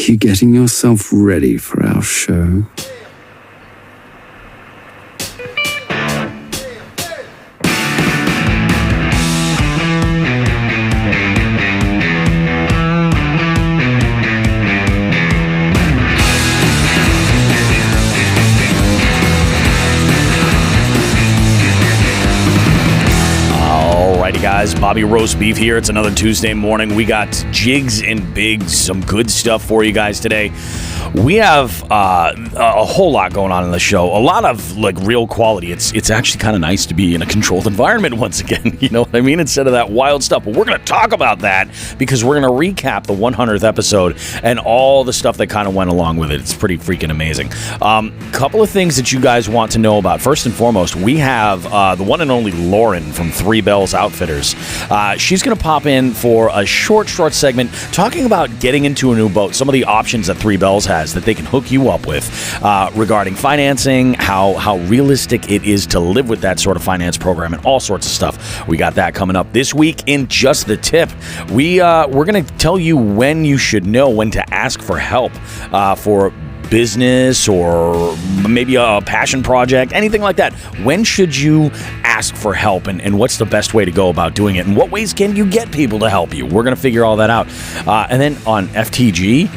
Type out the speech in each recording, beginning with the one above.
you getting yourself ready for our show? Guys, Bobby Roast Beef here. It's another Tuesday morning. We got jigs and bigs, some good stuff for you guys today. We have a whole lot going on in the show. A lot of like real quality. It's actually kind of nice to be in a controlled environment once again. You know what I mean? Instead of that wild stuff. But we're going to talk about that because we're going to recap the 100th episode and all the stuff that kind of went along with it. It's pretty freaking amazing. Couple of things that you guys want to know about. First and foremost, we have the one and only Lauren from Three Bells Outfitters. She's going to pop in for a short segment talking about getting into a new boat, some of the options that Three Bells has that they can hook you up with regarding financing, how realistic it is to live with that sort of finance program, and all sorts of stuff. We got that coming up this week in Just the Tip. We're going to tell you when you should know when to ask for help for business or maybe a passion project, anything like that. When should you ask for help, and what's the best way to go about doing it, and what ways can you get people to help you? We're going to figure all that out. And then on FTG,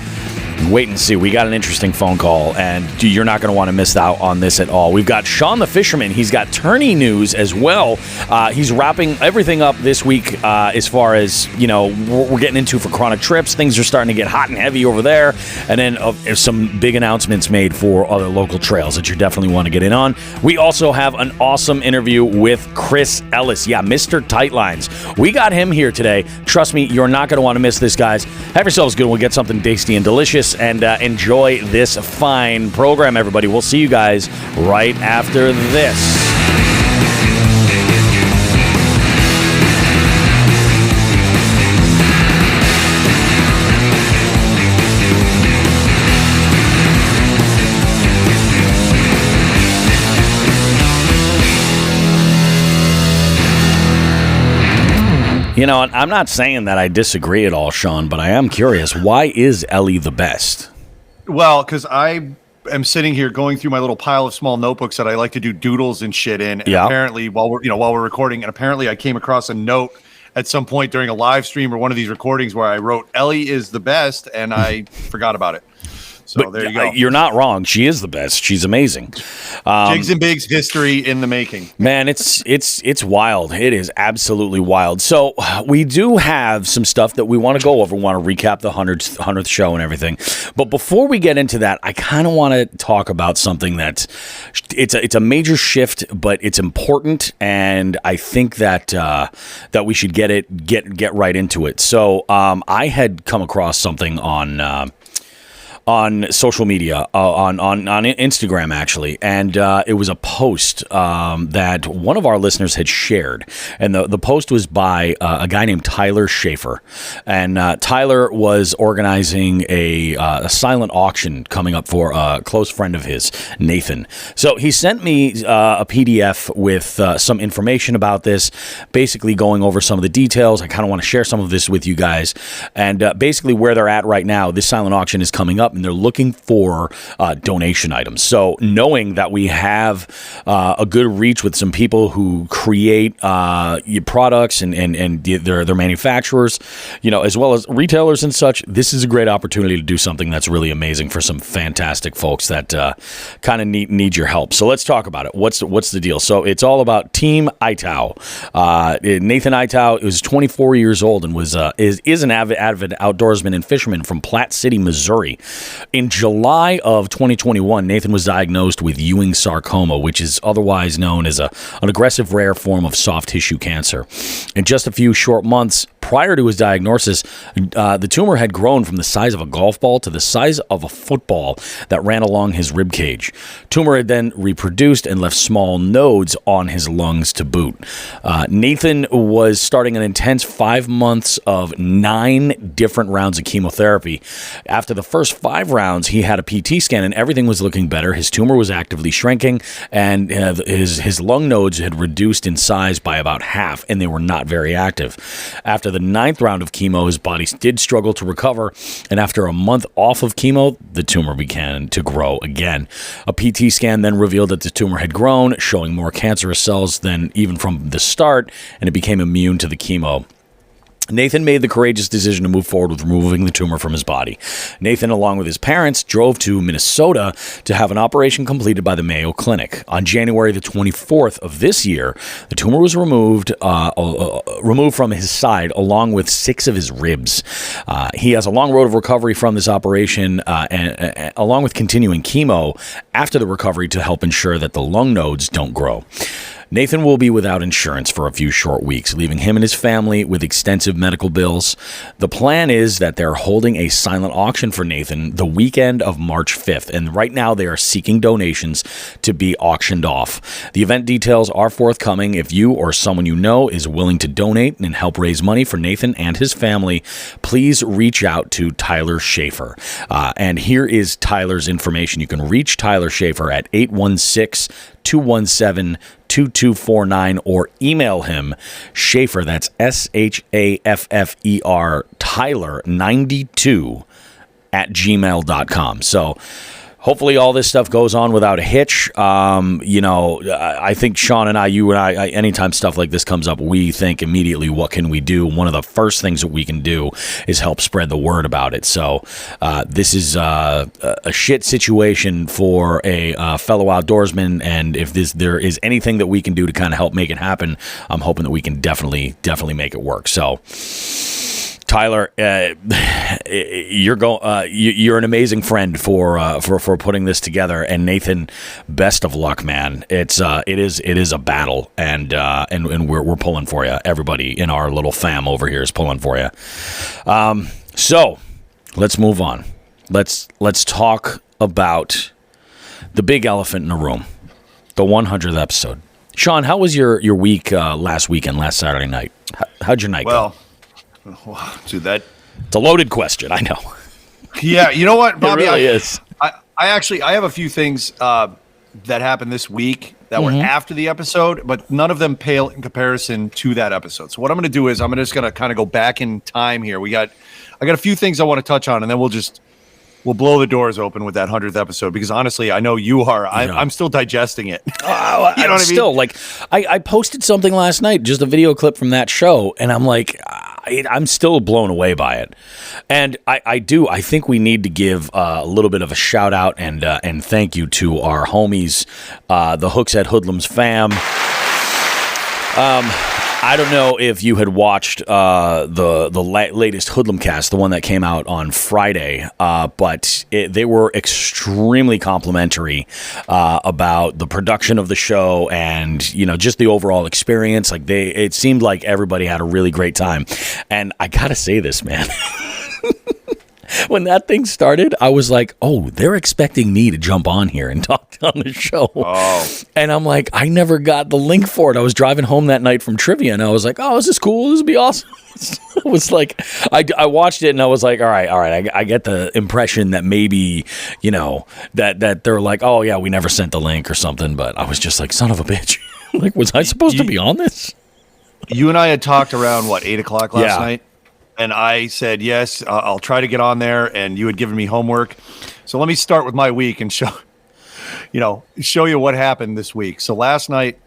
wait and see. We got an interesting phone call, and you're not going to want to miss out on this at all. We've got Sean the Fisherman. He's got tourney news as well. He's wrapping everything up this week as far as, you know, we're getting into for Chronic Trips. Things are starting to get hot and heavy over there. And then some big announcements made for other local trails that you definitely want to get in on. We also have an awesome interview with Kris Ellis. Yeah, Mr. Tightlines. We got him here today. Trust me, you're not going to want to miss this, guys. Have yourselves good. We'll get something tasty and delicious. And enjoy this fine program, everybody. We'll see you guys right after this. You know, I'm not saying that I disagree at all, Sean, but I am curious. Why is Ellie the best? Well, because I am sitting here going through my little pile of small notebooks that I like to do doodles and shit in. And apparently, while we're recording, and apparently I came across a note at some point during a live stream or one of these recordings where I wrote Ellie is the best, and I forgot about it. So but there you go. You're not wrong. She is the best. She's amazing. Jigs and Bigs history in the making. Man, it's wild. It is absolutely wild. So we do have some stuff that we want to go over. We want to recap the 100th show and everything. But before we get into that, I kind of want to talk about something that it's a major shift, but it's important, and I think that that we should get right into it. So I had come across something on social media, on Instagram, actually. And it was a post that one of our listeners had shared. And the post was by a guy named Tyler Schaefer. And Tyler was organizing a silent auction coming up for a close friend of his, Nathan. So he sent me a PDF with some information about this, basically going over some of the details. I kind of want to share some of this with you guys. And basically where they're at right now, this silent auction is coming up, and they're looking for donation items. So knowing that we have a good reach with some people who create products and their manufacturers, you know, as well as retailers and such, this is a great opportunity to do something that's really amazing for some fantastic folks that kind of need your help. So let's talk about it. What's the deal? So it's all about Team Itau. Nathan Itau is 24 years old and is an avid outdoorsman and fisherman from Platte City, Missouri. In July of 2021, Nathan was diagnosed with Ewing sarcoma, which is otherwise known as an aggressive rare form of soft tissue cancer. In just a few short months prior to his diagnosis, the tumor had grown from the size of a golf ball to the size of a football that ran along his rib cage. Tumor had then reproduced and left small nodes on his lungs to boot. Nathan was starting an intense 5 months of 9 different rounds of chemotherapy. After the first 5 rounds, he had a PT scan and everything was looking better. His tumor was actively shrinking, and his lung nodes had reduced in size by about half, and they were not very active. After the 9th round of chemo, his body did struggle to recover, and after a month off of chemo, the tumor began to grow again. A PT scan then revealed that the tumor had grown, showing more cancerous cells than even from the start, and it became immune to the chemo. Nathan made the courageous decision to move forward with removing the tumor from his body. Nathan, along with his parents, drove to Minnesota to have an operation completed by the Mayo Clinic. On January the 24th of this year, the tumor was removed from his side, along with 6 of his ribs. He has a long road of recovery from this operation, and along with continuing chemo after the recovery to help ensure that the lung nodes don't grow. Nathan will be without insurance for a few short weeks, leaving him and his family with extensive medical bills. The plan is that they're holding a silent auction for Nathan the weekend of March 5th, and right now they are seeking donations to be auctioned off. The event details are forthcoming. If you or someone you know is willing to donate and help raise money for Nathan and his family, please reach out to Tyler Schaefer. And here is Tyler's information. You can reach Tyler Schaefer at 816-217-2249 or email him Schaefer, that's SHAFFER, Tyler 92 at gmail.com. So hopefully all this stuff goes on without a hitch. I think Sean and you and I, anytime stuff like this comes up, we think immediately, what can we do? One of the first things that we can do is help spread the word about it. So this is a shit situation for a fellow outdoorsman, and if there is anything that we can do to kind of help make it happen, I'm hoping that we can definitely make it work. So Tyler, you're an amazing friend for putting this together, and Nathan, best of luck, man. It is a battle, and we're pulling for you. Everybody in our little fam over here is pulling for you. So let's move on. Let's talk about the big elephant in the room, the 100th episode. Sean, how was your week last Saturday night? How'd your night go? Wow, dude, it's a loaded question, I know. Yeah, you know what, Bobby? It really is. I have a few things that happened this week that were after the episode, but none of them pale in comparison to that episode. So what I'm going to do is I'm just going to kind of go back in time here. I got a few things I want to touch on, and then we'll blow the doors open with that 100th episode, because honestly, I know you are. I'm still digesting it. You know what I mean? Still, like, I posted something last night, just a video clip from that show, and I'm like, I'm still blown away by it. And I think we need to give a little bit of a shout out and thank you to our homies, the Hooks at Hoodlums fam. I don't know if you had watched the latest Hoodlum cast, the one that came out on Friday, but they were extremely complimentary about the production of the show and just the overall experience. Like it seemed like everybody had a really great time, and I gotta say this, man. When that thing started, I was like, oh, they're expecting me to jump on here and talk on the show. Oh. And I'm like, I never got the link for it. I was driving home that night from trivia, and I was like, oh, this is cool. This would be awesome. It was like, I watched it, and I was like, all right. I get the impression that maybe, that they're like, oh, yeah, we never sent the link or something. But I was just like, son of a bitch. Like, was I supposed to be on this? You and I had talked around, 8 o'clock last night? And I said, yes, I'll try to get on there. And you had given me homework. So let me start with my week and show you what happened this week. So last night,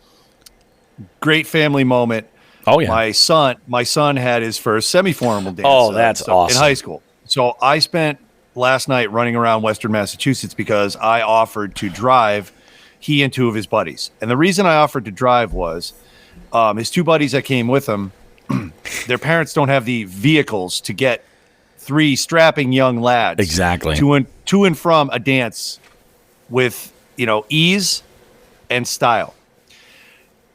great family moment. Oh, yeah. My son had his first semi-formal dance. Oh, that's awesome. In high school. So I spent last night running around Western Massachusetts because I offered to drive he and 2 of his buddies. And the reason I offered to drive was his 2 buddies that came with him, their parents don't have the vehicles to get 3 strapping young lads exactly to and from a dance with ease and style.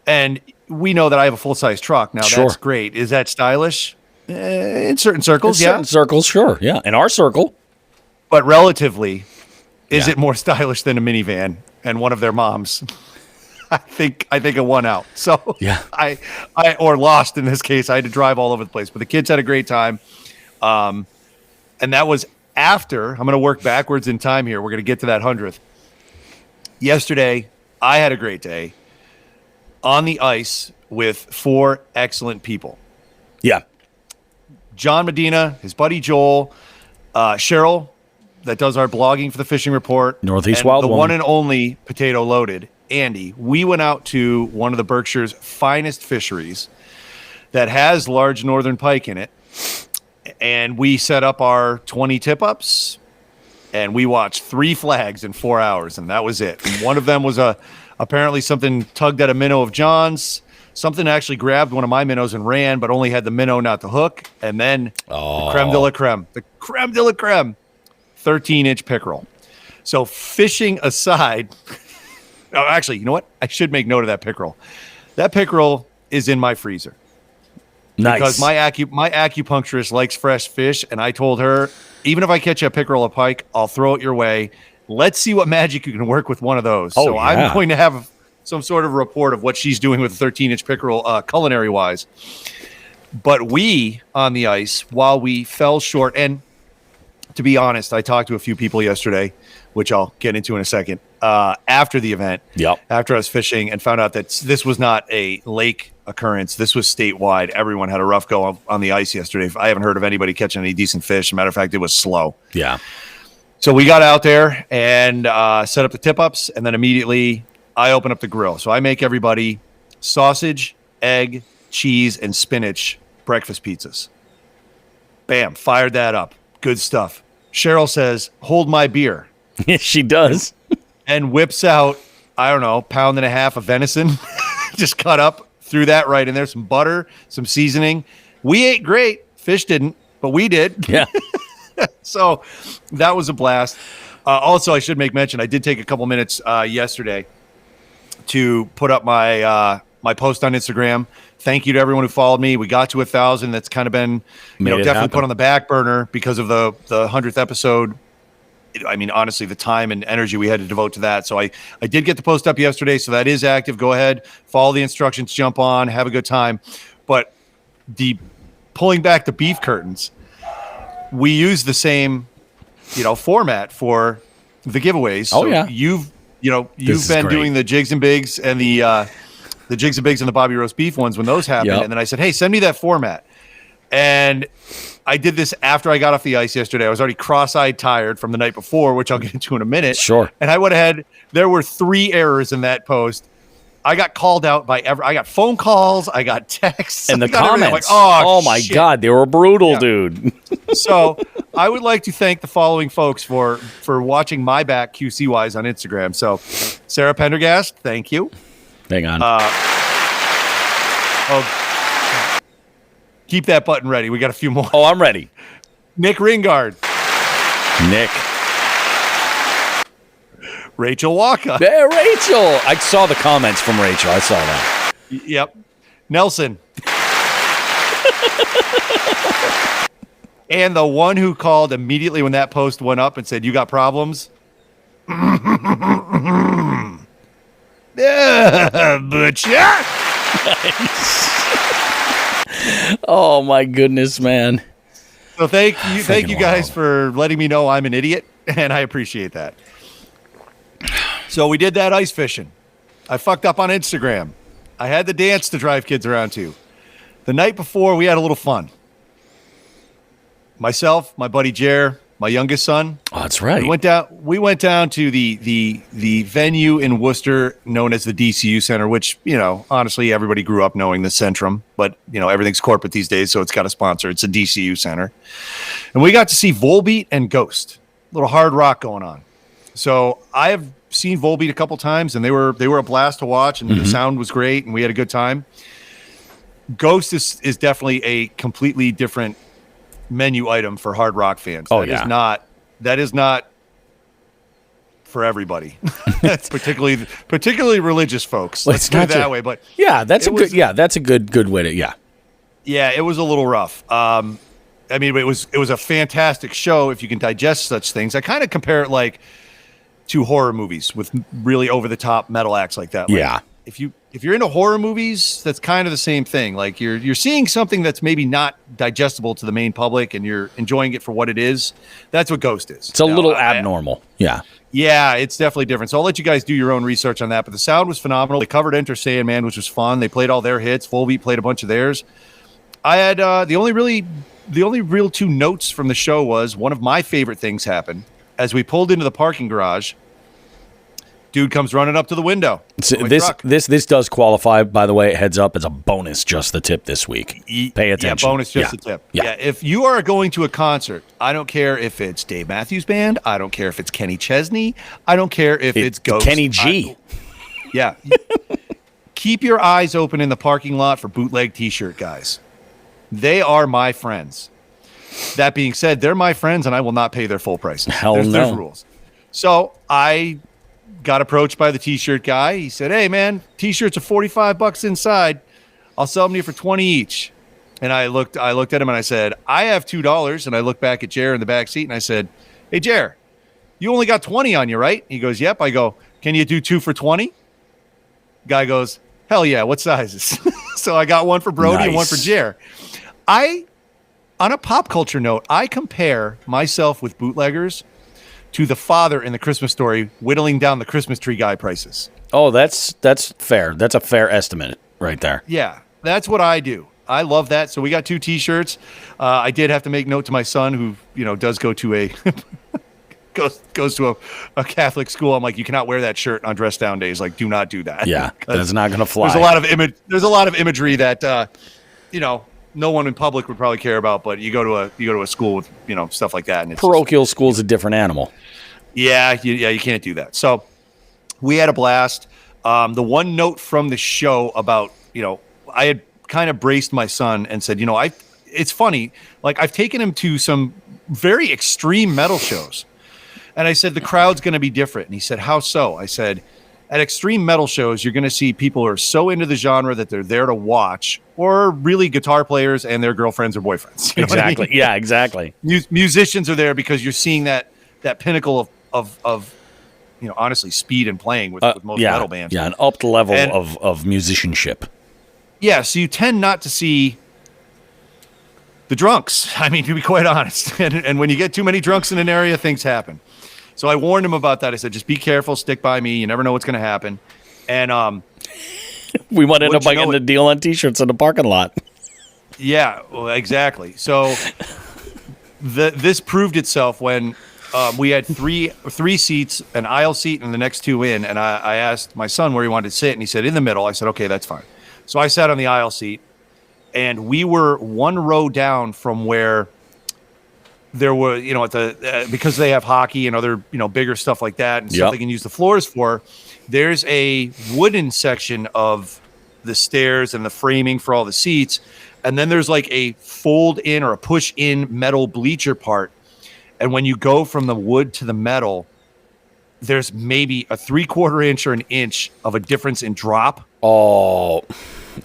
And we know that I have a full-size truck now. Sure. That's great. Is that stylish? In certain circles, yeah. Certain circles, sure, yeah. In our circle, but relatively, is it more stylish than a minivan and one of their moms? I think it won out. So yeah, I or lost in this case. I had to drive all over the place, but the kids had a great time. And that was after. I'm going to work backwards in time here. We're going to get to that 100th. Yesterday, I had a great day on the ice with 4 excellent people. Yeah. John Medina, his buddy Joel, Cheryl, that does our blogging for the Fishing Report, Northeast and Wild the Woman. one and only Potato Loaded, Andy. We went out to one of the Berkshire's finest fisheries that has large northern pike in it, and we set up our 20 tip-ups, and we watched 3 flags in 4 hours, and that was it. And one of them was apparently something tugged at a minnow of John's. Something actually grabbed one of my minnows and ran, but only had the minnow, not the hook. And then the creme de la creme, 13-inch pickerel. So fishing aside, actually, you know what? I should make note of that pickerel. That pickerel is in my freezer. Nice. Because my acupuncturist likes fresh fish, and I told her, even if I catch a pickerel or pike, I'll throw it your way. Let's see what magic you can work with one of those. So I'm going to have some sort of report of what she's doing with the 13-inch pickerel culinary-wise. But we, on the ice, while we fell short, and to be honest, I talked to a few people yesterday, which I'll get into in a second, after the event, after I was fishing, and found out that this was not a lake occurrence. This was statewide. Everyone had a rough go on the ice yesterday. I haven't heard of anybody catching any decent fish. As a matter of fact, it was slow. Yeah. So we got out there and set up the tip-ups, and then immediately I open up the grill. So I make everybody sausage, egg, cheese, and spinach breakfast pizzas. Bam, fired that up. Good stuff. Cheryl says, hold my beer. Yes, she does. And whips out, I don't know, 1.5 pounds of venison. Just cut up, threw that right in there. Some butter, some seasoning. We ate great. Fish didn't, but we did. Yeah. So that was a blast. Also, I should make mention, I did take a couple minutes yesterday to put up my my post on Instagram. Thank you to everyone who followed me. We got to 1,000. That's kind of been definitely put on the back burner because of the 100th episode. I mean, honestly, the time and energy we had to devote to that. So I did get the post up yesterday, so that is active. Go ahead, follow the instructions, jump on, have a good time. But the pulling back the beef curtains, we use the same format for the giveaways. Oh, so yeah. You've been doing the Jigs and Bigs and the Jigs and Bigs and the Bobby Roast Beef ones when those happened. Yep. And then I said, hey, send me that format. And I did this after I got off the ice yesterday. I was already cross-eyed tired from the night before, which I'll get into in a minute. Sure. And I went ahead. There were 3 errors in that post. I got called out I got phone calls. I got texts. And the Like, comments. oh my shit. God. They were brutal, dude. So I would like to thank the following folks for watching my back QC-wise on Instagram. So Sarah Pendergast, thank you. Hang on. Keep that button ready. We got a few more. Oh, I'm ready. Nick Ringard. Nick. Rachel Walker. Hey, Rachel. I saw the comments from Rachel. I saw that. Yep. Nelson. And the one who called immediately when that post went up and said, you got problems? Yeah, butcher. Nice. Oh, my goodness, man. So thank you guys for letting me know I'm an idiot, and I appreciate that. So we did that ice fishing. I fucked up on Instagram. I had the dance to drive kids around to. The night before, we had a little fun. Myself, my buddy Jer, my youngest son. Oh, that's right. We went down to the venue in Worcester known as the DCU Center, which, honestly, everybody grew up knowing the Centrum, but, everything's corporate these days, so it's got a sponsor. It's a DCU Center. And we got to see Volbeat and Ghost. A little hard rock going on. So I have seen Volbeat a couple times, and they were a blast to watch, and the sound was great, and we had a good time. Ghost is definitely a completely different menu item for hard rock fans. That is not for everybody. That's particularly religious folks. Let's put it that way. But that's a good way to Yeah, it was a little rough. I mean, it was a fantastic show if you can digest such things. I kind of compare it to horror movies with really over the top metal acts like that. If you're into horror movies, that's kind of the same thing. Like you're seeing something that's maybe not digestible to the main public, and you're enjoying it for what it is. That's what Ghost is. It's a little abnormal. Yeah, it's definitely different. So I'll let you guys do your own research on that. But the sound was phenomenal. They covered Enter Sandman, which was fun. They played all their hits. Volbeat played a bunch of theirs. I had the only really real two notes from the show was one of my favorite things happened as we pulled into the parking garage. Dude comes running up to the window. This does qualify, by the way. Heads up, it's a bonus, just the tip this week. Pay attention. Yeah, bonus, just the tip. Yeah, if you are going to a concert, I don't care if it's Dave Matthews Band. I don't care if it's Kenny Chesney. I don't care if it's Ghost. Kenny G. Yeah. Keep your eyes open in the parking lot for bootleg T-shirt guys. They are my friends. That being said, they're my friends, and I will not pay their full prices. There's rules. So I got approached by the T-shirt guy. He said, "Hey, man, T-shirts are $45 inside. I'll sell them to you for $20 each." And I looked at him and I said, "I have $2." And I looked back at Jer in the back seat and I said, "Hey, Jer, you only got 20 on you, right?" He goes, "Yep." I go, "Can you do 2 for 20?" Guy goes, "Hell yeah, what sizes?" So I got one for Brody and one for Jer. On a pop culture note, I compare myself with bootleggers to the father in the Christmas Story whittling down the Christmas tree guy prices. Oh, that's fair. That's a fair estimate right there. Yeah, that's what I do. I love that. So we got 2 T-shirts. I did have to make note to my son, who does go to a goes to a Catholic school. I'm like, you cannot wear that shirt on dress down days. Like, do not do that. Yeah, that's not going to fly. There's a lot of imagery that no one in public would probably care about, but you go to a school with stuff like that, and it's parochial school's a different animal. Yeah, you can't do that. So we had a blast. The one note from the show about I had kind of braced my son and said, it's funny, like I've taken him to some very extreme metal shows, and I said the crowd's going to be different, and he said, "How so?" I said, at extreme metal shows, you're going to see people who are so into the genre that they're there to watch, or really guitar players and their girlfriends or boyfriends. You know exactly. what I mean? Yeah, exactly. Musicians are there because you're seeing that pinnacle of honestly, speed and playing with most metal bands. Yeah, an upped level of musicianship. Yeah, so you tend not to see the drunks. I mean, to be quite honest. And when you get too many drunks in an area, things happen. So I warned him about that. I said, just be careful, stick by me. You never know what's going to happen. And we might end up by getting a deal on T-shirts in the parking lot. Yeah, well, exactly. So this proved itself when we had three seats, an aisle seat, and the next 2 in. And I asked my son where he wanted to sit, and he said in the middle. I said, okay, that's fine. So I sat on the aisle seat, and we were one row down from where there were, at the because they have hockey and other, bigger stuff like that and stuff they can use the floors for. There's a wooden section of the stairs and the framing for all the seats, and then there's like a fold in or a push in metal bleacher part. And when you go from the wood to the metal, there's maybe a 3/4 inch or an inch of a difference in drop. Oh,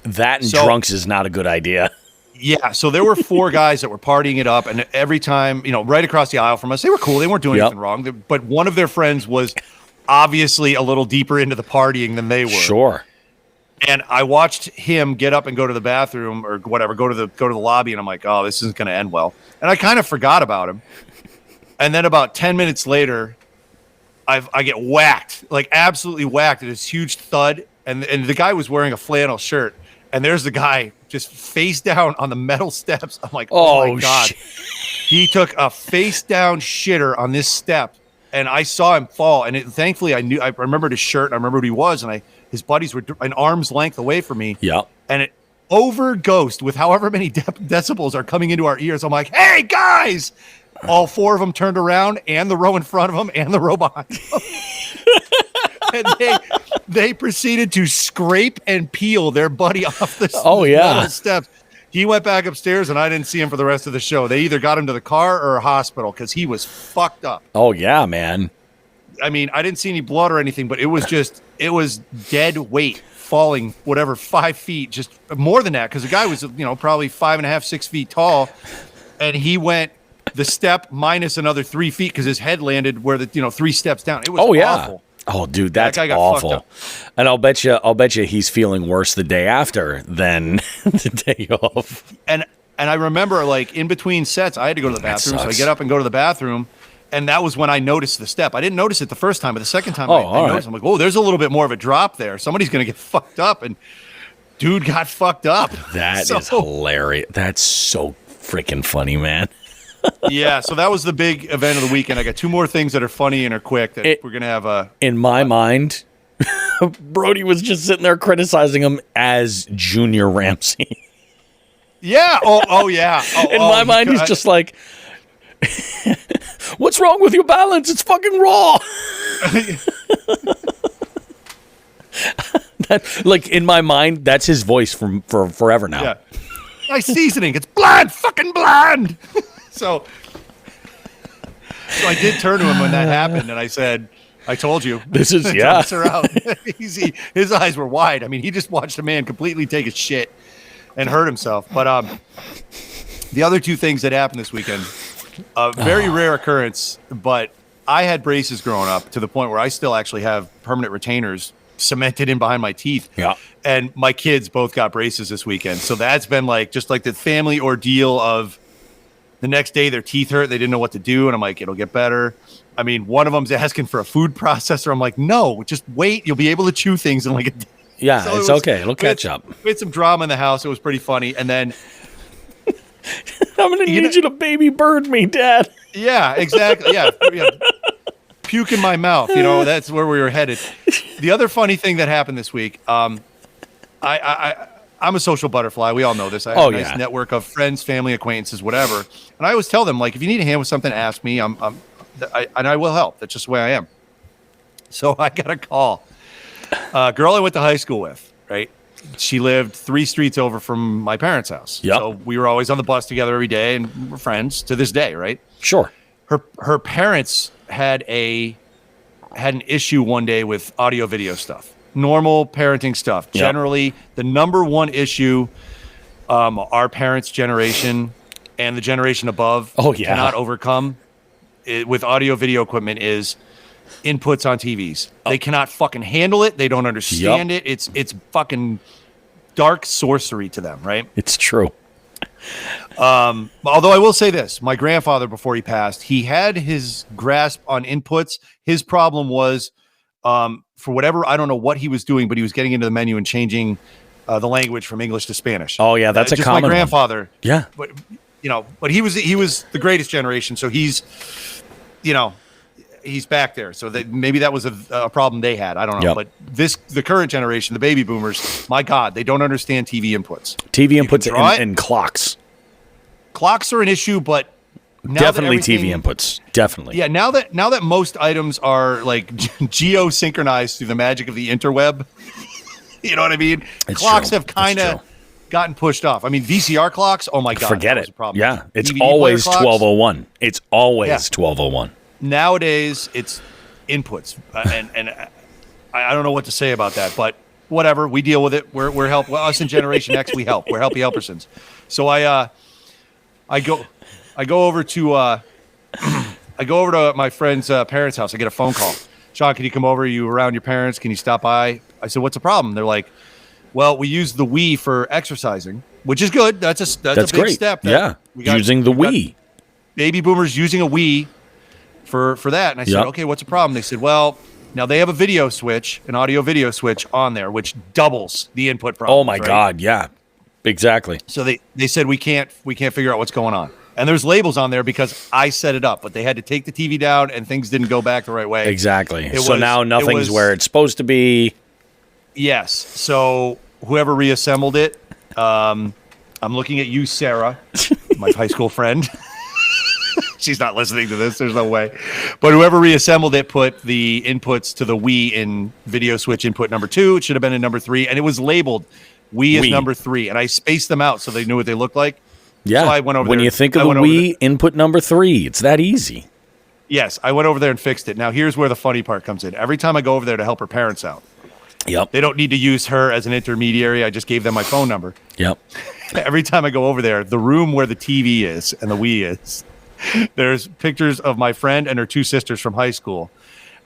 that and drunks is not a good idea. Yeah, so there were 4 guys that were partying it up, and every time, right across the aisle from us, they were cool. They weren't doing anything wrong. But one of their friends was obviously a little deeper into the partying than they were. Sure. And I watched him get up and go to the bathroom or whatever, go to the lobby, and I'm like, oh, this isn't going to end well. And I kind of forgot about him. And then about 10 minutes later, I get whacked, like absolutely whacked at this huge thud. And the guy was wearing a flannel shirt. And there's the guy just face down on the metal steps. I'm like, oh my God. He took a face down shitter on this step. And I saw him fall. And thankfully, I remembered his shirt. And I remembered who he was. And his buddies were an arm's length away from me. Yeah. And it over-ghost with however many decibels are coming into our ears. I'm like, hey, guys. All 4 of them turned around, and the row in front of them and the row behind them. And they proceeded to scrape and peel their buddy off the metal steps. He went back upstairs, and I didn't see him for the rest of the show. They either got him to the car or a hospital because he was fucked up. Oh, yeah, man. I mean, I didn't see any blood or anything, but it was dead weight falling, 5 feet, just more than that, because the guy was, probably 5.5, 6 feet tall, and he went the step minus another 3 feet because his head landed where the 3 steps down. It was awful. Oh, dude, that's awful. And I'll bet you he's feeling worse the day after than the day off. And I remember, like, in between sets, I had to go to the bathroom. So I get up and go to the bathroom, and that was when I noticed the step. I didn't notice it the first time, but the second time I noticed, I'm like, oh, there's a little bit more of a drop there. Somebody's going to get fucked up. And dude got fucked up. That is hilarious. That's so freaking funny, man. Yeah, so that was the big event of the weekend. I got two more things that are funny and are quick that we're going to have in my mind, Brody was just sitting there criticizing him as Junior Ramsey. Yeah. Oh yeah. In my mind, he's just like, what's wrong with your balance? It's fucking raw. Like, in my mind, that's his voice for forever now. Yeah. Nice seasoning. It's bland, fucking bland. So I did turn to him when that happened, and I said, I told you. This is, yeah. Her out. His eyes were wide. I mean, he just watched a man completely take a shit and hurt himself. But the other two things that happened this weekend, very rare occurrence, but I had braces growing up to the point where I still actually have permanent retainers cemented in behind my teeth. Yeah. And my kids both got braces this weekend. So that's been like just like the family ordeal of the next day their teeth hurt. They didn't know what to do. And I'm like, it'll get better. I mean, one of them's asking for a food processor. I'm like, no, just wait. You'll be able to chew things in like a day. Yeah, so it's okay. It'll catch up. We had some drama in the house. It was pretty funny. And then I'm going to need you to baby bird me, Dad. Yeah, exactly. Yeah. Puke in my mouth. You know, that's where we were headed. The other funny thing that happened this week, I'm a social butterfly. We all know this. I have a nice network of friends, family, acquaintances, whatever. And I always tell them, like, if you need a hand with something, ask me. And I will help. That's just the way I am. So I got a call. A girl I went to high school with, right? She lived 3 streets over from my parents' house. Yep. So we were always on the bus together every day, and we're friends to this day, right? Sure. Her parents had an issue one day with audio video stuff. Normal parenting stuff. Yep. Generally, the number one issue our parents' generation and the generation above cannot overcome with audio video equipment is inputs on TVs. They cannot fucking handle it. They don't understand it. It's fucking dark sorcery to them, right? It's true. Although I will say this, my grandfather, before he passed, he had his grasp on inputs. His problem was, for whatever, I don't know what he was doing, but he was getting into the menu and changing the language from English to Spanish. Oh yeah, that's a common my grandfather. One. Yeah, but he was the greatest generation, so he's back there. So maybe that was a problem they had. I don't know. Yep. But the current generation, the baby boomers, my God, they don't understand TV inputs. TV inputs and clocks. Clocks are an issue, but definitely TV inputs. Definitely. Yeah. Now that most items are like geosynchronized through the magic of the interweb, you know what I mean? Clocks have kind of gotten pushed off. I mean, VCR clocks. Oh my God. Forget it. Yeah. It's always 1201. It's always 1201. Nowadays, it's inputs, and I don't know what to say about that, but whatever. We deal with it. We're help. Well, us in Generation X, we help. We're helpy helpersons. So I go over to my friend's parents' house. I get a phone call. Sean, can you come over? Are you around your parents? Can you stop by? I said, what's the problem? They're like, well, we use the Wii for exercising, which is good. That's a big great step. Using the Wii. Baby boomers using a Wii for that. And I said, okay, what's the problem? They said, well, now they have a video switch, an audio video switch on there, which doubles the input problem. Oh my God. Yeah, exactly. So they said, we can't figure out what's going on. And there's labels on there because I set it up, but they had to take the TV down and things didn't go back the right way. Exactly. Now nothing's where it's supposed to be. Yes. So whoever reassembled it, I'm looking at you, Sarah, my high school friend. She's not listening to this. There's no way. But whoever reassembled it put the inputs to the Wii in video switch input number 2. It should have been in number 3. And it was labeled Wii is number 3. And I spaced them out so they knew what they looked like. Yeah. So I went over when there. You think of the Wii, input number 3. It's that easy. Yes. I went over there and fixed it. Now, here's where the funny part comes in. Every time I go over there to help her parents out, they don't need to use her as an intermediary. I just gave them my phone number. Yep. Every time I go over there, the room where the TV is and the Wii is, there's pictures of my friend and her 2 sisters from high school.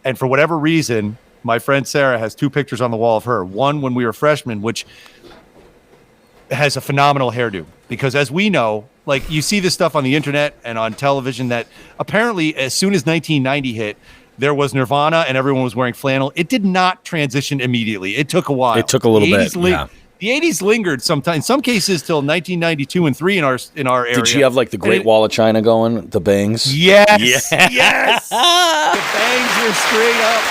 And for whatever reason, my friend Sarah has 2 pictures on the wall of her. One when we were freshmen, which has a phenomenal hairdo. Because as we know, like you see this stuff on the internet and on television that apparently as soon as 1990 hit, there was Nirvana and everyone was wearing flannel. It did not transition immediately. It took a while. It took a little bit. the 80s lingered sometimes, in some cases till 1992 and 3 in our area. Did she have like the Great Wall of China going, the bangs? Yes. Yeah. Yes. The bangs were straight up.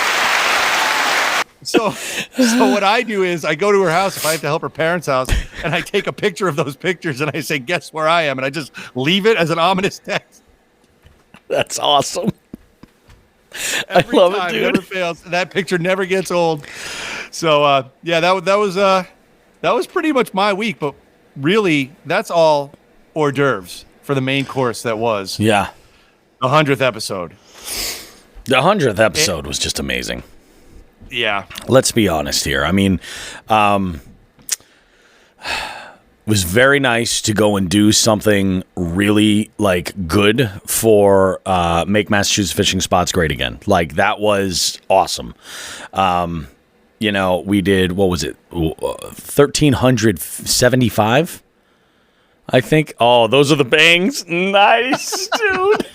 So what I do is I go to her house if I have to help her parents' house, and I take a picture of those pictures and I say, "Guess where I am?" And I just leave it as an ominous text. That's awesome. Every I love time, it, dude. Never fails. That picture never gets old. So that was pretty much my week. But really, that's all hors d'oeuvres for the main course. That was the 100th episode. The 100th episode was just amazing. Yeah. Let's be honest here. I mean, it was very nice to go and do something really like good for make Massachusetts fishing spots great again. Like that was awesome. We did, what was it? 1,375, I think. Oh, those are the bangs. Nice, dude.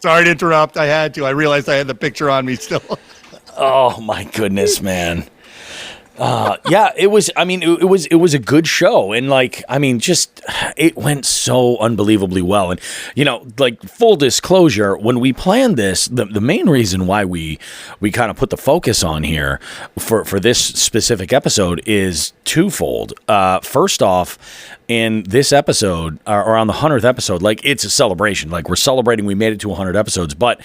Sorry to interrupt. I had to. I realized I had the picture on me still. Oh my goodness, man. It was, I mean, it was a good show. And like, I mean, just, it went so unbelievably well. And, like full disclosure, when we planned this, the main reason why we kind of put the focus on here for this specific episode is twofold. First off, in this episode, or on the 100th episode, like it's a celebration. Like we're celebrating we made it to 100 episodes, but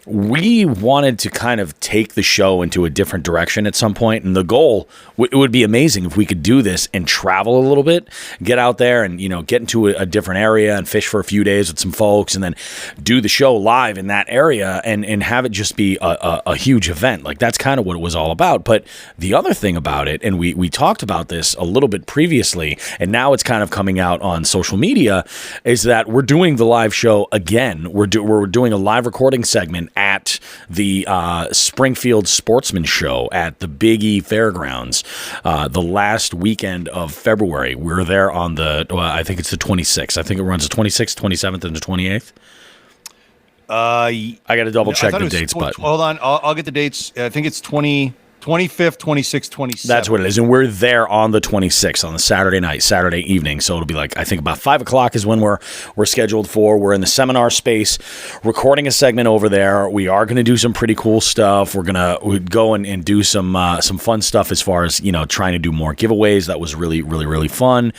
we wanted to kind of take the show into a different direction at some point. And the goal, it would be amazing if we could do this and travel a little bit, get out there and, get into a different area and fish for a few days with some folks and then do the show live in that area and have it just be a huge event. Like that's kind of what it was all about. But the other thing about it, and we talked about this a little bit previously, and now it's kind of coming out on social media, is that we're doing the live show again. We're doing a live recording segment at the Springfield Sportsman Show at the Big E Fairgrounds the last weekend of February. We're there on I think it's the 26th. I think it runs the 26th, 27th, and the 28th. I got to double check the dates, but hold on, I'll get the dates. I think it's 25th, 26th, 27th. That's what it is. And we're there on the 26th on the Saturday evening. So it'll be like, I think about 5:00 is when we're scheduled for. We're in the seminar space recording a segment over there. We are going to do some pretty cool stuff. We're going to go and do some fun stuff as far as, trying to do more giveaways. That was really, really, really fun.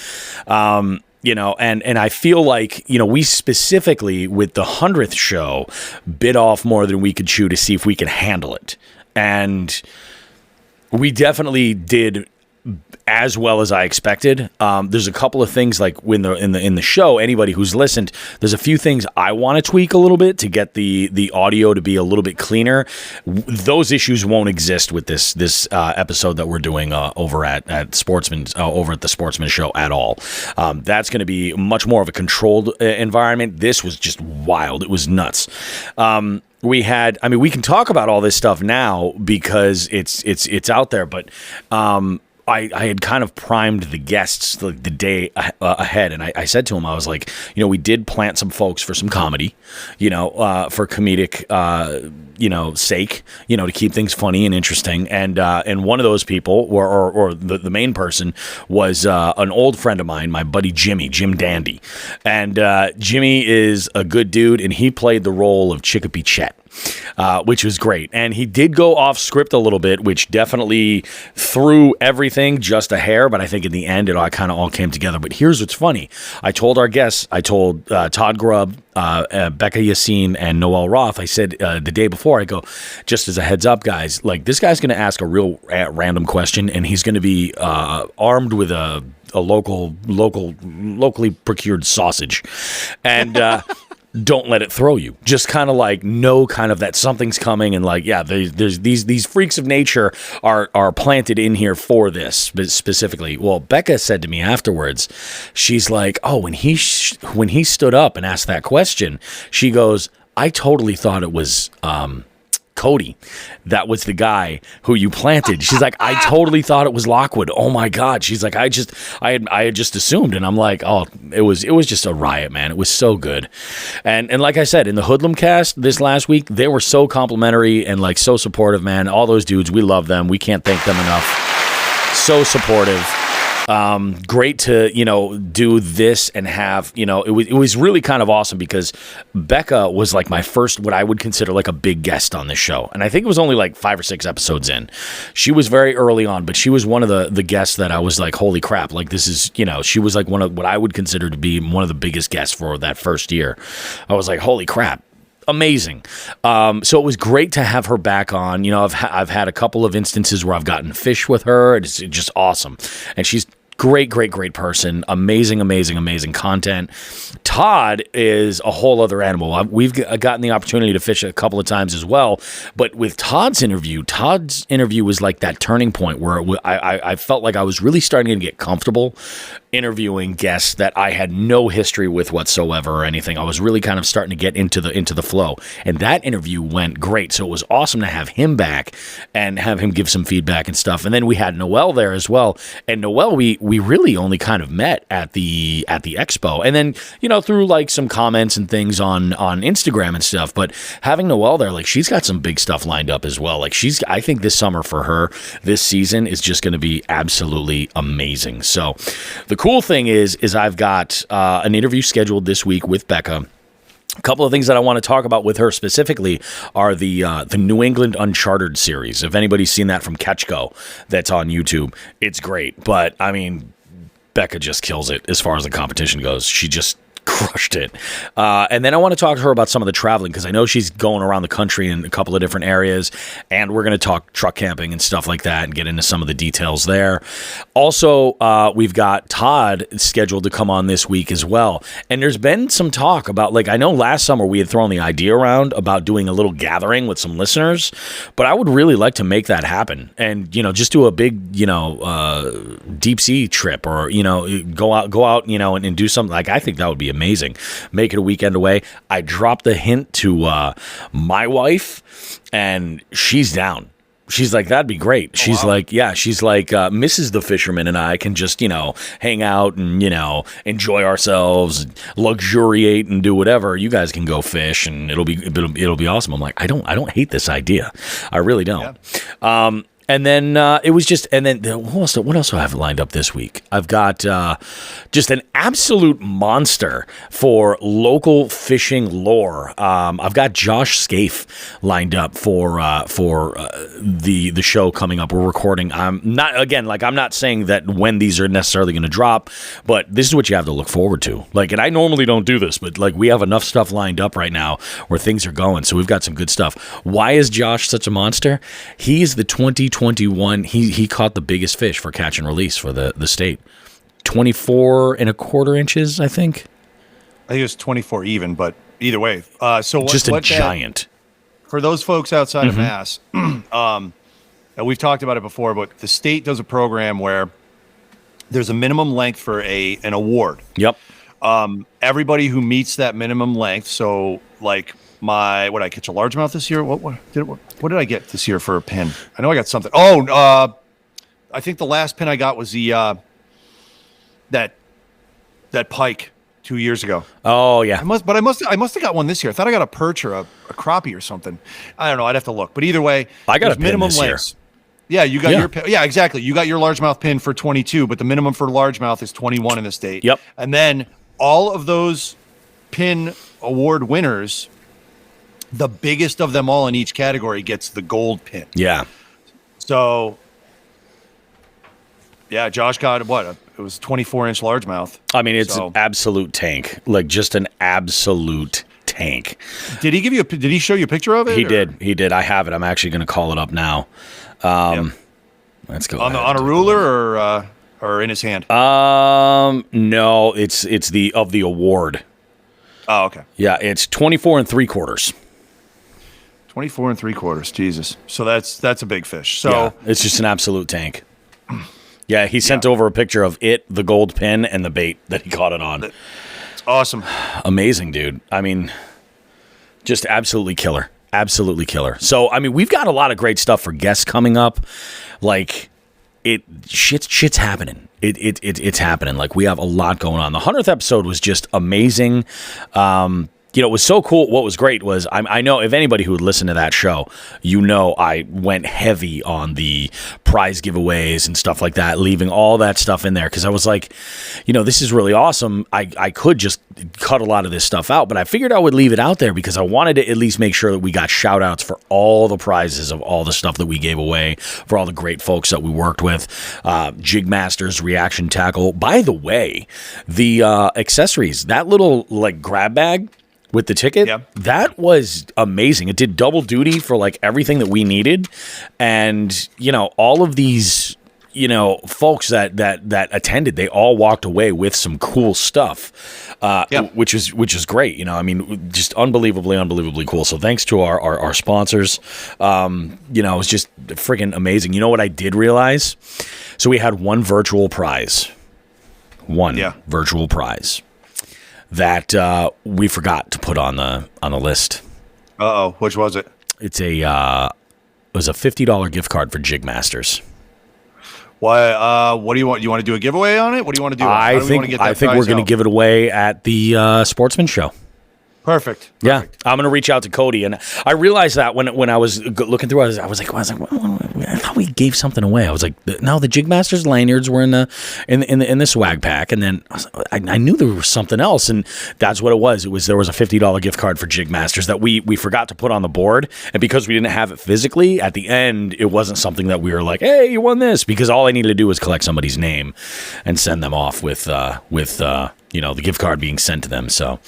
And I feel like, we specifically with the 100th show bit off more than we could chew to see if we could handle it. And we definitely did as well as I expected. There's a couple of things like in the show, anybody who's listened, there's a few things I want to tweak a little bit to get the audio to be a little bit cleaner. Those issues won't exist with this episode that we're doing over at Sportsman's over at the Sportsman Show at all. That's going to be much more of a controlled environment. This was just wild. It was nuts. We can talk about all this stuff now because it's out there, but I had kind of primed the guests the day ahead, and I said to him, I was like, we did plant some folks for some comedy, for comedic, sake, to keep things funny and interesting, and one of those people, or the main person, was an old friend of mine, my buddy Jim Dandy, and Jimmy is a good dude, and he played the role of Chicopee Chet. Which was great. And he did go off script a little bit, which definitely threw everything just a hair, but I think in the end it kind of all came together. But here's what's funny. I told our guests, Todd Grubb, Becca Yassine, and Noel Roth, I said the day before, I go, just as a heads up, guys, like this guy's going to ask a real random question, and he's going to be armed with a locally procured sausage. And don't let it throw you. Just kind of like know kind of that something's coming, and like, yeah, there's these freaks of nature are planted in here for this specifically. Well, Becca said to me afterwards, she's like, oh, when he stood up and asked that question, she goes, I totally thought it was Cody. That was the guy who you planted. She's like, I totally thought it was Lockwood. Oh my God. She's like, I had just assumed. And I'm like, oh, it was just a riot, man. It was so good. And like I said, in the Hoodlum cast this last week, they were so complimentary and like so supportive, man. All those dudes, we love them. We can't thank them enough. So supportive. Great to, do this and have, it was really kind of awesome because Becca was like my first, what I would consider like a big guest on this show. And I think it was only like 5 or 6 episodes in. She was very early on, but she was one of the guests that I was like, holy crap. Like this is, she was like one of what I would consider to be one of the biggest guests for that first year. I was like, holy crap. Amazing. So it was great to have her back on. I've had a couple of instances where I've gotten fish with her. It's just awesome. And she's great person. Amazing content. Todd is a whole other animal. We've gotten the opportunity to fish a couple of times as well. But with Todd's interview was like that turning point where I felt like I was really starting to get comfortable interviewing guests that I had no history with whatsoever or anything. I was really kind of starting to get into the flow. And that interview went great. So it was awesome to have him back and have him give some feedback and stuff. And then we had Noelle there as well. And Noelle, we really only kind of met at the expo. And then, through like some comments and things on Instagram and stuff. But having Noelle there, like she's got some big stuff lined up as well. Like I think this summer for her, this season is just going to be absolutely amazing. So the cool thing is I've got an interview scheduled this week with Becca. A couple of things that I want to talk about with her specifically are the New England Uncharted series. If anybody's seen that from Catchco that's on YouTube, it's great. But, I mean, Becca just kills it as far as the competition goes. She just crushed it. And then I want to talk to her about some of the traveling because I know she's going around the country in a couple of different areas, and we're going to talk truck camping and stuff like that and get into some of the details there. Also, we've got Todd scheduled to come on this week as well. And there's been some talk about, like, I know last summer we had thrown the idea around about doing a little gathering with some listeners, but I would really like to make that happen and, just do a big, deep sea trip or, go out, and do something. Like, I think that would be amazing. Make it a weekend away. I dropped the hint to my wife, and she's down. She's like, that'd be great. She's like, Mrs. the Fisherman and I can just, hang out and, enjoy ourselves, luxuriate and do whatever. You guys can go fish and it'll be awesome. I'm like, I don't hate this idea. I really don't. Yeah. And then what else do I have lined up this week? I've got just an absolute monster for local fishing lore. I've got Josh Scaife lined up for the show coming up. We're recording. I'm not saying that when these are necessarily going to drop, but this is what you have to look forward to. Like, and I normally don't do this, but like we have enough stuff lined up right now where things are going. So we've got some good stuff. Why is Josh such a monster? He's the 2021. He caught the biggest fish for catch and release for the state. 24.25 inches, I think. I think it was 24 even, but either way. So just a giant. For those folks outside of Mass, we've talked about it before, but the state does a program where there's a minimum length for an award. Yep. Everybody who meets that minimum length, so like what I catch a largemouth this year? What did I get this year for a pin? I know I got something. I think the last pin I got was the that pike 2 years ago. Oh yeah. I must have got one this year. I thought I got a perch or a crappie or something. I don't know. I'd have to look. But either way, I got a pin minimum this lengths. Year. Yeah, you got your pin. Yeah, exactly. You got your largemouth pin for 22, but the minimum for largemouth is 21 in the state. Yep. And then all of those pin award winners, the biggest of them all in each category gets the gold pin. Yeah. So, yeah, Josh got it was 24-inch largemouth. I mean, it's an absolute tank. Like, just an absolute tank. Did he show you a picture of it? He did. I have it. I'm actually going to call it up now. Let's go. On a ruler or in his hand? No, it's the award. Oh, okay. Yeah, it's 24 3/4. 24 3/4. Jesus. So that's a big fish. So yeah, it's just an absolute tank. Yeah, he sent over a picture of it, the gold pin, and the bait that he caught it on. It's awesome. Amazing, dude. I mean, just absolutely killer. Absolutely killer. So, I mean, we've got a lot of great stuff for guests coming up. Like, shit's happening. It's happening. Like, we have a lot going on. The 100th episode was just amazing. it was so cool. What was great was I know if anybody who would listen to that show, I went heavy on the prize giveaways and stuff like that, leaving all that stuff in there because I was like, this is really awesome. I could just cut a lot of this stuff out, but I figured I would leave it out there because I wanted to at least make sure that we got shout outs for all the prizes of all the stuff that we gave away, for all the great folks that we worked with. Jig Masters Reaction Tackle. By the way, the accessories, that little like grab bag with the ticket, that was amazing. It did double duty for like everything that we needed. And, all of these, folks that attended, they all walked away with some cool stuff, which is great. Just unbelievably cool. So thanks to our sponsors. It was just freaking amazing. You know what I did realize? So we had one virtual prize. Virtual prize that we forgot to put on the list. Which was it? It was a $50 gift card for Jig Masters. What do you want? You want to do a giveaway on it? What do you want to do? I think we're going to give it away at the Sportsman Show. Perfect. Yeah, I'm going to reach out to Cody, and I realized that when I was looking through, I was like, I thought we gave something away. I was like, no, the Jig Masters lanyards were in the swag pack, and then I knew there was something else, and that's what it was. There was a $50 gift card for Jig Masters that we forgot to put on the board, and because we didn't have it physically at the end, it wasn't something that we were like, hey, you won this, because all I needed to do was collect somebody's name and send them off with the gift card being sent to them. So.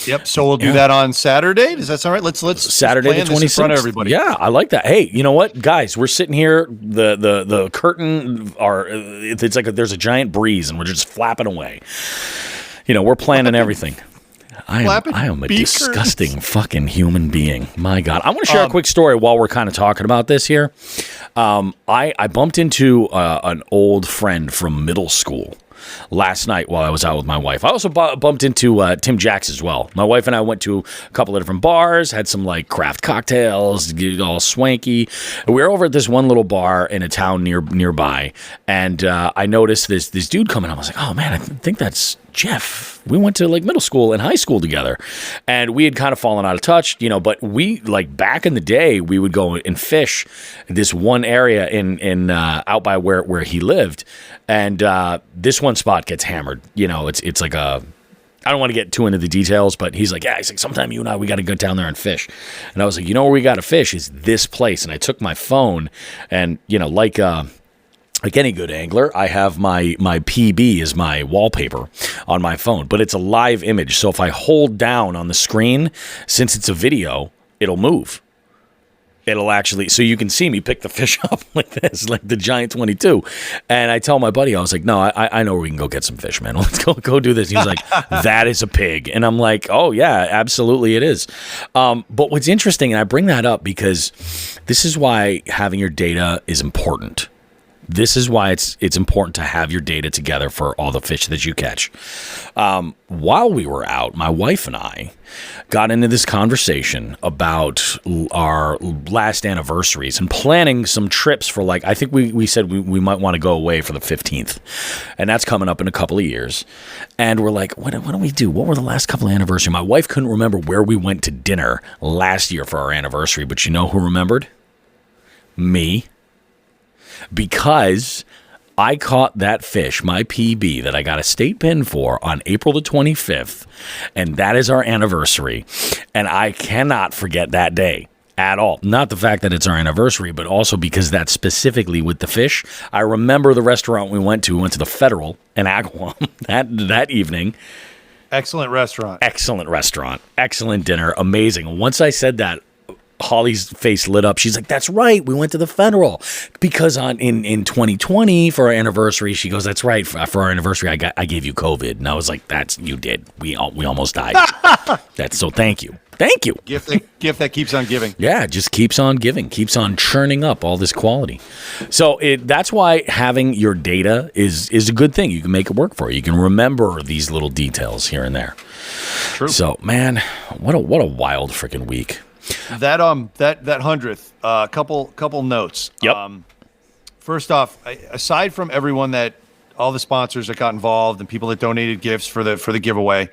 Yep. So we'll do that on Saturday. Does that sound right? Let's Saturday the 26th. In front of everybody. Yeah, I like that. Hey, you know what, guys? We're sitting here. The curtain it's like there's a giant breeze, and we're just flapping away. We're planning everything. I am a disgusting fucking human being. My God. I want to share a quick story while we're kind of talking about this here. I bumped into an old friend from middle school last night while I was out with my wife. I also bumped into Tim Jacks as well. My wife and I went to a couple of different bars, had some like craft cocktails, all swanky. We were over at this one little bar in a town nearby, and I noticed this dude coming. I was like, oh man, I think that's Jeff. We went to like middle school and high school together, and we had kind of fallen out of touch, but we like back in the day, we would go and fish this one area in out by where he lived. And this one spot gets hammered. It's like I don't want to get too into the details, but he's like, sometime you and I, we got to go down there and fish. And I was like, where we got to fish is this place. And I took my phone and, like any good angler, I have my PB as my wallpaper on my phone, but it's a live image. So if I hold down on the screen, since it's a video, it'll move. It'll actually, so you can see me pick the fish up like this, like the giant 22. And I tell my buddy, I was like, no, I know where we can go get some fish, man. Let's go do this. He was like, that is a pig. And I'm like, oh yeah, absolutely it is. But what's interesting, and I bring that up because this is why having your data is important. This is why it's important to have your data together for all the fish that you catch. While we were out, my wife and I got into this conversation about our last anniversaries and planning some trips for I think we said we might want to go away for the 15th. And that's coming up in a couple of years. And we're like, what do we do? What were the last couple of anniversaries? My wife couldn't remember where we went to dinner last year for our anniversary, but you know who remembered? Me. Because I caught that fish, my PB, that I got a state pin for on April the 25th, and that is our anniversary. And I cannot forget that day at all. Not the fact that it's our anniversary, but also because that's specifically with the fish. I remember the restaurant we went to. We went to the Federal in Agawam that evening. Excellent restaurant. Excellent dinner. Amazing. Once I said that, Holly's face lit up. She's like, that's right. We went to the Federal because in 2020 for our anniversary, she goes, that's right. For our anniversary, I gave you COVID. And I was like, you did. We almost died. So thank you. Thank you. Gift that keeps on giving. Yeah, just keeps on giving, keeps on churning up all this quality. So that's why having your data is a good thing. You can make it work for you. You can remember these little details here and there. True. So, man, what a wild freaking week. That 100th, couple notes. Yep. First off, aside from everyone all the sponsors that got involved and people that donated gifts for the giveaway,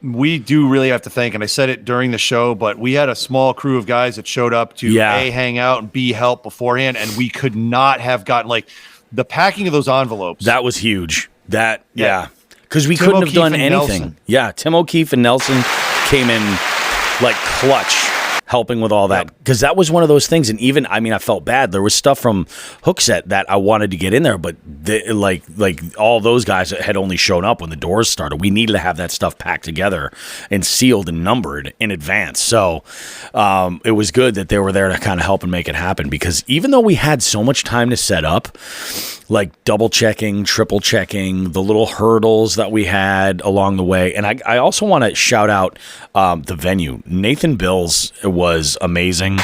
we do really have to thank, and I said it during the show, but we had a small crew of guys that showed up to A, hang out, and B, help beforehand, and we could not have gotten, like, the packing of those envelopes. That was huge. Because we couldn't have done anything. Nelson. Yeah, Tim O'Keefe and Nelson came in like clutch, helping with all that. Because that was one of those things. And even, I mean, I felt bad. There was stuff from Hookset that I wanted to get in there, but like all those guys had only shown up when the doors started. We needed to have that stuff packed together and sealed and numbered in advance. So it was good that they were there to kind of help and make it happen. Because even though we had so much time to set up, like double checking, triple checking, the little hurdles that we had along the way. And I also want to shout out the venue. Nathan Bills was amazing.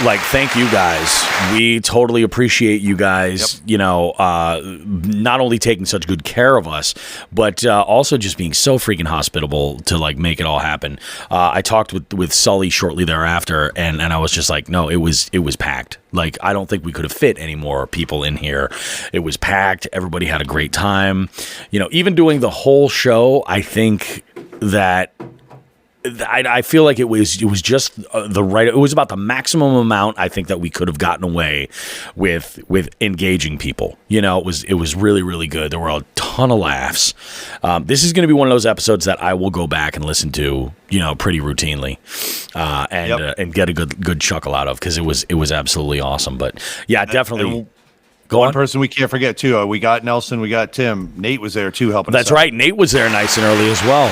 Like, thank you guys. We totally appreciate you guys, not only taking such good care of us, but also just being so freaking hospitable to, like, make it all happen. I talked with Sully shortly thereafter, and I was just like, no, it was packed. Like, I don't think we could have fit any more people in here. It was packed. Everybody had a great time. Even doing the whole show, I think that I feel like it was just the right. It was about the maximum amount I think that we could have gotten away with engaging people. It was really, really good. There were a ton of laughs. This is going to be one of those episodes that I will go back and listen to, pretty routinely, and get a good chuckle out of, because it was absolutely awesome. But yeah, definitely. One person we can't forget too. We got Nelson. We got Tim. Nate was there too, helping us out. That's right. Nate was there nice and early as well.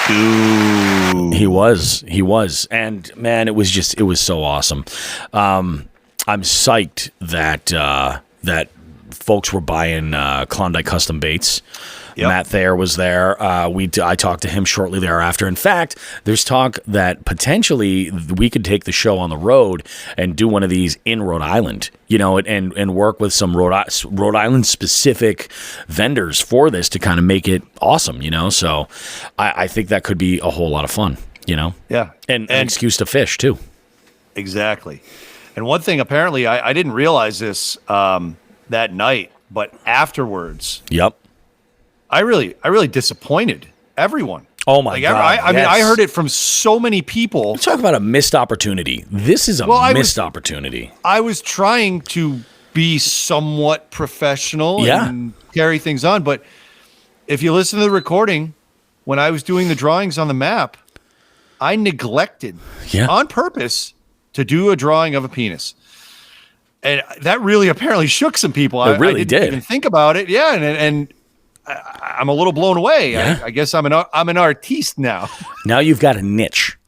Ooh. He was. And man, it was so awesome. I'm psyched that folks were buying Klondike custom baits. Yep. Matt Thayer was there. I talked to him shortly thereafter. In fact, there's talk that potentially we could take the show on the road and do one of these in Rhode Island, and work with some Rhode Island specific vendors for this to kind of make it awesome, So I think that could be a whole lot of fun, Yeah. And an excuse to fish too. Exactly. And one thing, apparently, I didn't realize this that night, but afterwards. Yep. I really disappointed everyone. Oh my God! I mean, I heard it from so many people. Let's talk about a missed opportunity. This is a missed opportunity. I was trying to be somewhat professional and carry things on, but if you listen to the recording, when I was doing the drawings on the map, I neglected on purpose to do a drawing of a penis. And that really apparently shook some people. It really I didn't even think about it. Yeah, and I'm a little blown away. Yeah. I guess I'm an artiste now. Now you've got a niche,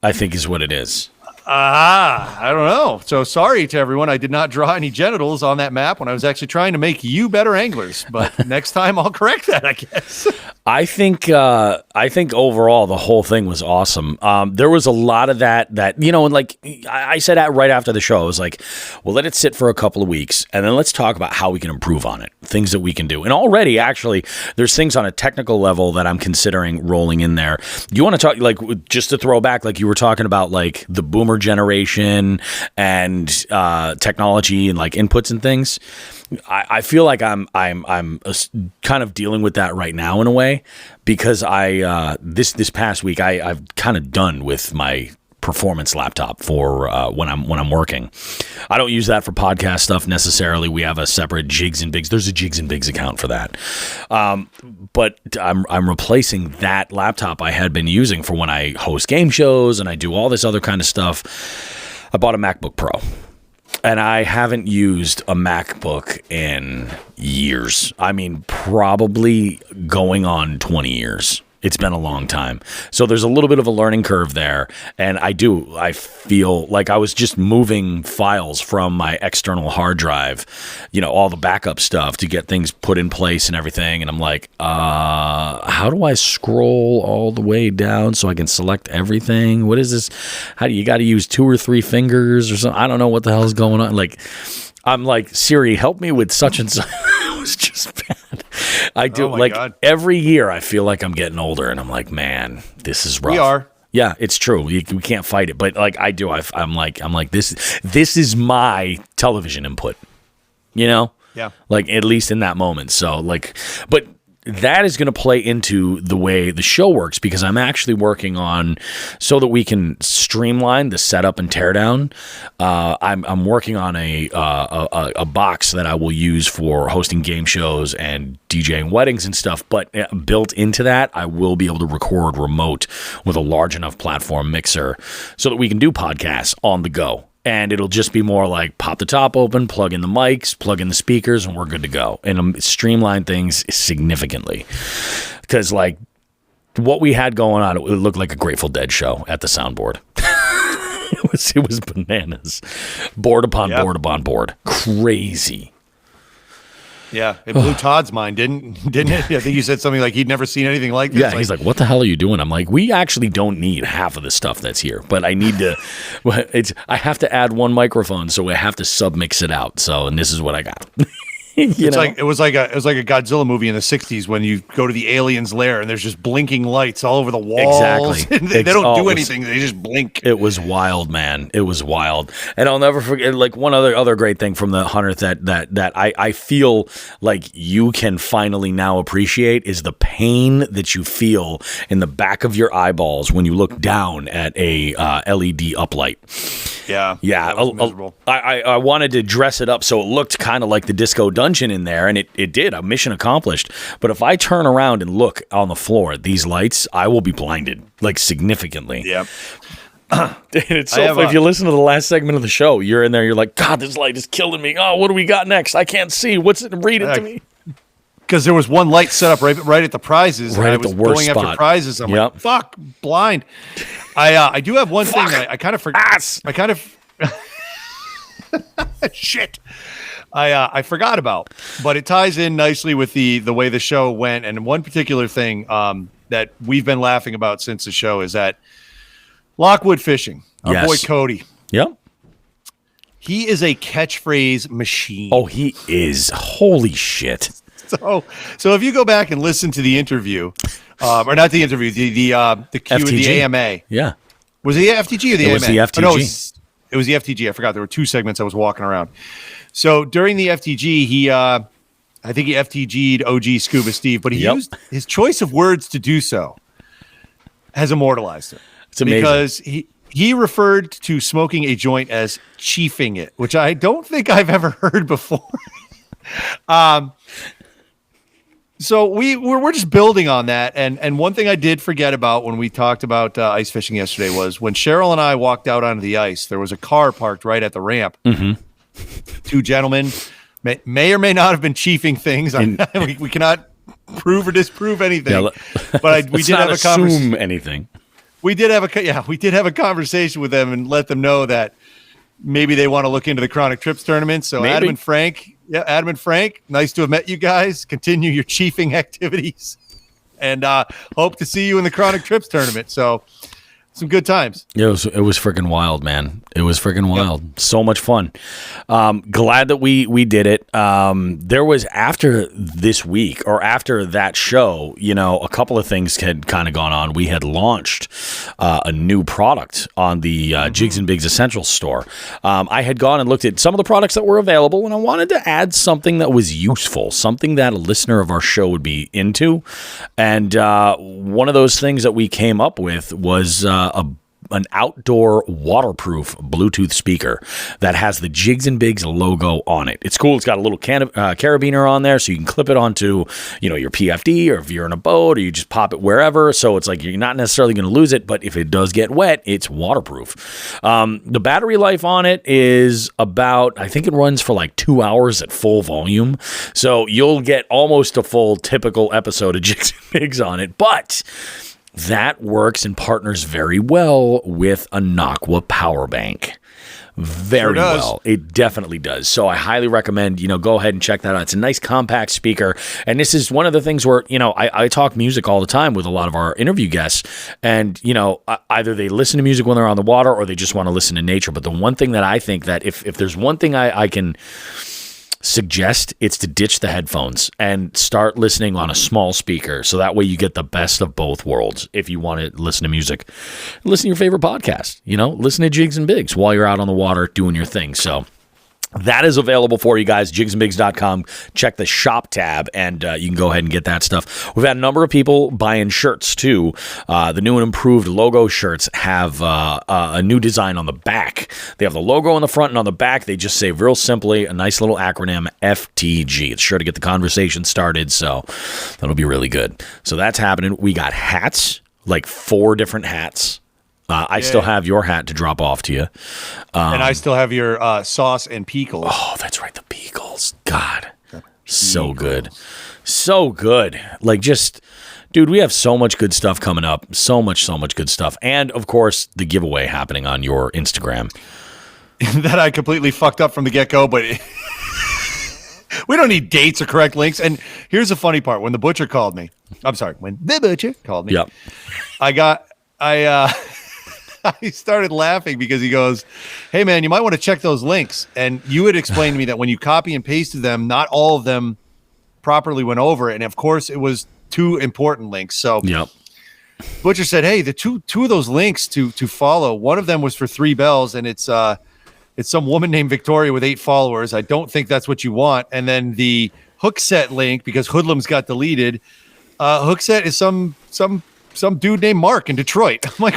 I think is what it is. I don't know. So sorry to everyone. I did not draw any genitals on that map when I was actually trying to make you better anglers. But next time I'll correct that, I guess. I think overall the whole thing was awesome. There was a lot of that, and like I said right after the show, I was like, well, let it sit for a couple of weeks, and then let's talk about how we can improve on it, things that we can do. And already, actually, there's things on a technical level that I'm considering rolling in there. Do you want to talk, like, just to throw back, like you were talking about, like the boomer generation and technology and like inputs and things? I feel like I'm kind of dealing with that right now in a way, because this past week I've kind of done with my performance laptop for when I'm working. I don't use that for podcast stuff necessarily. We have a separate Jigs and Bigs. There's a Jigs and Bigs account for that. But I'm replacing that laptop I had been using for when I host game shows and I do all this other kind of stuff. I bought a MacBook Pro. And I haven't used a MacBook in years. I mean, probably going on 20 years. It's been a long time. So there's a little bit of a learning curve there. And I feel like I was just moving files from my external hard drive, all the backup stuff to get things put in place and everything. And I'm like, how do I scroll all the way down so I can select everything? What is this? How do you got to use 2 or 3 fingers or something? I don't know what the hell is going on. Like, I'm like, Siri, help me with such and such. It was just bad. I do God. Every year I feel like I'm getting older and I'm like, man, this is rough. We are. Yeah, it's true. We can't fight it. But like I do, I'm like this is my television input. Yeah. Like at least in that moment. So like, but that is going to play into the way the show works, because I'm actually working on, so that we can streamline the setup and teardown. I'm working on a box that I will use for hosting game shows and DJing weddings and stuff. But built into that, I will be able to record remote with a large enough platform mixer so that we can do podcasts on the go. And it'll just be more like pop the top open, plug in the mics, plug in the speakers, and we're good to go. And streamline things significantly. Because, like, what we had going on, it looked like a Grateful Dead show at the soundboard. It was bananas. Board upon board upon board. Crazy. Yeah, it blew Todd's mind, didn't it? I think you said something like he'd never seen anything like this. Yeah, he's like, what the hell are you doing? I'm like, we actually don't need half of the stuff that's here, but I need to, I have to add one microphone, so I have to submix it out. So, and this is what I got. It was like a Godzilla movie in the 60s when you go to the alien's lair and there's just blinking lights all over the walls. Exactly. they don't do anything. They just blink. It was wild, man. It was wild. And I'll never forget, like, one other great thing from the Hunter that I feel like you can finally now appreciate is the pain that you feel in the back of your eyeballs when you look down at a LED uplight. Yeah. I wanted to dress it up so it looked kind of like the Disco Dungeon in there, and it did. A mission accomplished. But if I turn around and look on the floor at these lights, I will be blinded, like, significantly. Yeah. And it's so funny. If you listen to the last segment of the show, you're in there, you're like, God, this light is killing me. Oh, what do we got next? I can't see. What's it? Read it to me. Because there was one light set up right at the prizes. Right, and at the worst spot. After prizes. I'm like, fuck, blind. I do have one thing that I kind of forgot. I kind of shit. I forgot about, but it ties in nicely with the way the show went. And one particular thing that we've been laughing about since the show is that Lockwood Fishing, our boy Cody. Yep. He is a catchphrase machine. Oh, he is. Holy shit. So if you go back and listen to the interview, or not the interview, the Q and the AMA. Yeah. Was it the FTG or the AMA? It was the FTG. Oh, no, it was the FTG. I forgot. There were two segments I was walking around. So during the FTG, I think he FTG'd OG Scuba Steve, but he used his choice of words to do so has immortalized it. It's amazing. Because he referred to smoking a joint as chiefing it, which I don't think I've ever heard before. So we're just building on that. And one thing I did forget about when we talked about ice fishing yesterday was when Cheryl and I walked out onto the ice, there was a car parked right at the ramp. Mm-hmm. Two gentlemen may or may not have been chiefing things. We cannot prove or disprove anything. Yeah, but we did have a conversation. Anything. We did have a conversation with them and let them know that maybe they want to look into the Chronic Trips tournament. So maybe. Adam and Frank, nice to have met you guys. Continue your chiefing activities, and hope to see you in the Chronic Trips tournament. So, some good times. It was freaking wild, man. It was freaking wild. Yep. So much fun. Glad that we did it. There was, after this week or after that show, a couple of things had kind of gone on. We had launched a new product on the Jigs and Bigs Essentials store. I had gone and looked at some of the products that were available, and I wanted to add something that was useful, something that a listener of our show would be into. And one of those things that we came up with was an outdoor waterproof Bluetooth speaker that has the Jigs and Bigs logo on it. It's cool. It's got a little carabiner on there, so you can clip it onto, your PFD, or if you're in a boat, or you just pop it wherever. So it's like you're not necessarily going to lose it, but if it does get wet, it's waterproof. The battery life on it is about, I think it runs for like 2 hours at full volume. So you'll get almost a full typical episode of Jigs and Bigs on it, but that works and partners very well with a Noctua power bank. Very well. It definitely does. So I highly recommend, go ahead and check that out. It's a nice compact speaker. And this is one of the things where, I talk music all the time with a lot of our interview guests. And, either they listen to music when they're on the water or they just want to listen to nature. But the one thing that I think that if there's one thing I can suggest, it's to ditch the headphones and start listening on a small speaker, so that way you get the best of both worlds. If you want to listen to music, listen to your favorite podcast, listen to Jigs and Bigs while you're out on the water doing your thing. So That is available for you guys, jigsandbigs.com. Check the shop tab, and you can go ahead and get that stuff. We've had a number of people buying shirts, too. The new and improved logo shirts have a new design on the back. They have the logo on the front, and on the back, they just say real simply a nice little acronym, FTG. It's sure to get the conversation started, so that'll be really good. So that's happening. We got hats, like 4 different hats. I still have your hat to drop off to you. And I still have your sauce and pickles. Oh, that's right. The pickles. God. So good. So good. Like just, dude, we have so much good stuff coming up. So much good stuff. And, of course, the giveaway happening on your Instagram. That I completely fucked up from the get-go, but we don't need dates or correct links. And here's the funny part. When the butcher called me, I'm sorry, when the butcher called me, yep. I started laughing because he goes, "Hey man, you might want to check those links." And you had explained to me that when you copy and pasted them, not all of them properly went over. And of course, it was 2 important links. So yep. Butcher said, "Hey, the two of those links to follow. One of them was for 3 bells, and it's some woman named Victoria with 8 followers. I don't think that's what you want. And then the Hookset link, because Hoodlums got deleted. Hookset is some dude named Mark in Detroit." I'm like,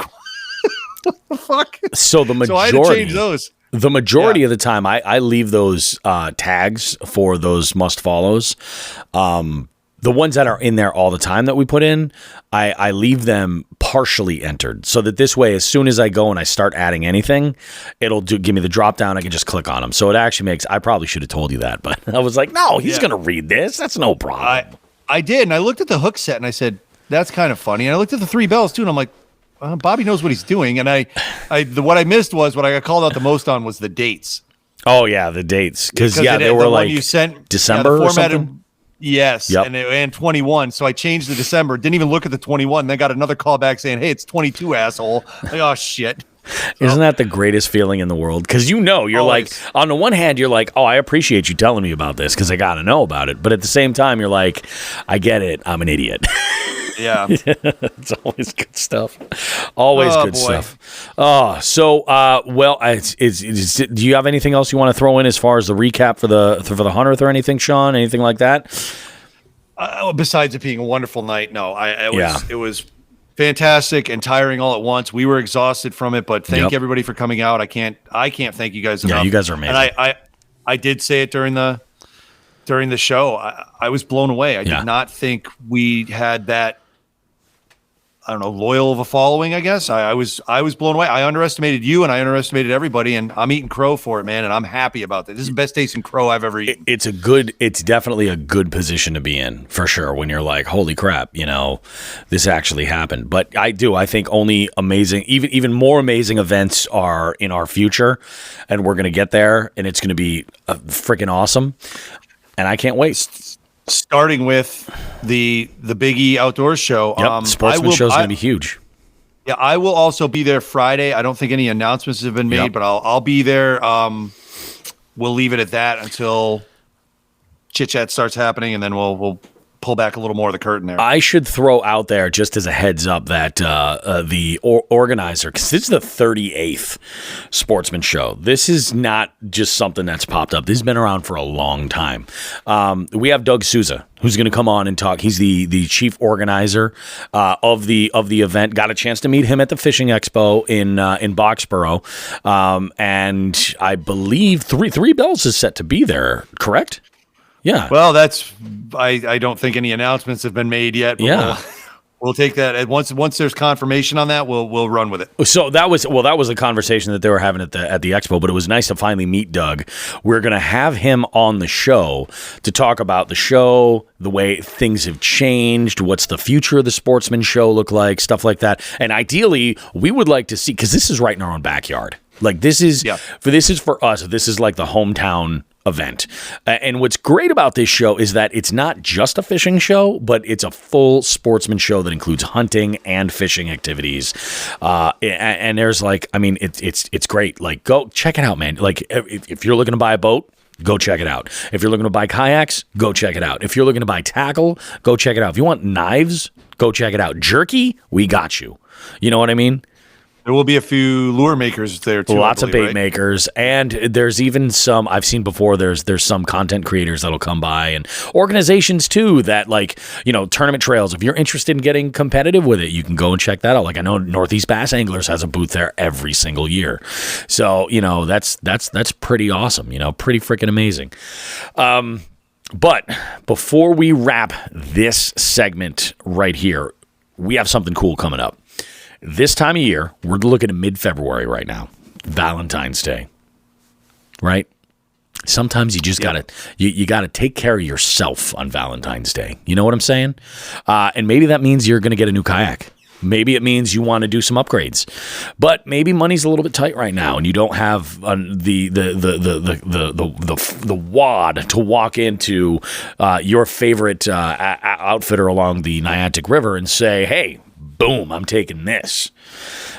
what the fuck? So the majority, so I had to change those. The majority of the time, I leave those tags for those must follows. The ones that are in there all the time that we put in, I leave them partially entered so that this way, as soon as I go and I start adding anything, it'll give me the drop down. I can just click on them. So it actually makes, I probably should have told you that, but I was like, no, he's going to read this. That's no problem. I did. And I looked at the Hookset and I said, that's kind of funny. And I looked at the 3 bells too. And I'm like, Bobby knows what he's doing. And what I missed was what I got called out the most on was the dates. Oh yeah, the dates because they were like you sent December or something. Yes, yep. And 21. So I changed the December. Didn't even look at the 21. Then got another call back saying, "Hey, it's 22, asshole." Like, oh shit. Isn't that the greatest feeling in the world? Because you're always. Like, on the one hand, you're like, oh, I appreciate you telling me about this because I got to know about it. But at the same time, you're like, I get it. I'm an idiot. Yeah. It's always good stuff. Always good stuff. Oh, so, do you have anything else you want to throw in as far as the recap for the 100th or anything, Sean? Anything like that? Besides it being a wonderful night, no. It was fantastic and tiring all at once. We were exhausted from it, but thank everybody for coming out. I can't thank you guys enough. Yeah, you guys are amazing. And I did say it during the show. I was blown away. I did not think we had that, I don't know, loyal of a following, I guess. I was blown away. I underestimated you and I underestimated everybody, and I'm eating crow for it, man, and I'm happy about that. This is the best tasting crow I've ever eaten. It's definitely a good position to be in, for sure, when you're like, holy crap, this actually happened. But I think only amazing, even more amazing events are in our future, and we're going to get there, and it's going to be freaking awesome, and I can't wait. Starting with the Big E Outdoors show. Yep, Sportsman show is going to be huge. Yeah, I will also be there Friday. I don't think any announcements have been made, but I'll be there. We'll leave it at that until chit chat starts happening, and then we'll pull back a little more of the curtain there. I should throw out there just as a heads up that the organizer, because this is the 38th Sportsman show. This is not just something that's popped up. This has been around for a long time. We have Doug Souza, who's going to come on and talk. He's the chief organizer of the event. Got a chance to meet him at the Fishing Expo in Boxborough, and I believe three bells is set to be there. Correct? Yeah. Well, I don't think any announcements have been made yet. But we'll take that once there's confirmation on that. We'll run with it. So that was a conversation that they were having at the expo, but it was nice to finally meet Doug. We're going to have him on the show to talk about the show, the way things have changed, what's the future of the Sportsman show look like, stuff like that. And ideally, we would like to see, because this is right in our own backyard. Like this is for us. This is like the hometown event. And what's great about this show is that it's not just a fishing show, but it's a full sportsman show that includes hunting and fishing activities. And there's it's great. Like, go check it out, man. Like if you're looking to buy a boat, go check it out. If you're looking to buy kayaks, go check it out. If you're looking to buy tackle, go check it out. If you want knives, go check it out. Jerky, we got you. You know what I mean? There will be a few lure makers there too. Lots of bait makers, and there's even some I've seen before. There's some content creators that'll come by, and organizations too that tournament trails. If you're interested in getting competitive with it, you can go and check that out. Like I know Northeast Bass Anglers has a booth there every single year, so that's pretty awesome. Pretty freaking amazing. But before we wrap this segment right here, we have something cool coming up. This time of year, we're looking at mid-February right now, Valentine's Day, right? Sometimes you just gotta you gotta take care of yourself on Valentine's Day. You know what I'm saying? And maybe that means you're gonna get a new kayak. Maybe it means you want to do some upgrades, but maybe money's a little bit tight right now, and you don't have the wad to walk into your favorite outfitter along the Niantic River and say, "Hey, boom, I'm taking this."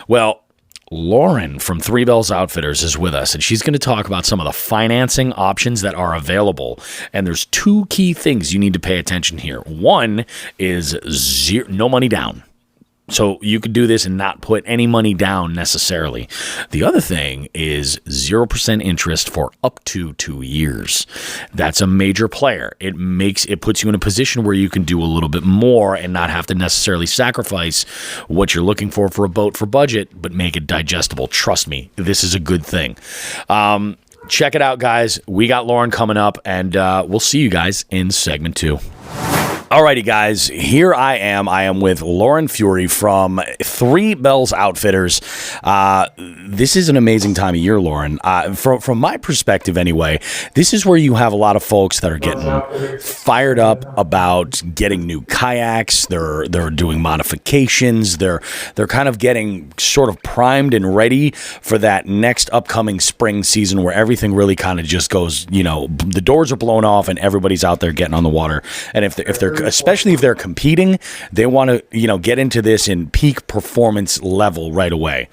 Well, Lauren from Three Bells Outfitters is with us, and she's going to talk about some of the financing options that are available. And there's two key things you need to pay attention here. One is no money down. So you could do this and not put any money down necessarily. The other thing is 0% interest for up to 2 years. That's a major player. It puts you in a position where you can do a little bit more and not have to necessarily sacrifice what you're looking for a boat for budget, but make it digestible. Trust me, this is a good thing. Check it out, guys. We got Lauren coming up, and we'll see you guys in segment 2. Alrighty, guys, here I am. I am with Lauren Fury from Three Bells Outfitters. This is an amazing time of year, Lauren. From my perspective anyway, this is where you have a lot of folks that are getting fired up about getting new kayaks. They're doing modifications. They're kind of getting sort of primed and ready for that next upcoming spring season where everything really kind of just goes, the doors are blown off and everybody's out there getting on the water. And if they're especially if they're competing, they want to, get into this in peak performance level right away.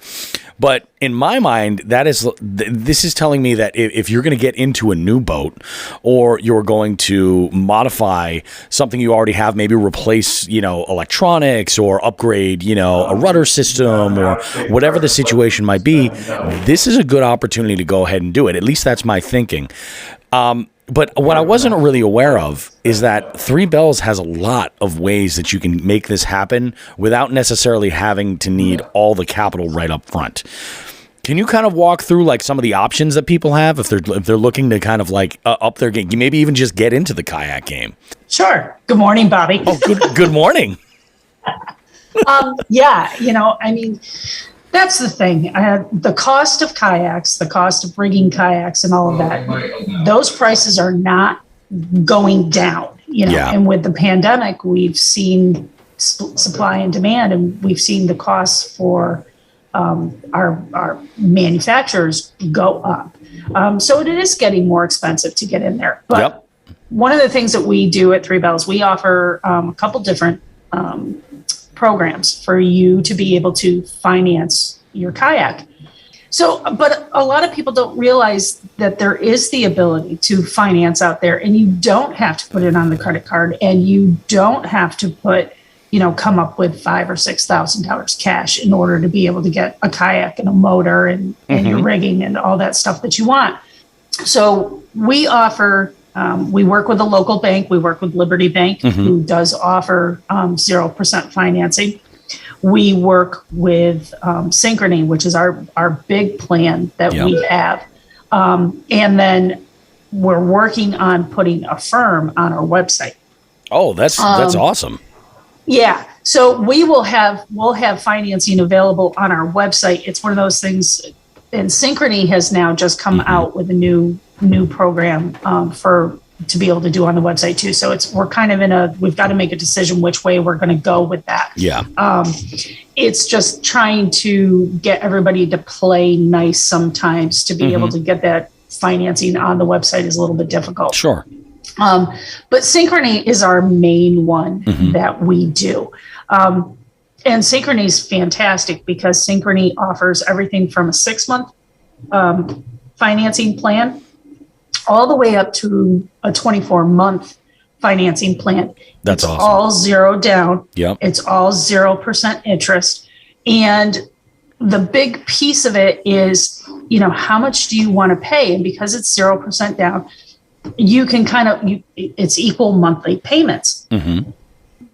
But in my mind, this is telling me that if you're going to get into a new boat or you're going to modify something you already have, maybe replace, electronics or upgrade, a rudder system or whatever the situation might be, this is a good opportunity to go ahead and do it. At least that's my thinking. But what I wasn't really aware of is that Three Bells has a lot of ways that you can make this happen without necessarily having to need all the capital right up front. Can you kind of walk through like some of the options that people have if they're looking to kind of like up their game, maybe even just get into the kayak game? Sure. Good morning, Bobby. Oh, good morning. That's the thing. The cost of kayaks, the cost of rigging kayaks and all of that, those prices are not going down, And with the pandemic, we've seen supply and demand, and we've seen the costs for our manufacturers go up. So it is getting more expensive to get in there. But one of the things that we do at Three Bells, we offer a couple different programs for you to be able to finance your kayak. So, but a lot of people don't realize that there is the ability to finance out there, and you don't have to put it on the credit card, and you don't have to come up with $5,000 or $6,000 cash in order to be able to get a kayak and a motor and your rigging and all that stuff that you want. So we offer. We work with a local bank. We work with Liberty Bank, who does offer 0% financing. We work with Synchrony, which is our big plan that we have. And then we're working on putting a firm on our website. Oh, that's awesome. Yeah. So we'll have financing available on our website. It's one of those things. And Synchrony has now just come out with a new program to be able to do on the website too. So we're kind of we've got to make a decision which way we're going to go with that. Yeah. It's just trying to get everybody to play nice sometimes to be able to get that financing on the website is a little bit difficult. Sure. But Synchrony is our main one that we do. And Synchrony is fantastic because Synchrony offers everything from a 6-month financing plan all the way up to a 24-month financing plan. That's awesome. All zero down. Yep. It's all 0% interest. And the big piece of it is, how much do you want to pay? And because it's 0% down, you can it's equal monthly payments. Mm-hmm.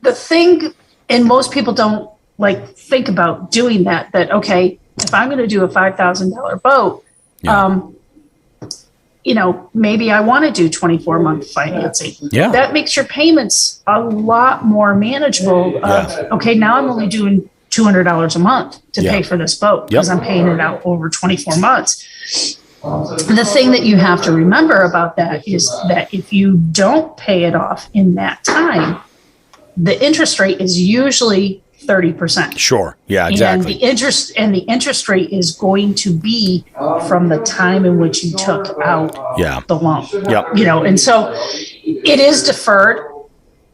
The thing, and most people don't think about doing that, okay, if I'm going to do a $5,000 boat, maybe I want to do 24-month financing. Yeah. That makes your payments a lot more manageable. Okay, now I'm only doing $200 a month to pay for this boat because I'm paying it out over 24 months. The thing that you have to remember about that is that if you don't pay it off in that time, the interest rate is usually 30%. Sure. Yeah, exactly. And the interest rate is going to be from the time in which you took out the loan. Yep. And so it is deferred.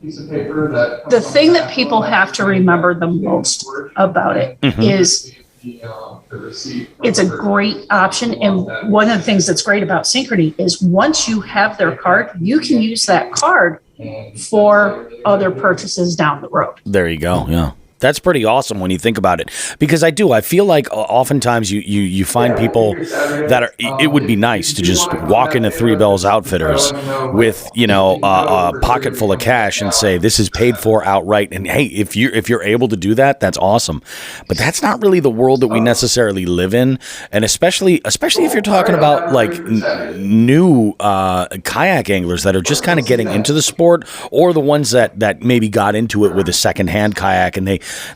The thing that people have to remember the most about it is it's a great option. And one of the things that's great about Synchrony is once you have their card, you can use that card for other purchases down the road. There you go. Yeah. That's pretty awesome when you think about it, because I feel like oftentimes you find people that it would be nice to just walk into Three Bells Outfitters with, a pocket full of cash and say, this is paid for outright. And hey, if you're able to do that, that's awesome. But that's not really the world that we necessarily live in. And especially if you're talking about new kayak anglers that are just kind of getting into the sport, or the ones that maybe got into it with a secondhand kayak and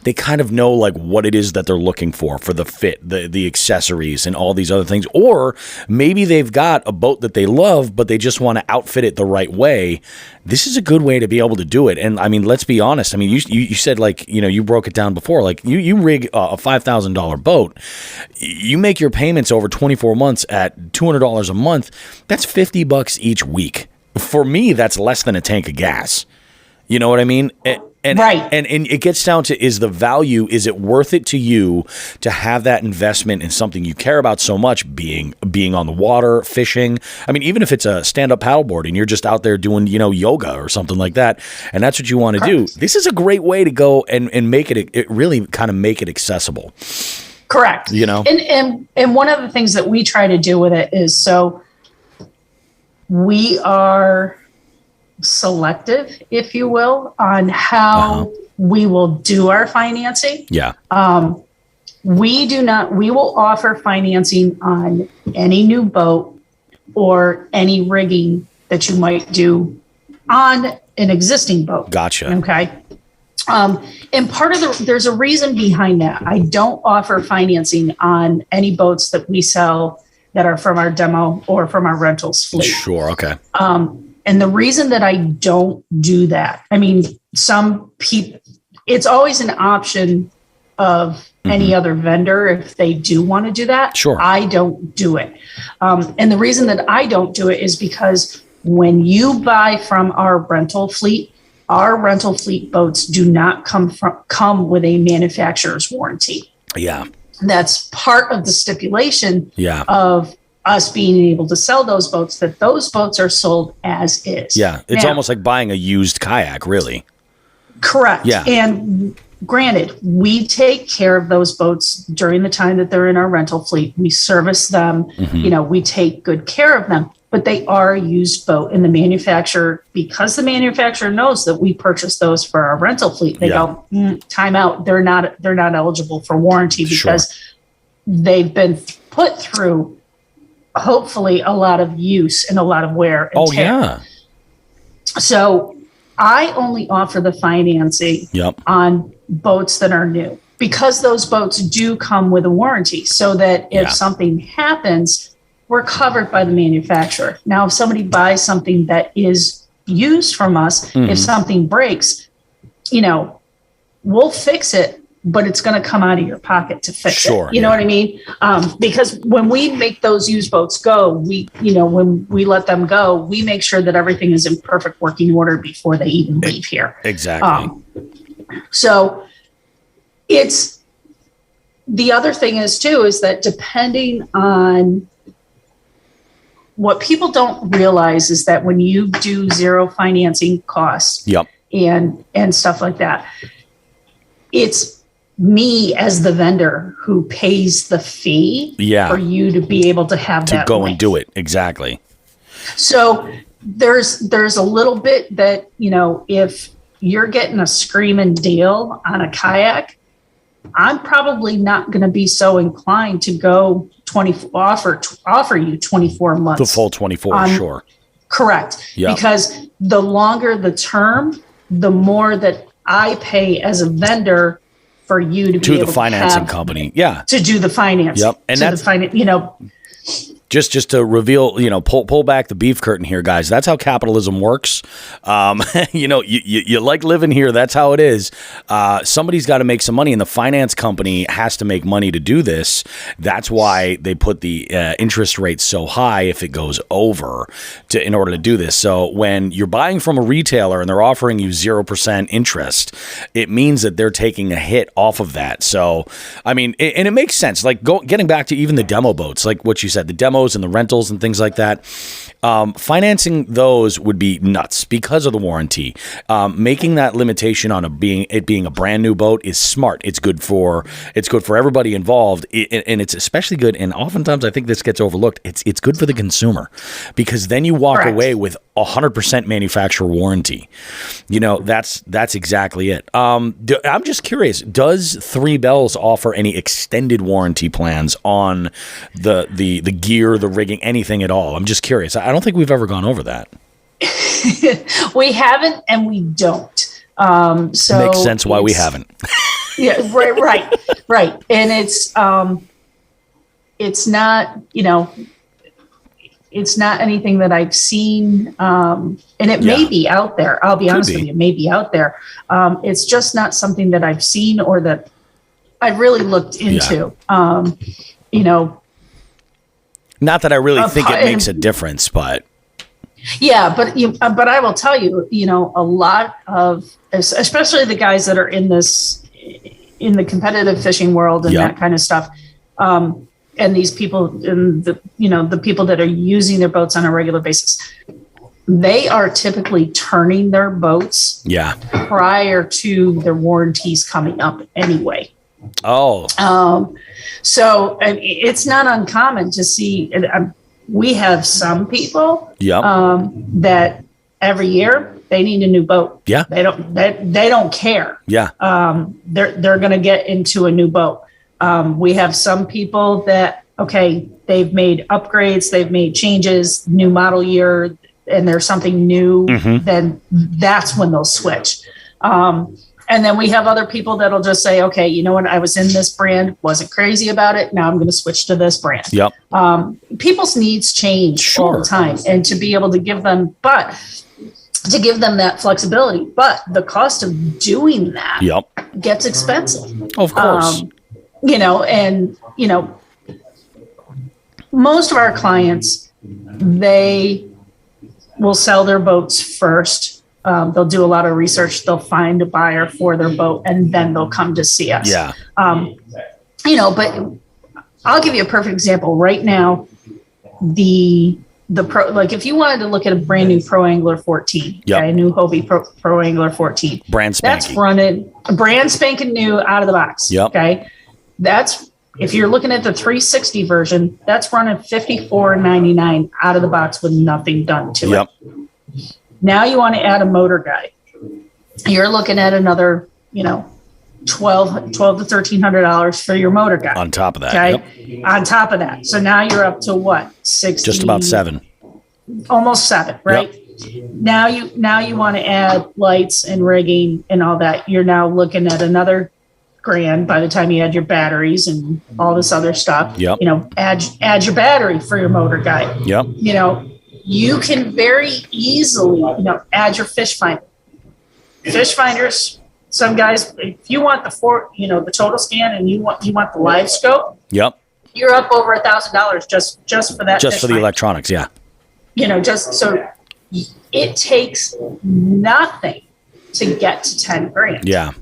they kind of know what it is that they're looking for the fit, the accessories and all these other things. Or maybe they've got a boat that they love, but they just want to outfit it the right way. This is a good way to be able to do it. And I mean, let's be honest. I mean, you said you broke it down before, you rig a $5,000 boat, you make your payments over 24 months at $200 a month. That's $50 each week. For me, that's less than a tank of gas. You know what I mean? Right. And it gets down to, is the value, is it worth it to you to have that investment in something you care about so much, being on the water, fishing? I mean, even if it's a stand-up paddleboard and you're just out there doing, yoga or something like that, and that's what you want to do. This is a great way to go and make it really kind of make it accessible. Correct. And one of the things that we try to do with it is, so we are selective, if you will, on how we will do our financing. Yeah. We will offer financing on any new boat or any rigging that you might do on an existing boat. Gotcha. Okay. And there's a reason behind that. I don't offer financing on any boats that we sell that are from our demo or from our rentals fleet. Sure. Okay. And the reason that I don't do that, I mean, some people, it's always an option of any other vendor if they do want to do that. Sure. I don't do it. And the reason that I don't do it is because when you buy from our rental fleet boats do not come with a manufacturer's warranty. Yeah. That's part of the stipulation of us being able to sell those boats, that those boats are sold as is. Yeah. It's almost like buying a used kayak, really. Correct. Yeah. And granted, we take care of those boats during the time that they're in our rental fleet. We service them, we take good care of them, but they are a used boat. And the manufacturer, because the manufacturer knows that we purchase those for our rental fleet, they go, time out. They're not eligible for warranty because they've been put through hopefully a lot of use and a lot of wear and tear. Yeah. So I only offer the financing on boats that are new, because those boats do come with a warranty, so that if something happens, we're covered by the manufacturer. Now, if somebody buys something that is used from us, if something breaks, we'll fix it, but it's going to come out of your pocket to fix it. You know what I mean? Because when we make those used boats go, when we let them go, we make sure that everything is in perfect working order before they even leave here. Exactly. So it's, the other thing is that depending on, what people don't realize is that when you do zero financing costs and stuff like that, me as the vendor who pays the fee for you to be able to have that go link. And do it. Exactly. So there's a little bit that, if you're getting a screaming deal on a kayak, I'm probably not going to be so inclined to go offer you 24 months. The full 24, sure. Correct. Yep. Because the longer the term, the more that I pay as a vendor for you to be able the financing company. Yeah. To do the finance. Yep. And that's just to reveal, pull back the beef curtain here, guys. That's how capitalism works. You like living here. That's how it is. Somebody's got to make some money, and the finance company has to make money to do this. That's why they put the interest rate so high if it goes over in order to do this. So when you're buying from a retailer and they're offering you 0% interest, it means that they're taking a hit off of that. So, I mean, and it makes sense. Like getting back to even the demo boats, like what you said, the demos and the rentals and things like that. Financing those would be nuts because of the warranty. Making that limitation on it being a brand new boat is smart. It's good for everybody involved, and it's especially good. And oftentimes, I think this gets overlooked. It's good for the consumer because then you walk away with 100% manufacturer warranty. That's exactly it. I'm just curious. Does Three Bells offer any extended warranty plans on the gear, the rigging, anything at all? I'm just curious. I don't think we've ever gone over that. We haven't, and we don't. So makes sense why we haven't. Yeah, right. And it's not, it's not anything that I've seen, and it may be out there. I'll be honest with you, it may be out there. It's just not something that I've seen or that I've really looked into. Not that I really think it makes a difference, but yeah, but I will tell you, a lot of, especially the guys that are in the competitive fishing world and that kind of stuff, and these people and the people that are using their boats on a regular basis, they are typically turning their boats prior to their warranties coming up anyway. So it's not uncommon to see. We have some people that every year they need a new boat. Yeah, they don't care. Yeah, they're going to get into a new boat. We have some people that they've made upgrades, they've made changes, new model year, and there's something new. Then that's when they'll switch. And then we have other people that'll just say, okay, you know what? I was in this brand, wasn't crazy about it. Now I'm going to switch to this brand. Yep. People's needs change all the time, and to be able to give them that flexibility, but the cost of doing that gets expensive. Of course. Most of our clients, they will sell their boats first. They'll do a lot of research. They'll find a buyer for their boat, and then they'll come to see us. Yeah. But I'll give you a perfect example. Right now, the pro, like if you wanted to look at a brand new Pro Angler 14, a new Hobie Pro Angler 14, brand spanking. That's running brand spanking new out of the box. Yep. Okay. That's, if you're looking at the 360 version, that's running $54.99 out of the box with nothing done to it. Now you want to add a motor guide. You're looking at another, $1,200 to $1,300 for your motor guide. On top of that. Okay. On top of that. So now you're up to what? 60. Just about 7. Almost 7, right? Yep. Now you want to add lights and rigging and all that. You're now looking at another $1,000 by the time you add your batteries and all this other stuff. Yep. Add your battery for your motor guide. Yep. You can very easily, add your fish finder. Fish finders, some guys, if you want the total scan and you want the live scope, you're up over $1,000 just for that. Just for the electronics, yeah. Just so it takes nothing to get to $10,000. Yeah.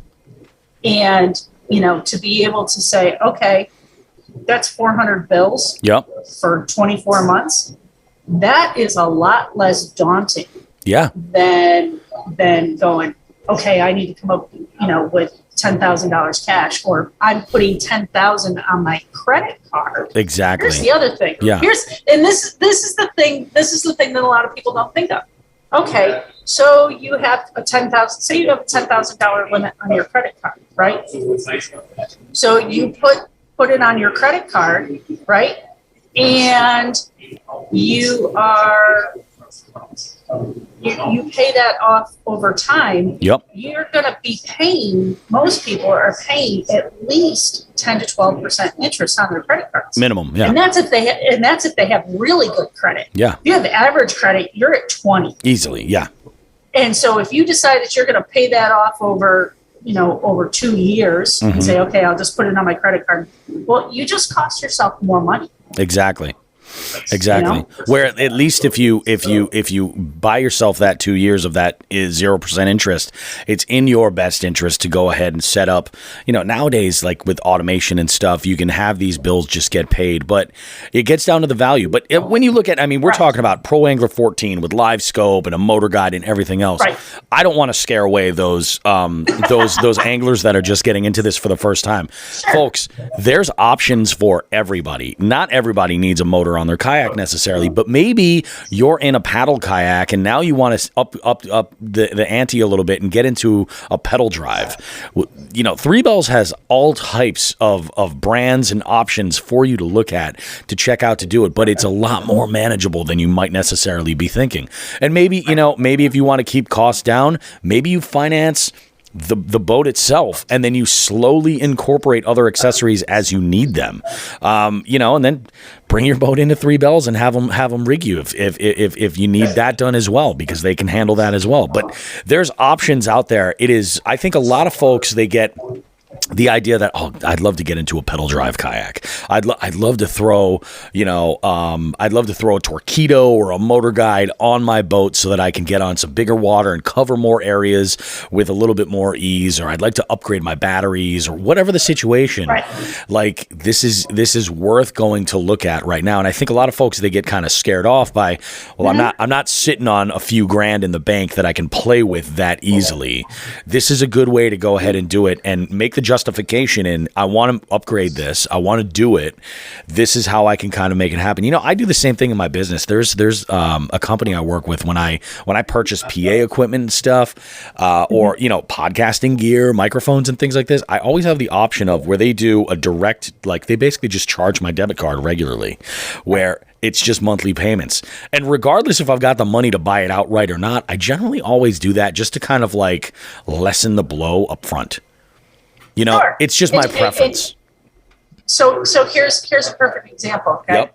And to be able to say, okay, that's 400 bills. For 24 months. That is a lot less daunting than going, okay, I need to come up, with $10,000 cash, or I'm putting $10,000 on my credit card. Exactly. Here's the other thing. Yeah. This is the thing that a lot of people don't think of. Okay, so you have a $10,000 limit on your credit card, right? So you put it on your credit card, right? And you pay that off over time. Yep. You're going to be paying, most people are paying at least 10 to 12% interest on their credit cards. Minimum, yeah. And that's if they have really good credit. Yeah. If you have average credit, you're at 20. Easily, yeah. And so if you decide that you're going to pay that off over 2 years and say, okay, I'll just put it on my credit card. Well, you just cost yourself more money. Exactly. Where at least if you buy yourself that 2 years of that is 0% interest, it's in your best interest to go ahead and set up. Nowadays, like with automation and stuff, you can have these bills just get paid, but it gets down to the value. But when you look at, we're talking about Pro Angler 14 with live scope and a motor guide and everything else. Right. I don't want to scare away those anglers that are just getting into this for the first time. Sure. Folks, there's options for everybody. Not everybody needs a motor on their kayak necessarily, but maybe you're in a paddle kayak and now you want to up the ante a little bit and get into a pedal drive. Three Bells has all types of brands and options for you to look at, to check out, to do it, but it's a lot more manageable than you might necessarily be thinking. And maybe if you want to keep costs down, maybe you finance the boat itself, and then you slowly incorporate other accessories as you need them, and then bring your boat into Three Bells and have them rig you if you need that done as well, because they can handle that as well. But there's options out there. I think a lot of folks, they get the idea that, I'd love to get into a pedal drive kayak. I'd love to throw, I'd love to throw a Torqeedo or a motor guide on my boat so that I can get on some bigger water and cover more areas with a little bit more ease, or I'd like to upgrade my batteries, or whatever the situation. Right. Like this is worth going to look at right now. And I think a lot of folks, they get kind of scared off by, I'm not sitting on a few grand in the bank that I can play with that easily. This is a good way to go ahead and do it and make the justification in, I want to upgrade this, I want to do it, this is how I can kind of make it happen. I do the same thing in my business. There's a company I work with, when I purchase PA equipment and stuff, or podcasting gear, microphones and things like this, I always have the option of where they do a direct, like they basically just charge my debit card regularly, where it's just monthly payments. And regardless if I've got the money to buy it outright or not, I generally always do that just to kind of like lessen the blow up front. Sure. It's just my preference. So here's a perfect example. Okay. Yep.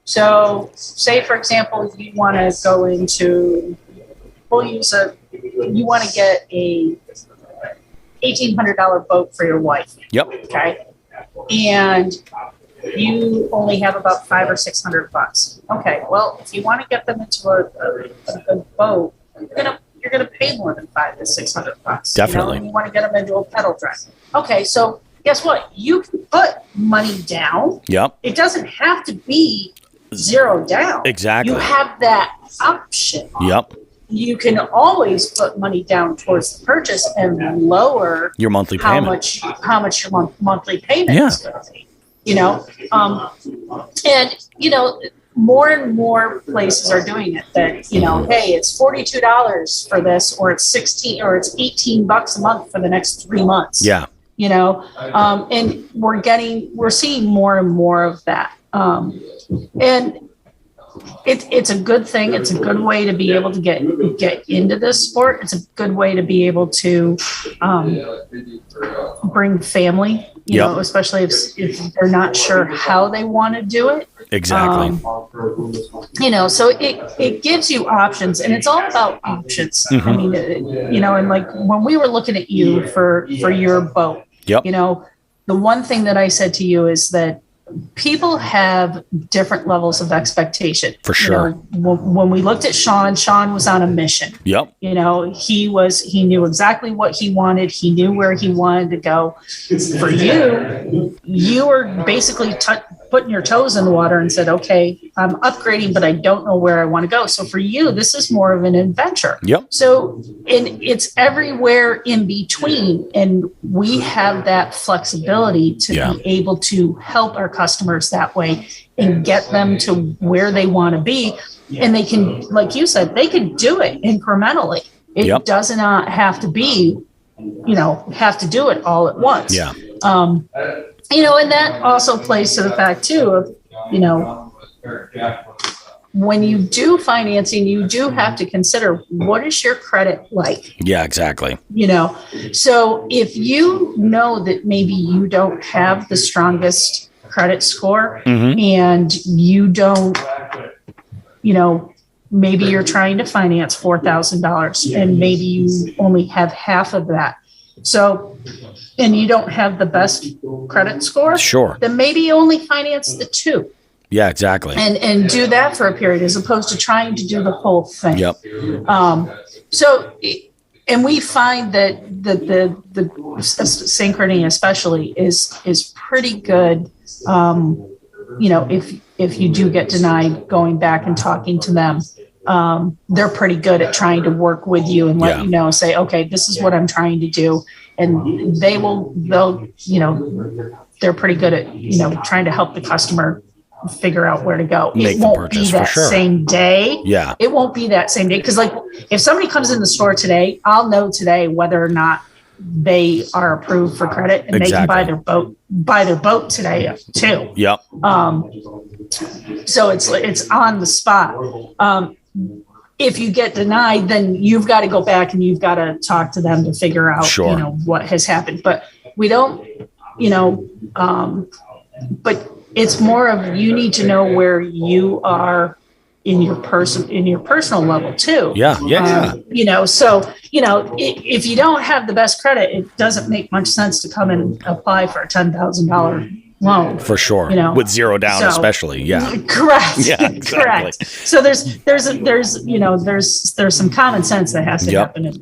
So say, for example, you want to go into, you want to get a $1,800 boat for your wife. Yep. Okay. And you only have about $500 or $600. Okay. Well, if you want to get them into a boat, you're gonna pay more than $500 to $600. Definitely. You want to get them into a pedal drive. Okay, so guess what? You can put money down. Yep. It doesn't have to be zero down. Exactly. You have that option. Yep. You can always put money down towards the purchase and lower your monthly payment. How much your monthly payment is going to be. More and more places are doing it. That hey, it's $42 for this, or it's $16, or it's $18 a month for the next 3 months. Yeah. And we're seeing more and more of that. And it's a good thing. It's a good way to be able to get into this sport. It's a good way to be able to bring family, especially if they're not sure how they want to do it. Exactly. So it gives you options, and it's all about options. Mm-hmm. And like when we were looking at you for your boat, yep. The one thing that I said to you is that people have different levels of expectation. For sure. When we looked at Sean was on a mission. Yep. He knew exactly what he wanted. He knew where he wanted to go. For you were basically putting your toes in the water and said, okay, I'm upgrading, but I don't know where I want to go. So for you, this is more of an adventure. Yep. So it's everywhere in between. And we have that flexibility to be able to help our customers that way and get them to where they want to be. And they can, like you said, they can do it incrementally. It does not have to be, have to do it all at once. Yeah. And that also plays to the fact too of, when you do financing, you do have to consider what is your credit like? Yeah, exactly. So if you know that maybe you don't have the strongest credit score and you don't, maybe you're trying to finance $4,000 and maybe you only have half of that. So, and you don't have the best credit score, sure, then maybe only finance the 2. Yeah, exactly. And do that for a period as opposed to trying to do the whole thing. Yep. And we find that the synchrony especially is pretty good. If you do get denied, going back and talking to them, they're pretty good at trying to work with you and let you know, say, okay, this is what I'm trying to do. And they'll, they're pretty good at, trying to help the customer figure out where to go. Make it won't be that same day. Yeah. It won't be that same day. Cause like if somebody comes in the store today, I'll know today whether or not they are approved for credit and they can buy their boat today too. Yep. So it's on the spot. If you get denied, then you've got to go back and you've got to talk to them to figure out, what has happened. But we don't, but it's more of you need to know where you are in your personal level too. Yeah. So, if you don't have the best credit, it doesn't make much sense to come and apply for a $10,000 loan. For sure. With zero down, especially. Yeah. Correct. Yeah, exactly. Correct. So there's some common sense that has to happen.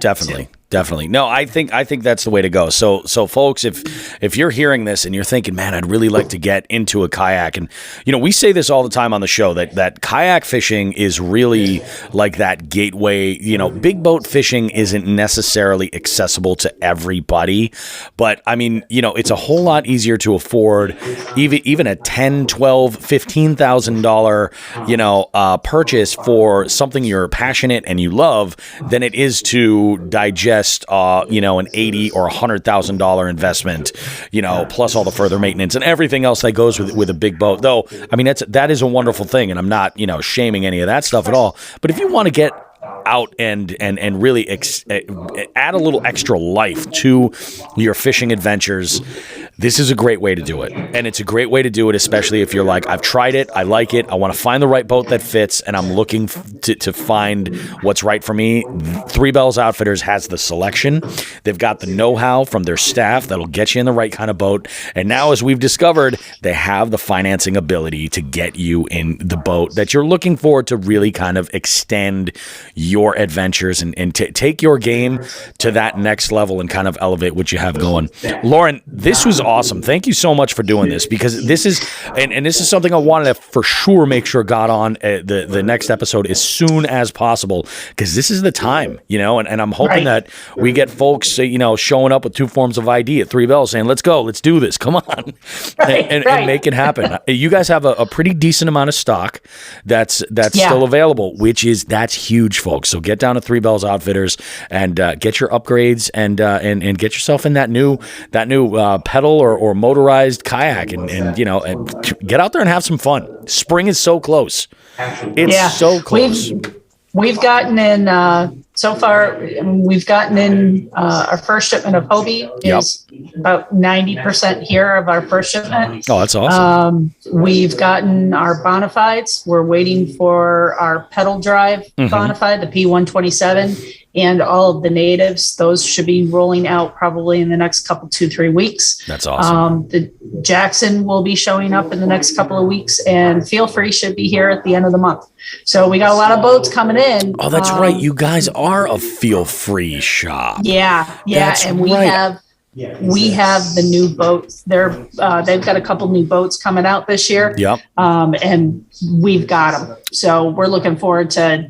Definitely. No, I think that's the way to go. So folks, if you're hearing this and you're thinking, man, I'd really like to get into a kayak, and we say this all the time on the show that kayak fishing is really like that gateway. Big boat fishing isn't necessarily accessible to everybody, but I mean, it's a whole lot easier to afford even a $10,000, $12,000, $15,000 purchase for something you're passionate and you love than it is to digest an $80,000 or $100,000 investment, plus all the further maintenance and everything else that goes with a big boat. Though, I mean, that is a wonderful thing, and I'm not, shaming any of that stuff at all. But if you want to get out and really add a little extra life to your fishing adventures, this is a great way to do it. And it's a great way to do it, especially if you're like, I've tried it, I like it, I want to find the right boat that fits, and I'm looking to find what's right for me. Three Bells Outfitters has the selection. They've got the know-how from their staff that'll get you in the right kind of boat. And now, as we've discovered, they have the financing ability to get you in the boat that you're looking for to really kind of extend your adventures and take your game to that next level and kind of elevate what you have going. Lauren, this was awesome. Thank you so much for doing this, because this is and this is something I wanted to for sure make sure got on the next episode as soon as possible, because this is the time, and I'm hoping that we get folks, showing up with 2 forms of ID at Three Bells saying, let's go, let's do this, come on, and make it happen. You guys have a pretty decent amount of stock that's still available, that's huge, folks. So get down to Three Bells Outfitters and get your upgrades and get yourself in that new pedal or motorized kayak and get out there and have some fun. Spring is so close. It's so close. We've gotten in so far. We've gotten in our first shipment of Hobie is about 90% here of our first shipment. Oh, that's awesome. We've gotten our Bonafides. We're waiting for our pedal drive Bonafide, the P127, and all of the natives. Those should be rolling out probably in the next 2-3 weeks. That's awesome. The Jackson will be showing up in the next couple of weeks, and Feel Free should be here at the end of the month. So we got a lot of boats coming in. Oh, that's right. You guys are a Feel Free shop. Yeah. That's and we right. have we have the new boats. They've got a couple new boats coming out this year. Yep. And we've got them. So we're looking forward to,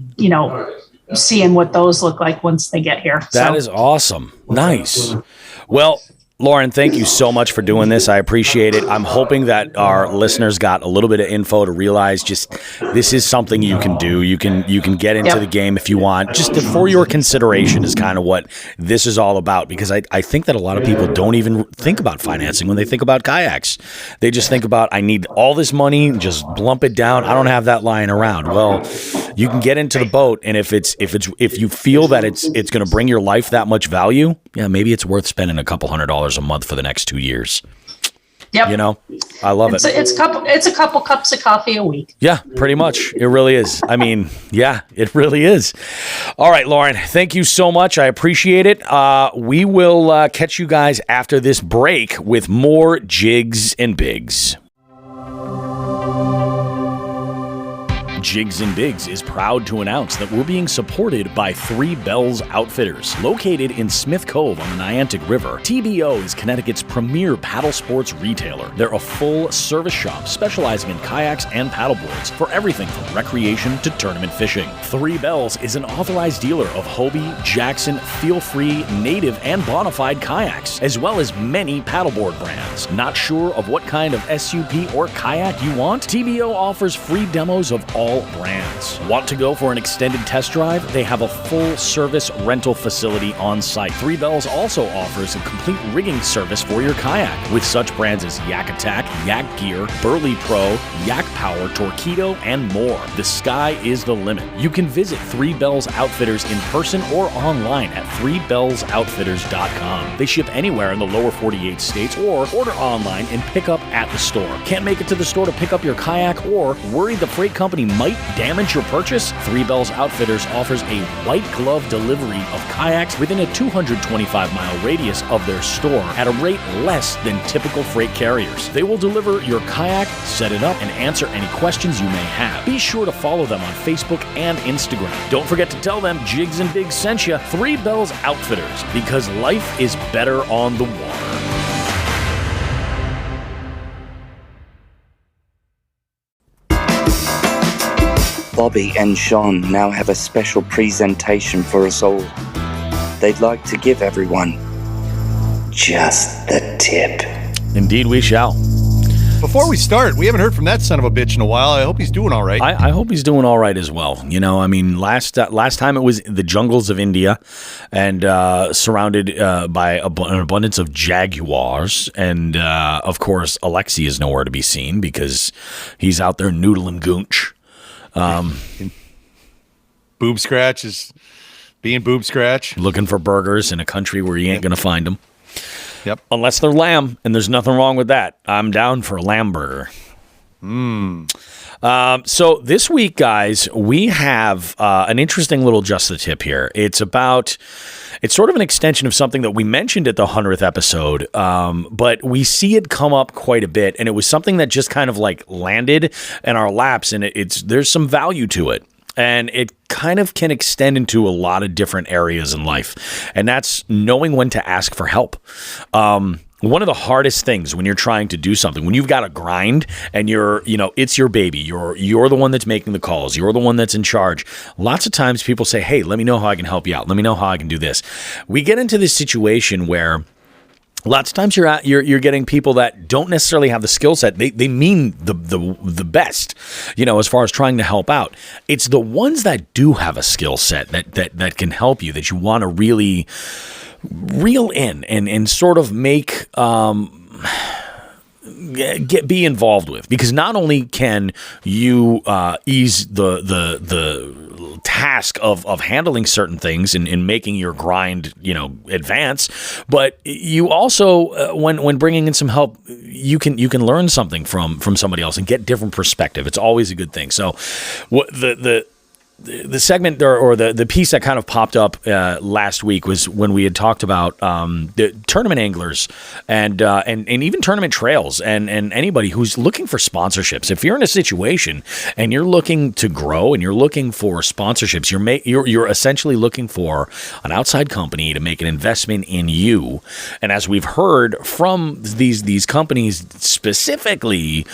seeing what those look like once they get here. That is awesome. Nice. Well, Lauren, thank you so much for doing this. I appreciate it. I'm hoping that our listeners got a little bit of info to realize just this is something you can do. You can get into the game if you want. Just for your consideration is kind of what this is all about, because I think that a lot of people don't even think about financing when they think about kayaks. They just think about, I need all this money, just lump it down. I don't have that lying around. Well, you can get into the boat, and if you feel that it's going to bring your life that much value, yeah, maybe it's worth spending a couple $100 a month for the next 2 years. Yep. I love it. It's a couple cups of coffee a week. Yeah, pretty much. It really is. I mean, yeah, it really is. All right, Lauren, thank you so much. I appreciate it. We will catch you guys after this break with more Jigs and Bigs. Jigs and Bigs is proud to announce that we're being supported by Three Bells Outfitters. Located in Smith Cove on the Niantic River, TBO is Connecticut's premier paddle sports retailer. They're a full-service shop specializing in kayaks and paddleboards for everything from recreation to tournament fishing. Three Bells is an authorized dealer of Hobie, Jackson, Feel Free, Native, and Bonafide kayaks, as well as many paddleboard brands. Not sure of what kind of SUP or kayak you want? TBO offers free demos of all brands. Want to go for an extended test drive? They have a full-service rental facility on site. Three Bells also offers a complete rigging service for your kayak with such brands as Yak Attack, Yak Gear, Burley Pro, Yak Power, Torpedo, and more. The sky is the limit. You can visit Three Bells Outfitters in person or online at threebellsoutfitters.com. They ship anywhere in the lower 48 states or order online and pick up at the store. Can't make it to the store to pick up your kayak or worried the freight company might damage your purchase? Three Bells Outfitters offers a white glove delivery of kayaks within a 225-mile radius of their store at a rate less than typical freight carriers. They will deliver your kayak, set it up, and answer any questions you may have. Be sure to follow them on Facebook and Instagram. Don't forget to tell them Jigs and Bigs sent you. Three Bells Outfitters, because life is better on the water. Bobby and Sean now have a special presentation for us all. They'd like to give everyone just the tip. Indeed we shall. Before we start, we haven't heard from that son of a bitch in a while. I hope he's doing all right. I hope he's doing all right as well. I mean, last time it was the jungles of India and surrounded by an abundance of jaguars. And, of course, Alexi is nowhere to be seen because he's out there noodling goonch. Boob scratch is being boob scratch. Looking for burgers in a country where you ain't going to find them. Yep. Unless they're lamb, and there's nothing wrong with that. I'm down for a lamb burger. So this week, guys, we have an interesting little just the tip here. It's sort of an extension of something that we mentioned at the 100th episode, but we see it come up quite a bit, and it was something that just kind of like landed in our laps, and there's some value to it. And it kind of can extend into a lot of different areas in life. And that's knowing when to ask for help. One of the hardest things when you're trying to do something, when you've got a grind and it's your baby, you're the one that's making the calls, you're the one that's in charge. Lots of times people say, hey, let me know how I can help you out. Let me know how I can do this. We get into this situation where lots of times you're getting people that don't necessarily have the skill set. They mean the best, as far as trying to help out. It's the ones that do have a skill set that can help you, that you want to really reel in and sort of make be involved with, because not only can you ease the task of handling certain things and making your grind advance, but you also when bringing in some help, you can learn something from somebody else and get different perspective. It's always a good thing. So the segment or the piece that kind of popped up last week was when we had talked about the tournament anglers and even tournament trails and anybody who's looking for sponsorships. If you're in a situation and you're looking to grow and you're looking for sponsorships, you're essentially looking for an outside company to make an investment in you. And as we've heard from these companies specifically,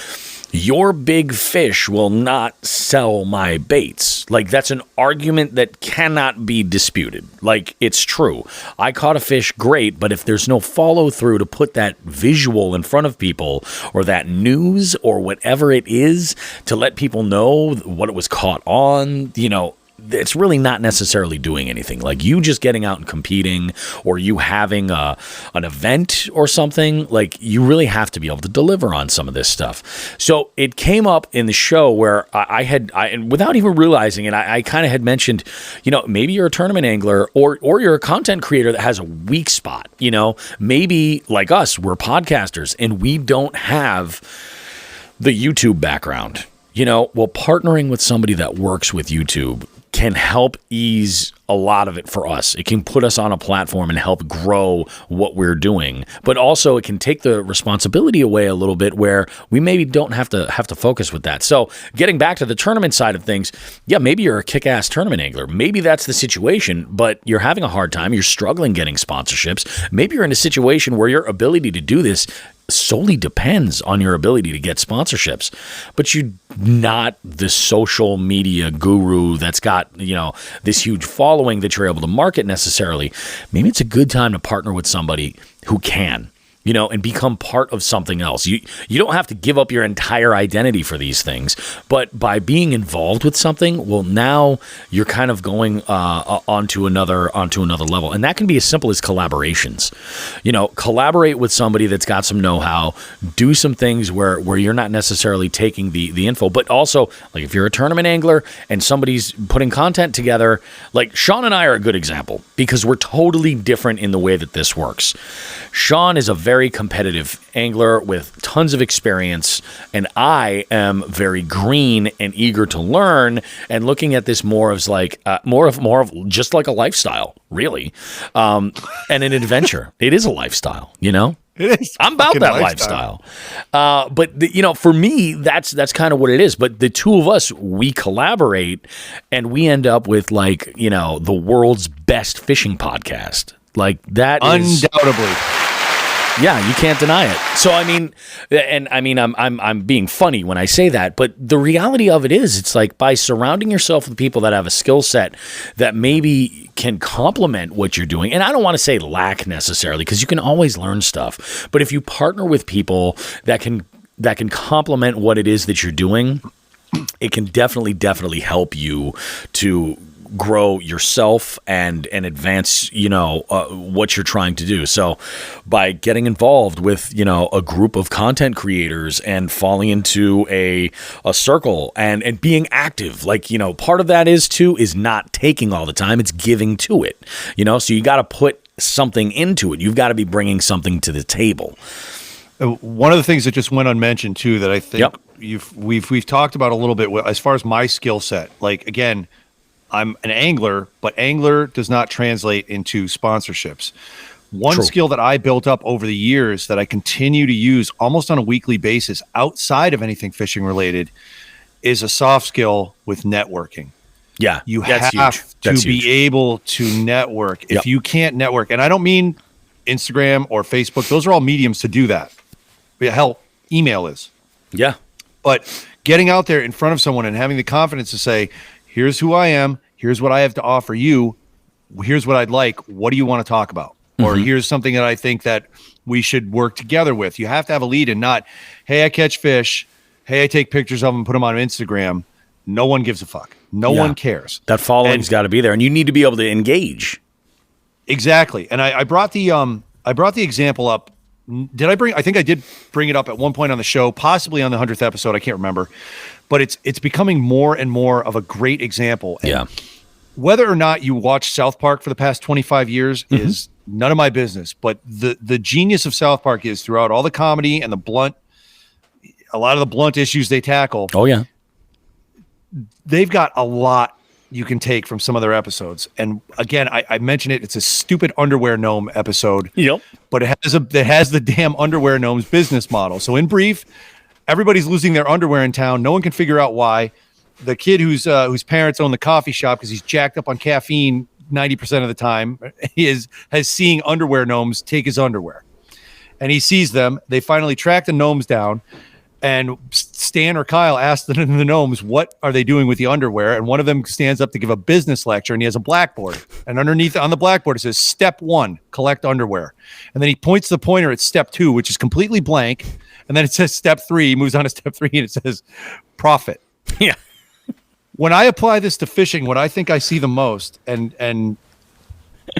your big fish will not sell my baits. Like, that's an argument that cannot be disputed. Like, it's true. I caught a fish, great, but if there's no follow through to put that visual in front of people or that news or whatever it is to let people know what it was caught on, it's really not necessarily doing anything. Like, you just getting out and competing or you having an event or something, like, you really have to be able to deliver on some of this stuff. So it came up in the show where I and without even realizing it, I kind of had mentioned, maybe you're a tournament angler or you're a content creator that has a weak spot. Maybe like us, we're podcasters and we don't have the YouTube background. Well, partnering with somebody that works with YouTube can help ease a lot of it for us. It can put us on a platform and help grow what we're doing. But also it can take the responsibility away a little bit where we maybe don't have to focus with that. So getting back to the tournament side of things, yeah, maybe you're a kick-ass tournament angler. Maybe that's the situation, but you're having a hard time. You're struggling getting sponsorships. Maybe you're in a situation where your ability to do this solely depends on your ability to get sponsorships, but you're not the social media guru that's got, this huge following that you're able to market necessarily. Maybe it's a good time to partner with somebody who can, and become part of something else. You don't have to give up your entire identity for these things, but by being involved with something, well, now you're kind of going onto another level. And that can be as simple as collaborations. Collaborate with somebody that's got some know-how, do some things where you're not necessarily taking the info, but also, like, if you're a tournament angler and somebody's putting content together, like Sean and I are a good example because we're totally different in the way that this works. Sean is a very competitive angler with tons of experience, and I am very green and eager to learn and looking at this more as like more of just like a lifestyle, really, and an adventure. It is a lifestyle, It is. I'm about that lifestyle. But for me, that's kind of what it is. But the two of us, we collaborate, and we end up with the world's best fishing podcast. Like, that is undoubtedly. Yeah, you can't deny it. So I'm being funny when I say that, but the reality of it is, it's like by surrounding yourself with people that have a skill set that maybe can complement what you're doing. And I don't want to say lack necessarily, because you can always learn stuff. But if you partner with people that can complement what it is that you're doing, it can definitely help you to grow yourself and advance, what you're trying to do. So by getting involved with, a group of content creators and falling into a circle and being active, part of that is not taking all the time, it's giving to it, so you got to put something into it. You've got to be bringing something to the table. One of the things that just went unmentioned too, that I think we've talked about a little bit as far as my skill set, like, again, I'm an angler, but angler does not translate into sponsorships. One skill that I built up over the years that I continue to use almost on a weekly basis outside of anything fishing related is a soft skill with networking. Yeah, you have to be able to network. If you can't network, and I don't mean Instagram or Facebook, those are all mediums to do that. Hell, email is. Yeah. But getting out there in front of someone and having the confidence to say, here's who I am. Here's what I have to offer you. Here's what I'd like. What do you want to talk about? Mm-hmm. Or here's something that I think that we should work together with. You have to have a lead and not, hey, I catch fish. Hey, I take pictures of them and put them on Instagram. No one gives a fuck. No one cares. That following's got to be there, and you need to be able to engage. Exactly. And I brought the example up. I think I did bring it up at one point on the show, possibly on the 100th episode. I can't remember. But it's becoming more and more of a great example. And whether or not you watch South Park for the past 25 years is none of my business. But the genius of South Park is throughout all the comedy and a lot of the blunt issues they tackle. Oh, yeah. They've got a lot you can take from some of their episodes. And again, I mentioned it. It's a stupid underwear gnome episode. Yep. But it has the damn underwear gnomes business model. So in brief, everybody's losing their underwear in town. No one can figure out why. The kid whose parents own the coffee shop because he's jacked up on caffeine 90% of the time has seeing underwear gnomes take his underwear. And he sees them. They finally track the gnomes down. And Stan or Kyle asked the gnomes, what are they doing with the underwear? And one of them stands up to give a business lecture, and he has a blackboard. And underneath on the blackboard, it says, Step 1, collect underwear. And then he points the pointer at Step 2, which is completely blank. And then it says Step 3. He moves on to Step 3, and it says profit. Yeah. When I apply this to fishing, what I think I see the most, and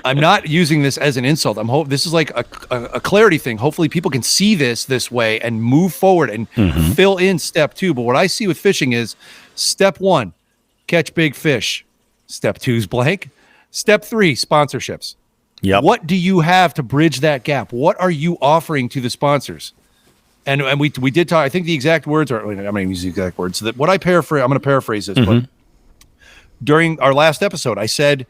I'm not using this as an insult. This is like a clarity thing. Hopefully people can see this way and move forward and fill in Step 2. But what I see with fishing is Step 1, catch big fish. Step 2 is blank. Step 3, sponsorships. Yep. What do you have to bridge that gap? What are you offering to the sponsors? And we did talk. I think the exact words are. I'm going to use the exact words. So that what I paraphrase. I'm going to paraphrase this. But during our last episode, I said,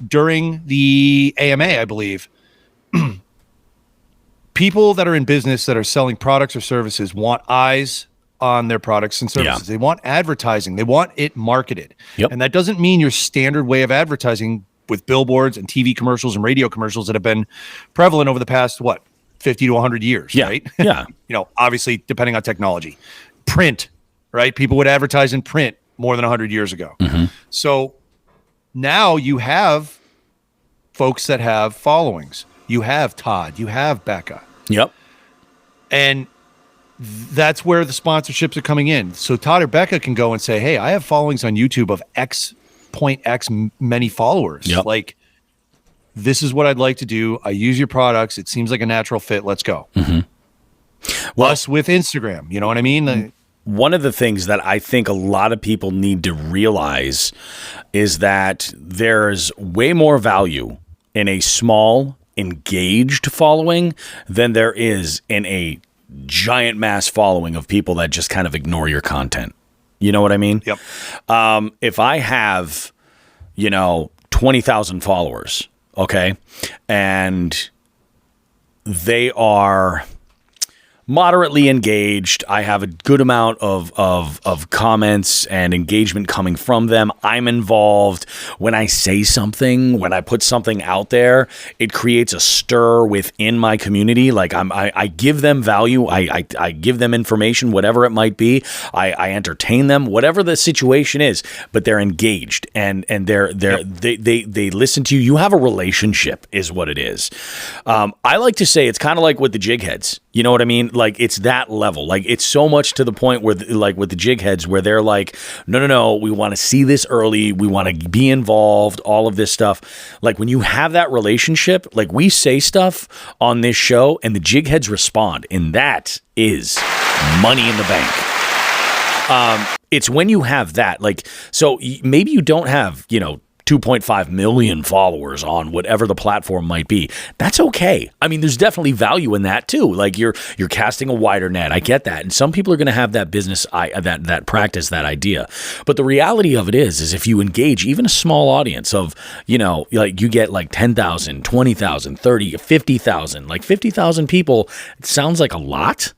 during the AMA, I believe, people that are in business that are selling products or services want eyes on their products and services. Yeah. They want advertising. They want it marketed. Yep. And that doesn't mean your standard way of advertising with billboards and TV commercials and radio commercials that have been prevalent over the past, 50 to 100 years, right? Yeah. Obviously, depending on technology. Print, right? People would advertise in print more than 100 years ago. So now you have folks that have followings. You have Todd. You have Becca. Yep. And that's where the sponsorships are coming in. So Todd or Becca can go and say, hey, I have followings on YouTube of X many followers. Yep. Like, this is what I'd like to do. I use your products. It seems like a natural fit. Let's go. Well, us with Instagram. You know what I mean? One of the things that I think a lot of people need to realize is that there's way more value in a small, engaged following than there is in a giant mass following of people that just kind of ignore your content. You know what I mean? Yep. If I have, 20,000 followers, okay, and they are moderately engaged, I have a good amount of comments and engagement coming from them. I'm involved. When I say something, when I put something out there, it creates a stir within my community. Like I give them value. I give them information, whatever it might be. I entertain them, whatever the situation is. But they're engaged and they listen to you. You have a relationship, is what it is. I like to say it's kind of like with the jig heads. You know what I mean? Like, it's that level. Like, it's so much to the point where, like, with the jig heads, where they're like, no, we want to see this early. We want to be involved, all of this stuff. Like, when you have that relationship, like, we say stuff on this show and the jig heads respond. And that is money in the bank. It's when you have that, like, so maybe you don't have, 2.5 million followers on whatever the platform might be. That's okay. I mean, there's definitely value in that too. Like you're casting a wider net. I get that. And some people are going to have that business, that practice, that idea. But the reality of it is if you engage even a small audience of, like you get like 10,000, 20,000, 30, 50,000, like 50,000 people, it sounds like a lot.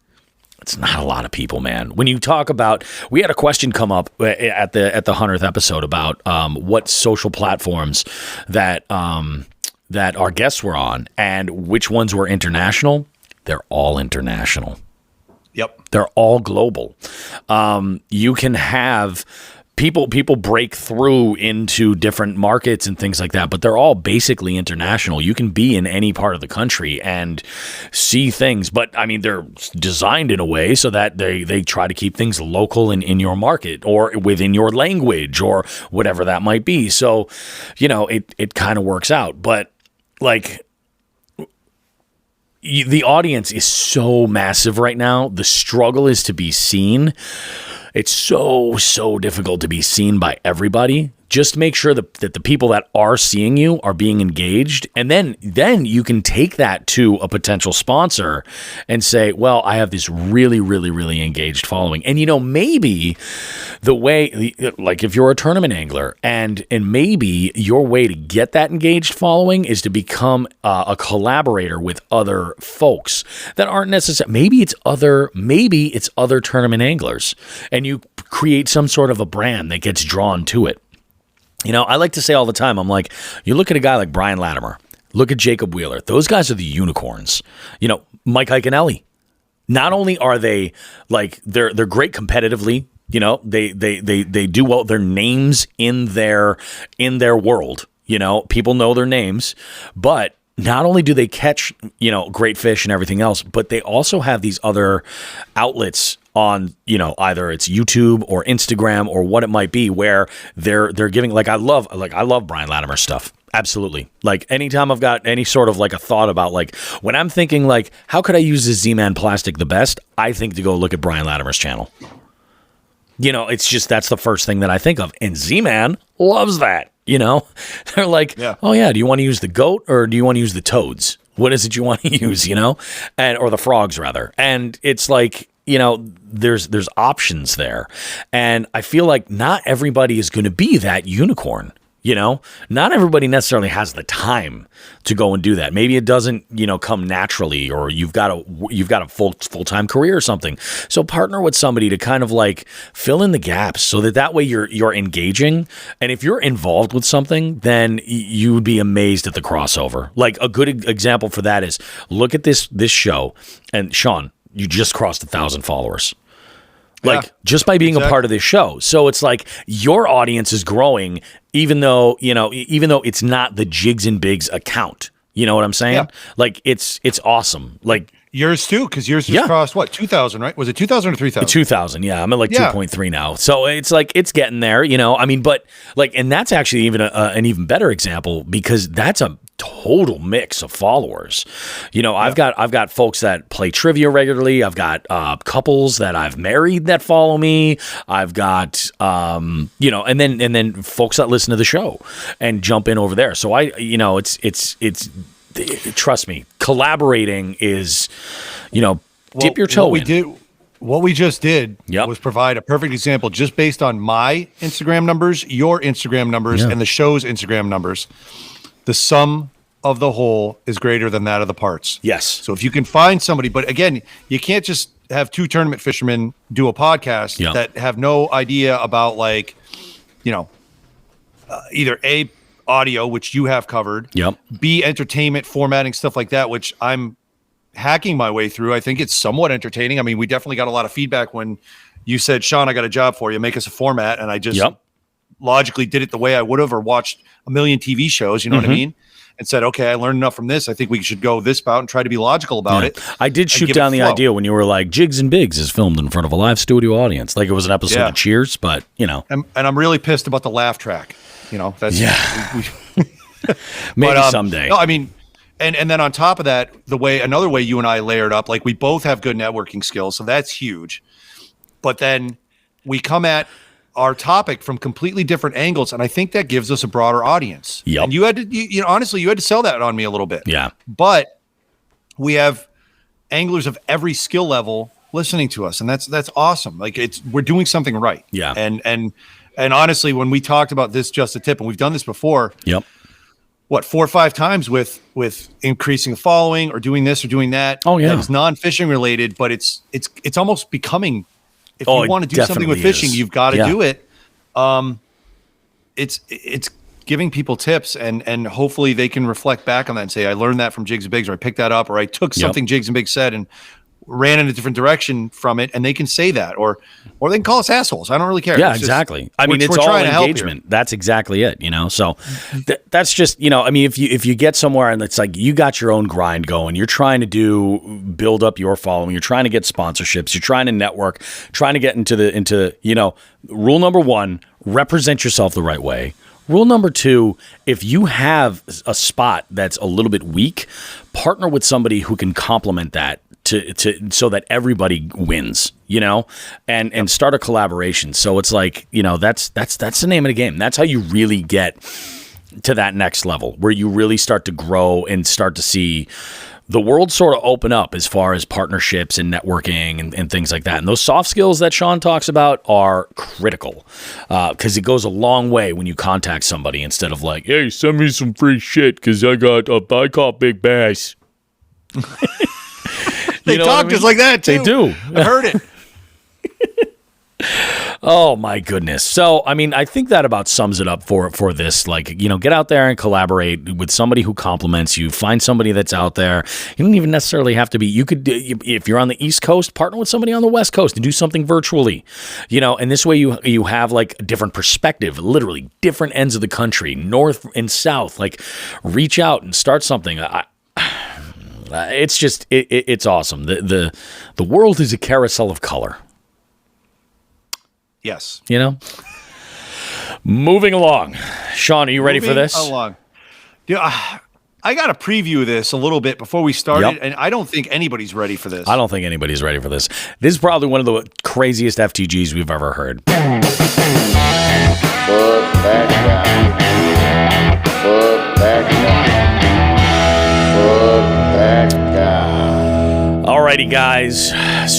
It's not a lot of people, man. When you talk about, we had a question come up at the 100th episode about what social platforms that our guests were on and which ones were international. They're all international. Yep. They're all global. You can have people break through into different markets and things like that, but they're all basically international. You can be in any part of the country and see things, but I mean, they're designed in a way so that they try to keep things local in your market or within your language or whatever that might be. So, it kind of works out, but like, the audience is so massive right now. The struggle is to be seen. It's so difficult to be seen by everybody Just make sure that the people that are seeing you are being engaged. And then you can take that to a potential sponsor and say, well, I have this really, really, really engaged following. And, maybe the way, like if you're a tournament angler and maybe your way to get that engaged following is to become a collaborator with other folks that aren't necessarily, maybe it's other tournament anglers, and you create some sort of a brand that gets drawn to it. I like to say all the time, I'm like, you look at a guy like Brian Latimer, look at Jacob Wheeler. Those guys are the unicorns. Mike Iaconelli. Not only are they like they're great competitively, they do well. Their names in their world. People know their names, but not only do they catch great fish and everything else, but they also have these other outlets on, either it's YouTube or Instagram or what it might be, where they're giving, I love Brian Latimer stuff. Absolutely. Like anytime I've got any sort of like a thought about like when I'm thinking like, how could I use this Z-Man plastic the best? I think to go look at Brian Latimer's channel. It's just, that's the first thing that I think of. And Z-Man loves that, they're like, oh yeah, do you want to use the goat or do you want to use the toads? What is it you want to use, or the frogs rather. And it's like, there's options there. And I feel like not everybody is going to be that unicorn. Not everybody necessarily has the time to go and do that. Maybe it doesn't, come naturally, or you've got a full-time career or something. So partner with somebody to kind of like fill in the gaps so that way you're engaging. And if you're involved with something, then you would be amazed at the crossover. Like a good example for that is look at this show, and Sean, you just crossed 1,000 followers. Just by being a part of this show. So it's like your audience is growing, even though it's not the Jigs and Bigs account. You know what I'm saying? Yeah. Like it's awesome. Like yours too, because yours just crossed what, 2,000, right? Was it 2,000 or 3,000? 2,000, yeah. I'm at like 2.3 now. So it's like it's getting there, but like, and that's actually even an even better example because that's a total mix of followers. I've got folks that play trivia regularly. I've got couples that I've married that follow me. I've got and then folks that listen to the show and jump in over there. So it's trust me, collaborating is, dip your toe in. What we just did was provide a perfect example just based on my Instagram numbers, your Instagram numbers, and the show's Instagram numbers. The sum of the whole is greater than that of the parts. Yes. So if you can find somebody, but again, you can't just have two tournament fishermen do a podcast that have no idea about either A, audio, which you have covered, B, entertainment, formatting, stuff like that, which I'm hacking my way through. I think it's somewhat entertaining. I mean, we definitely got a lot of feedback when you said, Sean, I got a job for you, make us a format. And I just logically did it the way I would have, or watched a million TV shows, you know what I mean? And said, okay, I learned enough from this. I think we should go this bout and try to be logical about it. I did shoot down the idea when you were like, Jigs and Bigs is filmed in front of a live studio audience. Like it was an episode of Cheers, but And I'm really pissed about the laugh track. That's maybe someday. No, I mean, and then on top of that, another way you and I layered up, like we both have good networking skills, so that's huge. But then we come at our topic from completely different angles, and I think that gives us a broader audience. Yep. And you had to, honestly, you had to sell that on me a little bit. Yeah. But we have anglers of every skill level listening to us, and that's awesome. Like we're doing something right. Yeah. And honestly, when we talked about this just a tip, and we've done this before. Yep. 4 or 5 times with increasing the following or doing this or doing that. Oh yeah. It's non-fishing related, but it's almost becoming. If you want to do something with fishing, you've got to do it. It's giving people tips, and hopefully they can reflect back on that and say, I learned that from Jigs and Bigs, or I picked that up, or I took something Jigs and Bigs said and ran in a different direction from it, and they can say that, or they can call us assholes. I don't really care. Yeah, exactly. I mean, it's all engagement. That's exactly it, So that's just, I mean, if you get somewhere and it's like you got your own grind going, you're trying to build up your following, you're trying to get sponsorships, you're trying to network, trying to get into rule number 1, represent yourself the right way. Rule number 2, if you have a spot that's a little bit weak, partner with somebody who can complement that so that everybody wins, and start a collaboration. So it's like, that's the name of the game. That's how you really get to that next level, where you really start to grow and start to see the world sort of open up as far as partnerships and networking and things like that. And those soft skills that Sean talks about are critical, because it goes a long way when you contact somebody instead of like, hey, send me some free shit because I caught big bass. They talk just like that too. They do. I heard it. Oh my goodness. So, I mean, I think that about sums it up for this. Like, get out there and collaborate with somebody who compliments you. Find somebody that's out there. You don't even necessarily have to be, if you're on the East Coast, partner with somebody on the West Coast and do something virtually, and this way you have like a different perspective, literally different ends of the country, North and South, like reach out and start something. It's just, it's awesome. The world is a carousel of color. Yes. Moving along. Sean, are you ready for this? Along. Yeah, I got to preview this a little bit before we started, and I don't think anybody's ready for this. I don't think anybody's ready for this. This is probably one of the craziest FTGs we've ever heard. Fuck that guy. Fuck that guy. Fuck that guy. Alrighty, guys.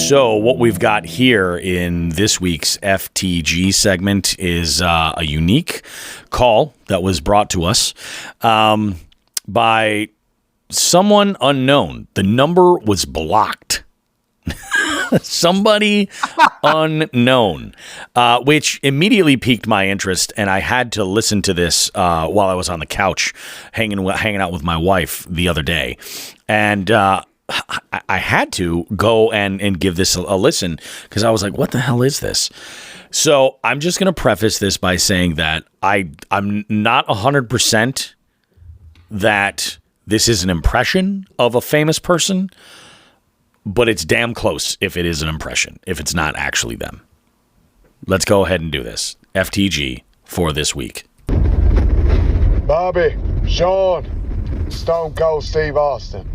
So what we've got here in this week's FTG segment is a unique call that was brought to us by someone unknown. The number was blocked. Somebody unknown, which immediately piqued my interest, and I had to listen to this while I was on the couch hanging out with my wife the other day, and I had to go and give this a listen because I was like, what the hell is this? So I'm just going to preface this by saying that I'm not 100% that this is an impression of a famous person, but it's damn close if it is an impression, if it's not actually them. Let's go ahead and do this. FTG for this week. Bobby, Sean, Stone Cold Steve Austin.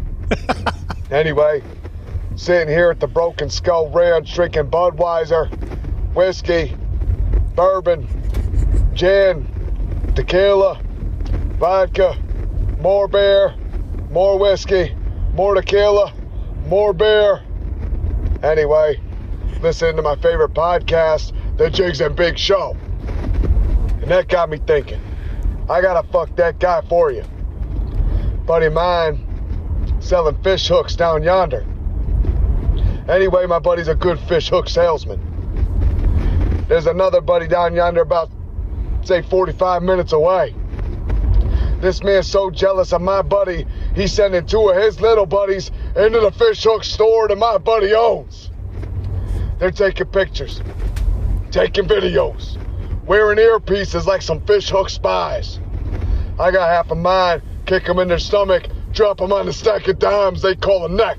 Anyway, sitting here at the Broken Skull Ranch drinking Budweiser, whiskey, bourbon, gin, tequila, vodka, more beer, more whiskey, more tequila, more beer. Anyway, listening to my favorite podcast, The Jigs and Big Show. And that got me thinking, I gotta fuck that guy for you. Buddy of mine selling fish hooks down yonder. Anyway, my buddy's a good fish hook salesman. There's another buddy down yonder about, say, 45 minutes away. This man's so jealous of my buddy, he's sending two of his little buddies into the fish hook store that my buddy owns. They're taking pictures, taking videos, wearing earpieces like some fish hook spies. I got half a mind, kick them in their stomach, drop them on the stack of dimes they call a neck.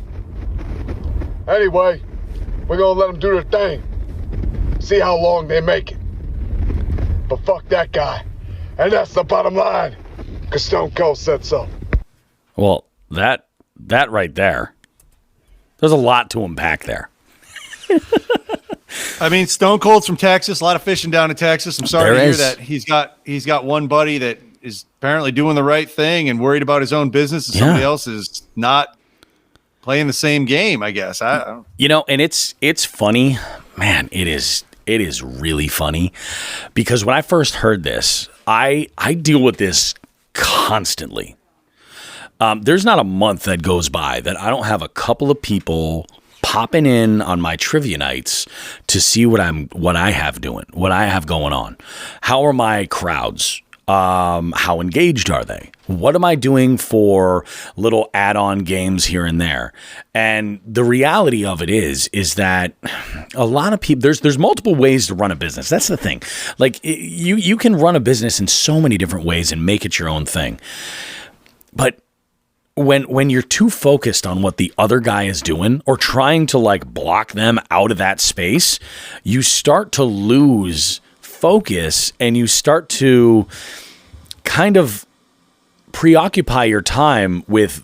Anyway, we're gonna let them do their thing. See how long they make it. But fuck that guy. And that's the bottom line. Cause Stone Cold said so. Well, that right there, there's a lot to unpack there. I mean, Stone Cold's from Texas, a lot of fishing down in Texas. I'm sorry to hear that he's got one buddy that is apparently doing the right thing and worried about his own business, and somebody else is not playing the same game, I guess. I don't. And it's funny, man. It is really funny because when I first heard this, I deal with this constantly. There's not a month that goes by that I don't have a couple of people popping in on my trivia nights to see what I have going on. How are my crowds? How engaged are they? What am I doing for little add-on games here and there? And the reality of it is that a lot of people, there's multiple ways to run a business. That's the thing. Like you can run a business in so many different ways and make it your own thing. But when you're too focused on what the other guy is doing or trying to like block them out of that space, you start to lose focus and you start to kind of preoccupy your time with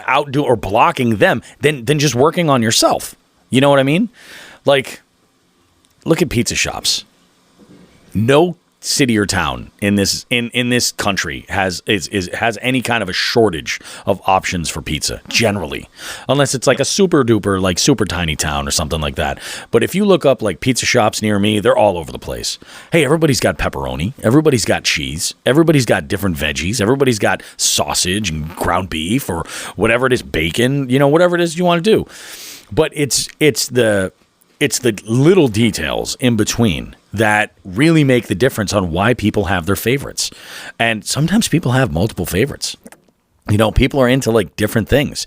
outdo or blocking them than just working on yourself. You know what I mean? Like, look at pizza shops. No city or town in this country has any kind of a shortage of options for pizza generally, unless it's like a super duper, like super tiny town or something like that. But if you look up like pizza shops near me, they're all over the place. Hey, everybody's got pepperoni, everybody's got cheese, everybody's got different veggies, everybody's got sausage and ground beef or whatever it is, bacon, whatever it is you want to do. But it's the little details in between that really make the difference on why people have their favorites. And sometimes people have multiple favorites. People are into like different things.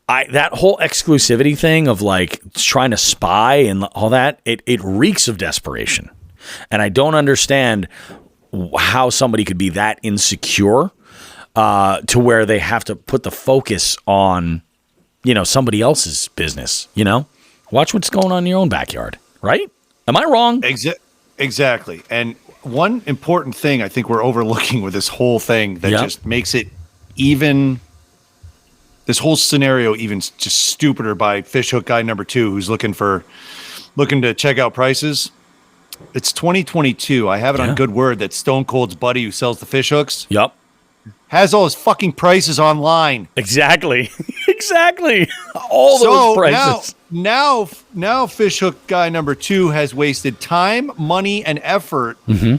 That whole exclusivity thing of like trying to spy and all that, it reeks of desperation. And I don't understand how somebody could be that insecure to where they have to put the focus on, somebody else's business, Watch what's going on in your own backyard, right? Am I wrong? Exactly. And one important thing I think we're overlooking with this whole thing that just makes it this whole scenario even just stupider by fishhook guy number 2 who's looking to check out prices. It's 2022. I have it on good word that Stone Cold's buddy who sells the fish hooks. Yep. Has all his fucking prices online. Exactly. All those prices. Now fishhook guy number 2 has wasted time, money, and effort. Mm-hmm.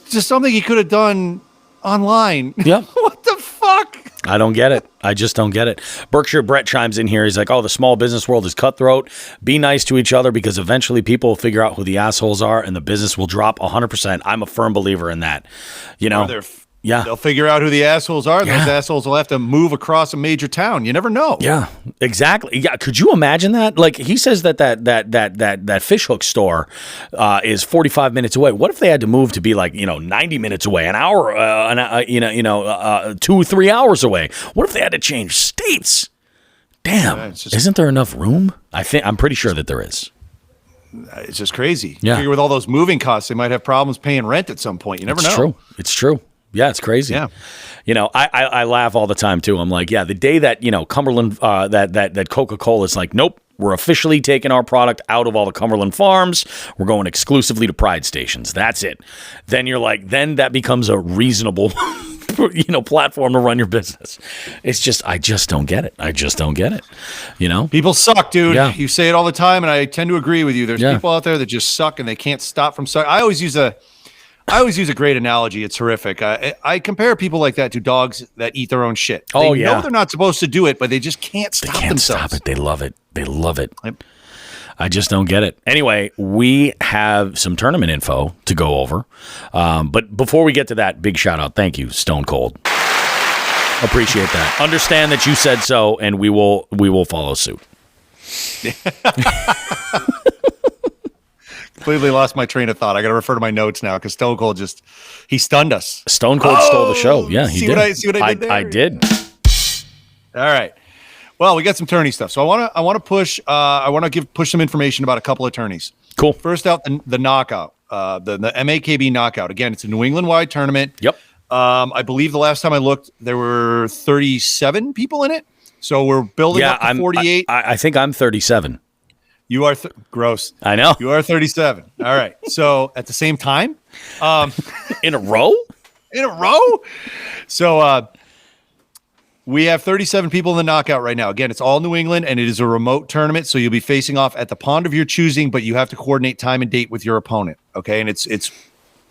Just something he could have done online. Yep. What the fuck? I don't get it. I just don't get it. Berkshire Brett chimes in here. He's like, the small business world is cutthroat. Be nice to each other because eventually people will figure out who the assholes are and the business will drop 100%. I'm a firm believer in that. They'll figure out who the assholes are. Those assholes will have to move across a major town. You never know. Yeah, exactly. Yeah, could you imagine that? Like he says that fish hook store is 45 minutes away. What if they had to move to be like 90 minutes away, an hour, 2-3 hours away? What if they had to change states? Damn, isn't there enough room? I'm pretty sure that there is. It's just crazy. Yeah. You figure with all those moving costs, they might have problems paying rent at some point. You never know. It's true. Yeah, it's crazy. Yeah. I laugh all the time too. I'm like, the day that, Cumberland, that Coca-Cola is like, nope, we're officially taking our product out of all the Cumberland farms. We're going exclusively to Pride stations. That's it. Then you're like, then that becomes a reasonable, platform to run your business. It's just, I just don't get it. People suck, dude. Yeah. You say it all the time, and I tend to agree with you. There's people out there that just suck and they can't stop from sucking. I always use a great analogy. It's horrific. I compare people like that to dogs that eat their own shit. They know they're not supposed to do it, but they just can't stop themselves. Stop it. They love it. Yep. I just don't get it. Anyway, we have some tournament info to go over. But before we get to that, big shout out. Thank you, Stone Cold. Appreciate that. Understand that you said so, and we will follow suit. Completely lost my train of thought. I got to refer to my notes now because Stone Cold he stunned us. Stone Cold stole the show. Yeah, he did. See what I did there? I did. All right. Well, we got some tourney stuff. So I want to push some information about a couple of tourneys. Cool. First out, the knockout, the MAKB knockout. Again, it's a New England wide tournament. Yep. I believe the last time I looked, there were 37 people in it. So we're building up to 48. I think I'm 37. You are gross. I know. You are 37. All right. So at the same time, in a row. So we have 37 people in the knockout right now. Again, it's all New England, and it is a remote tournament. So you'll be facing off at the pond of your choosing, but you have to coordinate time and date with your opponent. Okay, and it's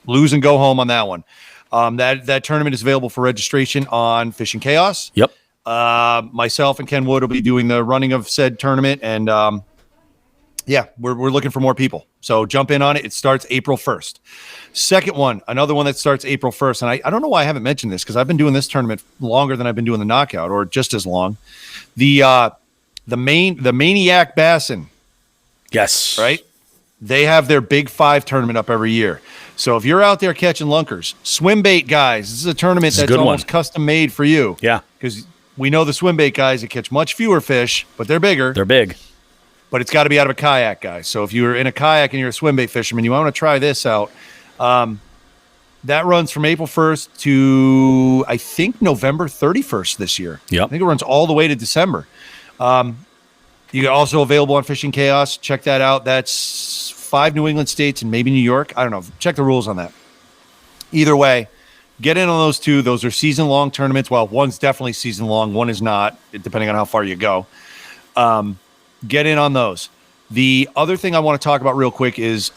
lose and go home on that one. That tournament is available for registration on Fishing Chaos. Yep. Myself and Ken Wood will be doing the running of said tournament, and we're looking for more people. So jump in on it. It starts April 1st. Second one, another one that starts April 1st. And I don't know why I haven't mentioned this because I've been doing this tournament longer than I've been doing the knockout, or just as long. The Maniac Bassin. Yes. Right? They have their Big 5 tournament up every year. So if you're out there catching lunkers, swim bait guys, this is a tournament that's almost custom made for you. Yeah. Because we know the swim bait guys that catch much fewer fish, but they're bigger. They're big. But it's got to be out of a kayak, guys. So if you're in a kayak and you're a swim bait fisherman, you want to try this out. That runs from April 1st to, I think, November 31st this year. Yep. I think it runs all the way to December. You're also available on Fishing Chaos. Check that out. That's 5 New England states and maybe New York. I don't know. Check the rules on that. Either way, get in on those 2. Those are season-long tournaments. Well, one's definitely season-long. One is not, depending on how far you go. Get in on those. The other thing I want to talk about real quick is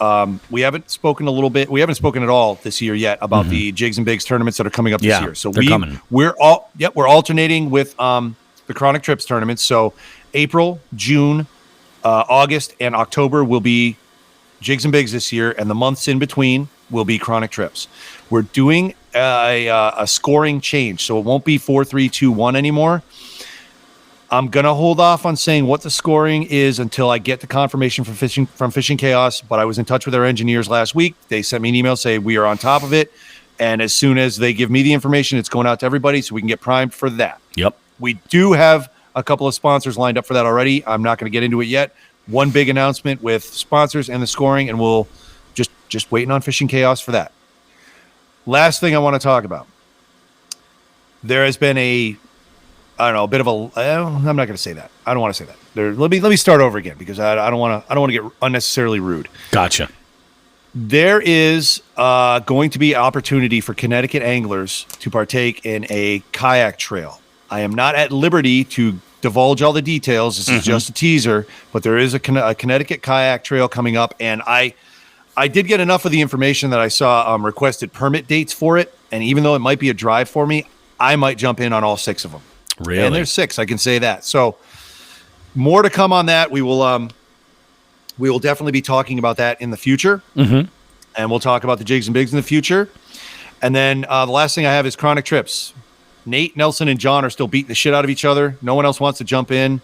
we haven't spoken at all this year yet about the Jigs and Bigs tournaments that are coming up this year. So they're coming. We're alternating with the Chronic Trips tournaments. So April, June, August, and October will be Jigs and Bigs this year, and the months in between will be Chronic Trips. We're doing a scoring change, so it won't be 4, 3, 2, 1 anymore. I'm gonna hold off on saying what the scoring is until I get the confirmation from Fishing Chaos. But I was in touch with their engineers last week. They sent me an email saying we are on top of it, and as soon as they give me the information, it's going out to everybody so we can get primed for that. Yep. We do have a couple of sponsors lined up for that already. I'm not going to get into it yet. One big announcement with sponsors and the scoring, and we'll just waiting on Fishing Chaos for that. Last thing I want to talk about. There has been a bit of a. I'm not going to say that. I don't want to say that. Let me start over again because I don't want to get unnecessarily rude. Gotcha. There is going to be opportunity for Connecticut anglers to partake in a kayak trail. I am not at liberty to divulge all the details. This is just a teaser, but there is a Connecticut kayak trail coming up, and I did get enough of the information that I saw requested permit dates for it, and even though it might be a drive for me, I might jump in on all 6 of them. Really? And there's 6, I can say that. So more to come on that. We will definitely be talking about that in the future, and we'll talk about the Jigs and Bigs in the future. And then the last thing I have is Chronic Trips. Nate, Nelson, and John are still beating the shit out of each other. No one else wants to jump in.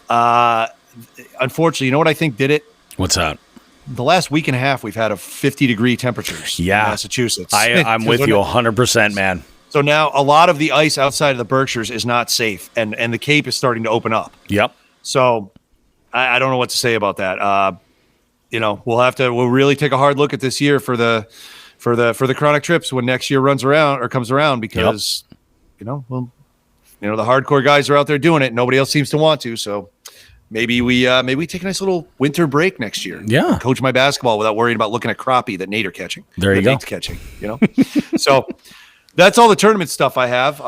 Unfortunately, you know what I think did it? What's that? The last week and a half, we've had 50-degree temperatures in Massachusetts. I'm with you 100%, man. So now a lot of the ice outside of the Berkshires is not safe, and the Cape is starting to open up. Yep. So I don't know what to say about that. We'll really take a hard look at this year for the Chronic Trips when next year comes around because the hardcore guys are out there doing it. Nobody else seems to want to. So maybe we take a nice little winter break next year. Yeah. Coach my basketball without worrying about looking at crappie that Nate are catching. There you go. Nate's catching, So that's all the tournament stuff I have.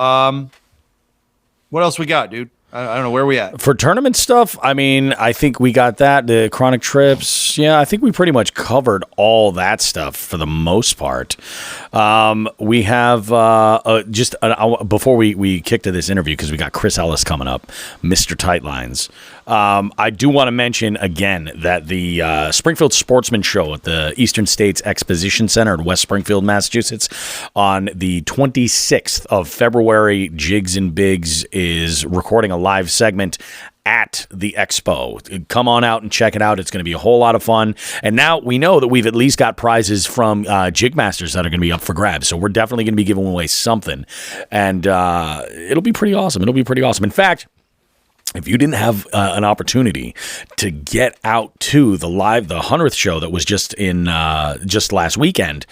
What else we got, dude? I don't know. Where are we at? For tournament stuff, I mean, I think we got that. The Chronic Trips, yeah, I think we pretty much covered all that stuff for the most part. We have, before we kick to this interview, because we got Chris Ellis coming up, Mr. Tightlines. I do want to mention again that the Springfield Sportsman Show at the Eastern States Exposition Center in West Springfield, Massachusetts, on the 26th of February, Jigs and Bigs is recording a live segment at the expo. Come on out and check it out. It's going to be a whole lot of fun. And now we know that we've at least got prizes from Jig Masters that are going to be up for grabs. So we're definitely going to be giving away something. And it'll be pretty awesome. In fact, if you didn't have an opportunity to get out to the 100th show that was just last weekend,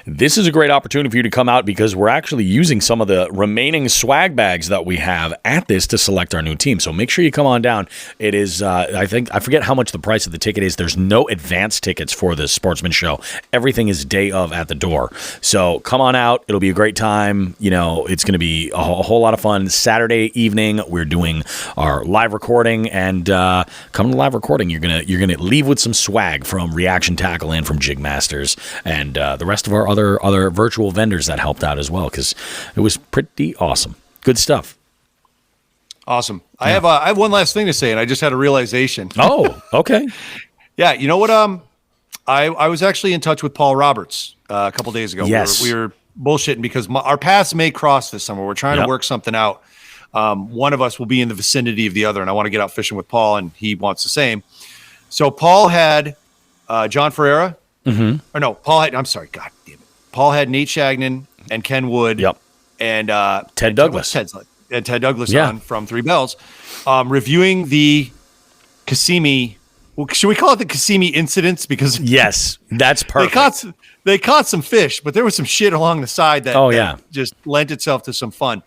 this is a great opportunity for you to come out because we're actually using some of the remaining swag bags that we have at this to select our new team. So make sure you come on down. It is, I forget how much the price of the ticket is. There's no advance tickets for the Sportsman Show. Everything is day of at the door. So come on out. It'll be a great time. It's going to be a whole lot of fun. Saturday evening, we're doing our live recording, and come to live recording. You're gonna leave with some swag from Reaction Tackle and from Jig Masters and the rest of our other virtual vendors that helped out as well, because it was pretty awesome. Good stuff. Awesome. Yeah. I have one last thing to say, and I just had a realization. Oh, okay. Yeah, you know what? I was actually in touch with Paul Roberts a couple days ago. Yes. We were bullshitting because our paths may cross this summer. We're trying to work something out. One of us will be in the vicinity of the other, and I want to get out fishing with Paul, and he wants the same. So Paul had John Ferreira. Or no, Paul had, I'm sorry, God damn it. Paul had Nate Shagnon and Ken Wood. Yep. And Ted Douglas. Ted Douglas on from Three Bells, reviewing the Kissimmee well, should we call it the Kissimmee incidents? Because yes, that's perfect. They caught some fish, but there was some shit along the side that just lent itself to some fun.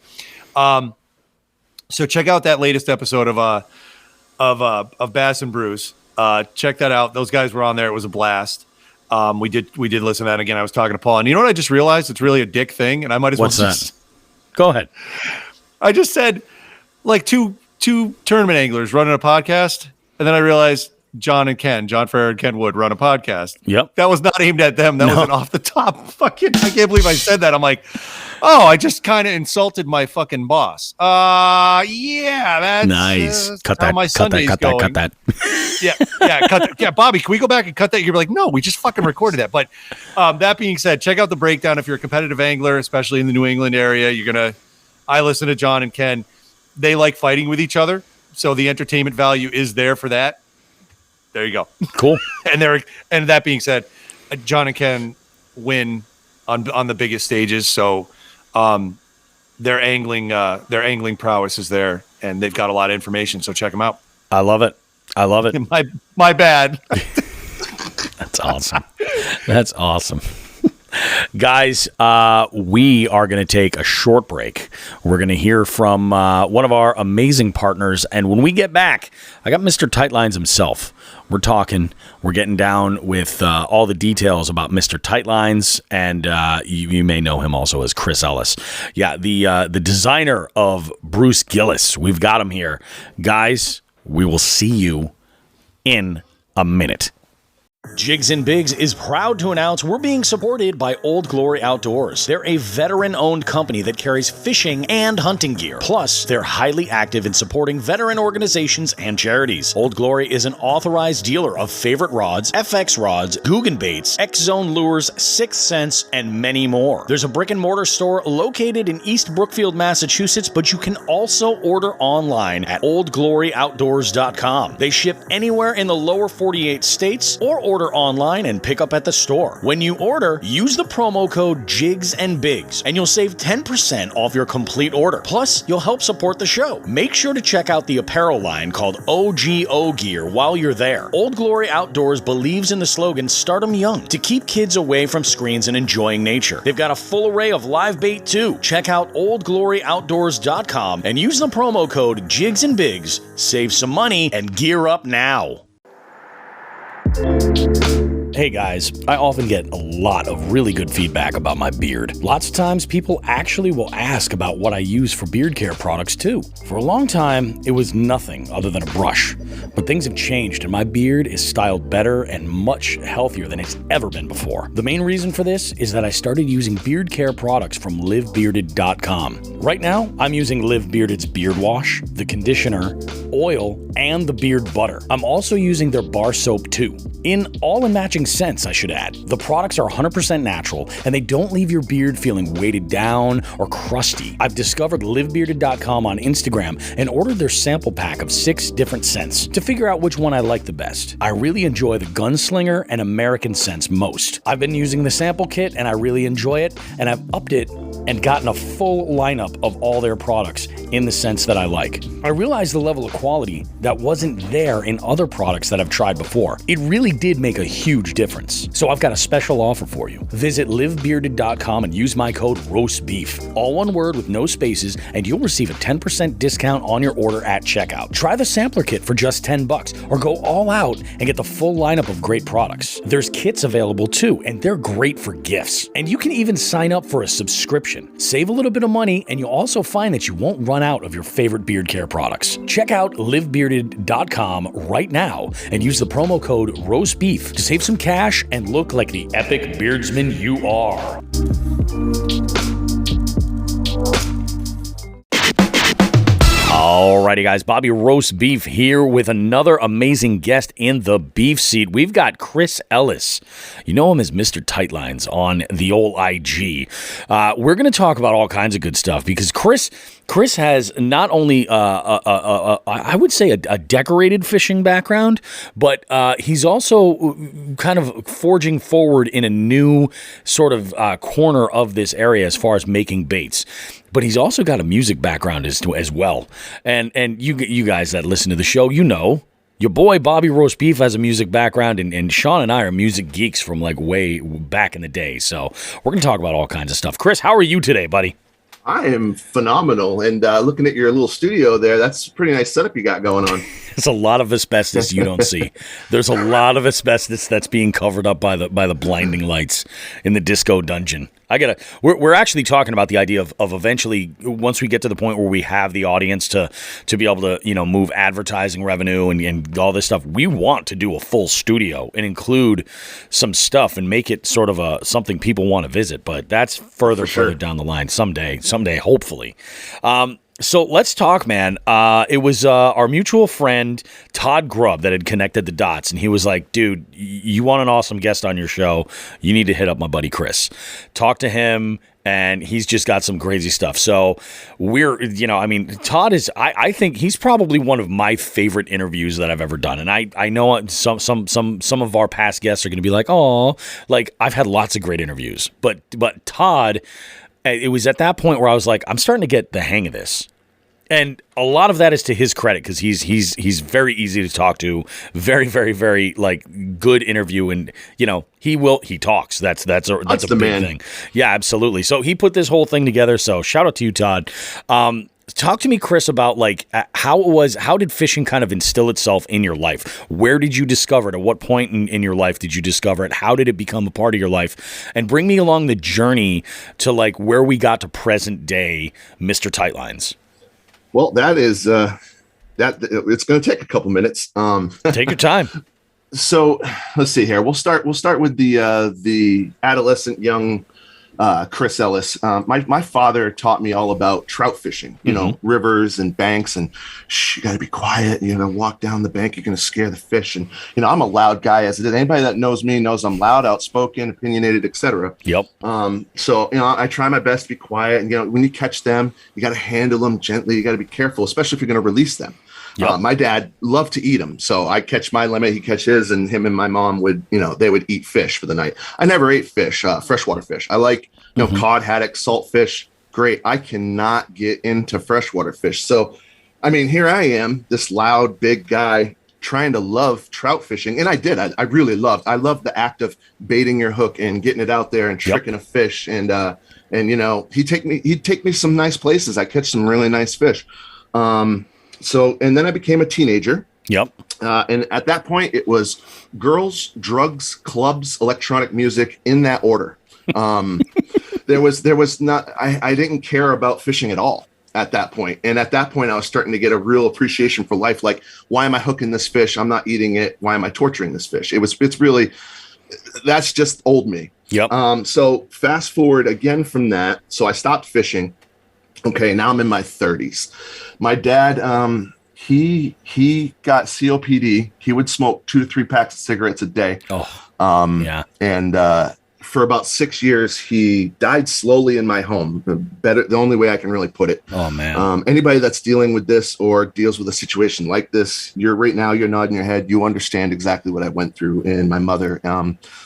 So check out that latest episode of Bass and Brews. Check that out. Those guys were on there. It was a blast. We did listen to that again. I was talking to Paul, and you know what I just realized? It's really a dick thing, and I might as well. What's that? Go ahead. I just said like two tournament anglers running a podcast, and then I realized John Ferrer and Ken Wood run a podcast. Yep. That was not aimed at them. That was an off the top fucking. I can't believe I said that. I'm like, oh, I just kind of insulted my fucking boss. Yeah, that's nice. Cut how that. My Sunday's going. Cut that. Yeah. Cut that. Yeah, Bobby, can we go back and cut that? You're like, no, we just fucking recorded that. But that being said, check out the breakdown if you're a competitive angler, especially in the New England area. I listen to John and Ken. They like fighting with each other, so the entertainment value is there for that. There you go. Cool. and that being said, John and Ken win on the biggest stages, so their angling prowess is there, and they've got a lot of information. So check them out. I love it. My bad. That's awesome. That's awesome. Guys, we are going to take a short break. We're going to hear from one of our amazing partners. And when we get back, I got Mr. Tightlines himself. We're talking. We're getting down with all the details about Mr. Tightlines. And you may know him also as Kris Ellis. Yeah, the designer of Bruce Gillis. We've got him here. Guys, we will see you in a minute. Jigs and Bigs is proud to announce we're being supported by Old Glory Outdoors. They're a veteran-owned company that carries fishing and hunting gear. Plus, they're highly active in supporting veteran organizations and charities. Old Glory is an authorized dealer of favorite rods, FX rods, Guggen baits, X-Zone lures, Sixth Sense, and many more. There's a brick-and-mortar store located in East Brookfield, Massachusetts, but you can also order online at oldgloryoutdoors.com. They ship anywhere in the lower 48 states or order online and pick up at the store. When you order, use the promo code Jigs and Bigs, and you'll save 10% off your complete order. Plus, you'll help support the show. Make sure to check out the apparel line called OGO Gear while you're there. Old Glory Outdoors believes in the slogan "Start 'em young" to keep kids away from screens and enjoying nature. They've got a full array of live bait too. Check out oldgloryoutdoors.com and use the promo code Jigs and Bigs. Save some money and gear up now. Hey guys, I often get a lot of really good feedback about my beard. Lots of times people actually will ask about what I use for beard care products too. For a long time, it was nothing other than a brush. But things have changed and my beard is styled better and much healthier than it's ever been before. The main reason for this is that I started using beard care products from livebearded.com. Right now, I'm using Live Bearded's beard wash, the conditioner, oil, and the beard butter. I'm also using their bar soap too. In matching scents, I should add. The products are 100% natural, and they don't leave your beard feeling weighted down or crusty. I've discovered livebearded.com on Instagram and ordered their sample pack of 6 different scents to figure out which one I like the best. I really enjoy the Gunslinger and American scents most. I've been using the sample kit, and I really enjoy it, and I've upped it and gotten a full lineup of all their products in the scents that I like. I realized the level of quality that wasn't there in other products that I've tried before. It really did make a huge difference. So I've got a special offer for you. Visit livebearded.com and use my code ROASTBEEF, all one word with no spaces, and you'll receive a 10% discount on your order at checkout. Try the sampler kit for just $10 or go all out and get the full lineup of great products. There's kits available too, and they're great for gifts. And you can even sign up for a subscription. Save a little bit of money, and you'll also find that you won't run out of your favorite beard care products. Check out livebearded.com right now and use the promo code ROASTBEEF to save some cash and look like the epic beardsman you are. Alrighty, guys. Bobby Roast Beef here with another amazing guest in the beef seat. We've got Kris Ellis. You know him as Mr. Tightlines on the old IG. We're going to talk about all kinds of good stuff because Kris has not only, I would say, a decorated fishing background, but he's also kind of forging forward in a new sort of corner of this area as far as making baits. But he's also got a music background as well. And you guys that listen to the show, you know Your boy Bobby Roast Beef has a music background, and Sean and I are music geeks from like way back in the day. So we're going to talk about all kinds of stuff. Kris, how are you today, buddy? I am phenomenal. And looking at your little studio there, that's a pretty nice setup you got going on. There's a lot of asbestos you don't see. There's a lot of asbestos that's being covered up by the blinding lights in the disco dungeon. We're actually talking about the idea of eventually, once we get to the point where we have the audience to be able to, move advertising revenue and all this stuff, we want to do a full studio and include some stuff and make it sort of something people want to visit. But that's further down the line someday, hopefully. So let's talk, man. It was our mutual friend, Todd Grubb, that had connected the dots. And he was like, dude, you want an awesome guest on your show? You need to hit up my buddy Kris. Talk to him, and he's just got some crazy stuff. So Todd is, I think he's probably one of my favorite interviews that I've ever done. And I know some of our past guests are going to be like, oh, like I've had lots of great interviews. But Todd... It was at that point where I was like, I'm starting to get the hang of this. And a lot of that is to his credit because he's very easy to talk to, very, very, very like good interview, and he talks. That's a big thing. Yeah, absolutely. So he put this whole thing together. So shout out to you, Todd. Talk to me, Kris, about like how did fishing kind of instill itself in your life? Where did you discover it? At what point in your life did you discover it? How did it become a part of your life? And bring me along the journey to like where we got to present day, Mr. Tightlines. Well, that is it's going to take a couple minutes. Take your time. So let's see here. We'll start with the adolescent young Kris Ellis. My father taught me all about trout fishing, rivers and banks, and you got to be quiet. Walk down the bank, you're going to scare the fish. And, I'm a loud guy as it is. Anybody that knows me knows I'm loud, outspoken, opinionated, etc. Yep. So, I try my best to be quiet. And, when you catch them, you got to handle them gently. You got to be careful, especially if you're going to release them. Yep. My dad loved to eat them. So I catch my limit, he catch his, and him and my mom would, they would eat fish for the night. I never ate fish, freshwater fish. I like, cod, haddock, saltfish. Great. I cannot get into freshwater fish. So, here I am, this loud, big guy trying to love trout fishing. And I did. I really loved. I loved the act of baiting your hook and getting it out there and tricking a fish. And he'd take me some nice places. I catch some really nice fish. So, and then I became a teenager. Yep. And at that point, it was girls, drugs, clubs, electronic music in that order. There was not, I didn't care about fishing at all at that point. And at that point, I was starting to get a real appreciation for life. Like, why am I hooking this fish? I'm not eating it. Why am I torturing this fish? It's really, that's just old me. Yep. So fast forward again from that. So I stopped fishing. Okay. Now I'm in my 30s. My dad, he got COPD. He would smoke 2 to 3 packs of cigarettes a day. Oh, yeah. And for about 6 years, he died slowly in my home. The only way I can really put it. Oh, man. Anybody that's dealing with this or deals with a situation like this, you're nodding your head. You understand exactly what I went through. And my mother,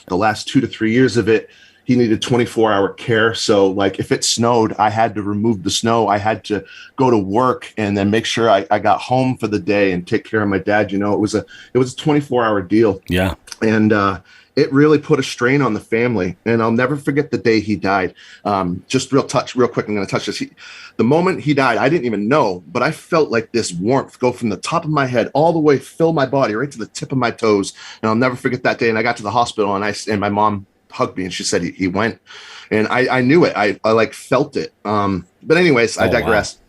the last 2 to 3 years of it, he needed 24-hour care. So like if it snowed, I had to remove the snow. I had to go to work and then make sure I got home for the day and take care of my dad. It was a 24-hour deal. Yeah. And it really put a strain on the family. And I'll never forget the day he died. Just real quick, I'm going to touch this. The moment he died, I didn't even know, but I felt like this warmth go from the top of my head all the way, fill my body right to the tip of my toes. And I'll never forget that day. And I got to the hospital and my mom hugged me and she said he went, and I knew it. I like felt it. But anyways, I digress. Wow.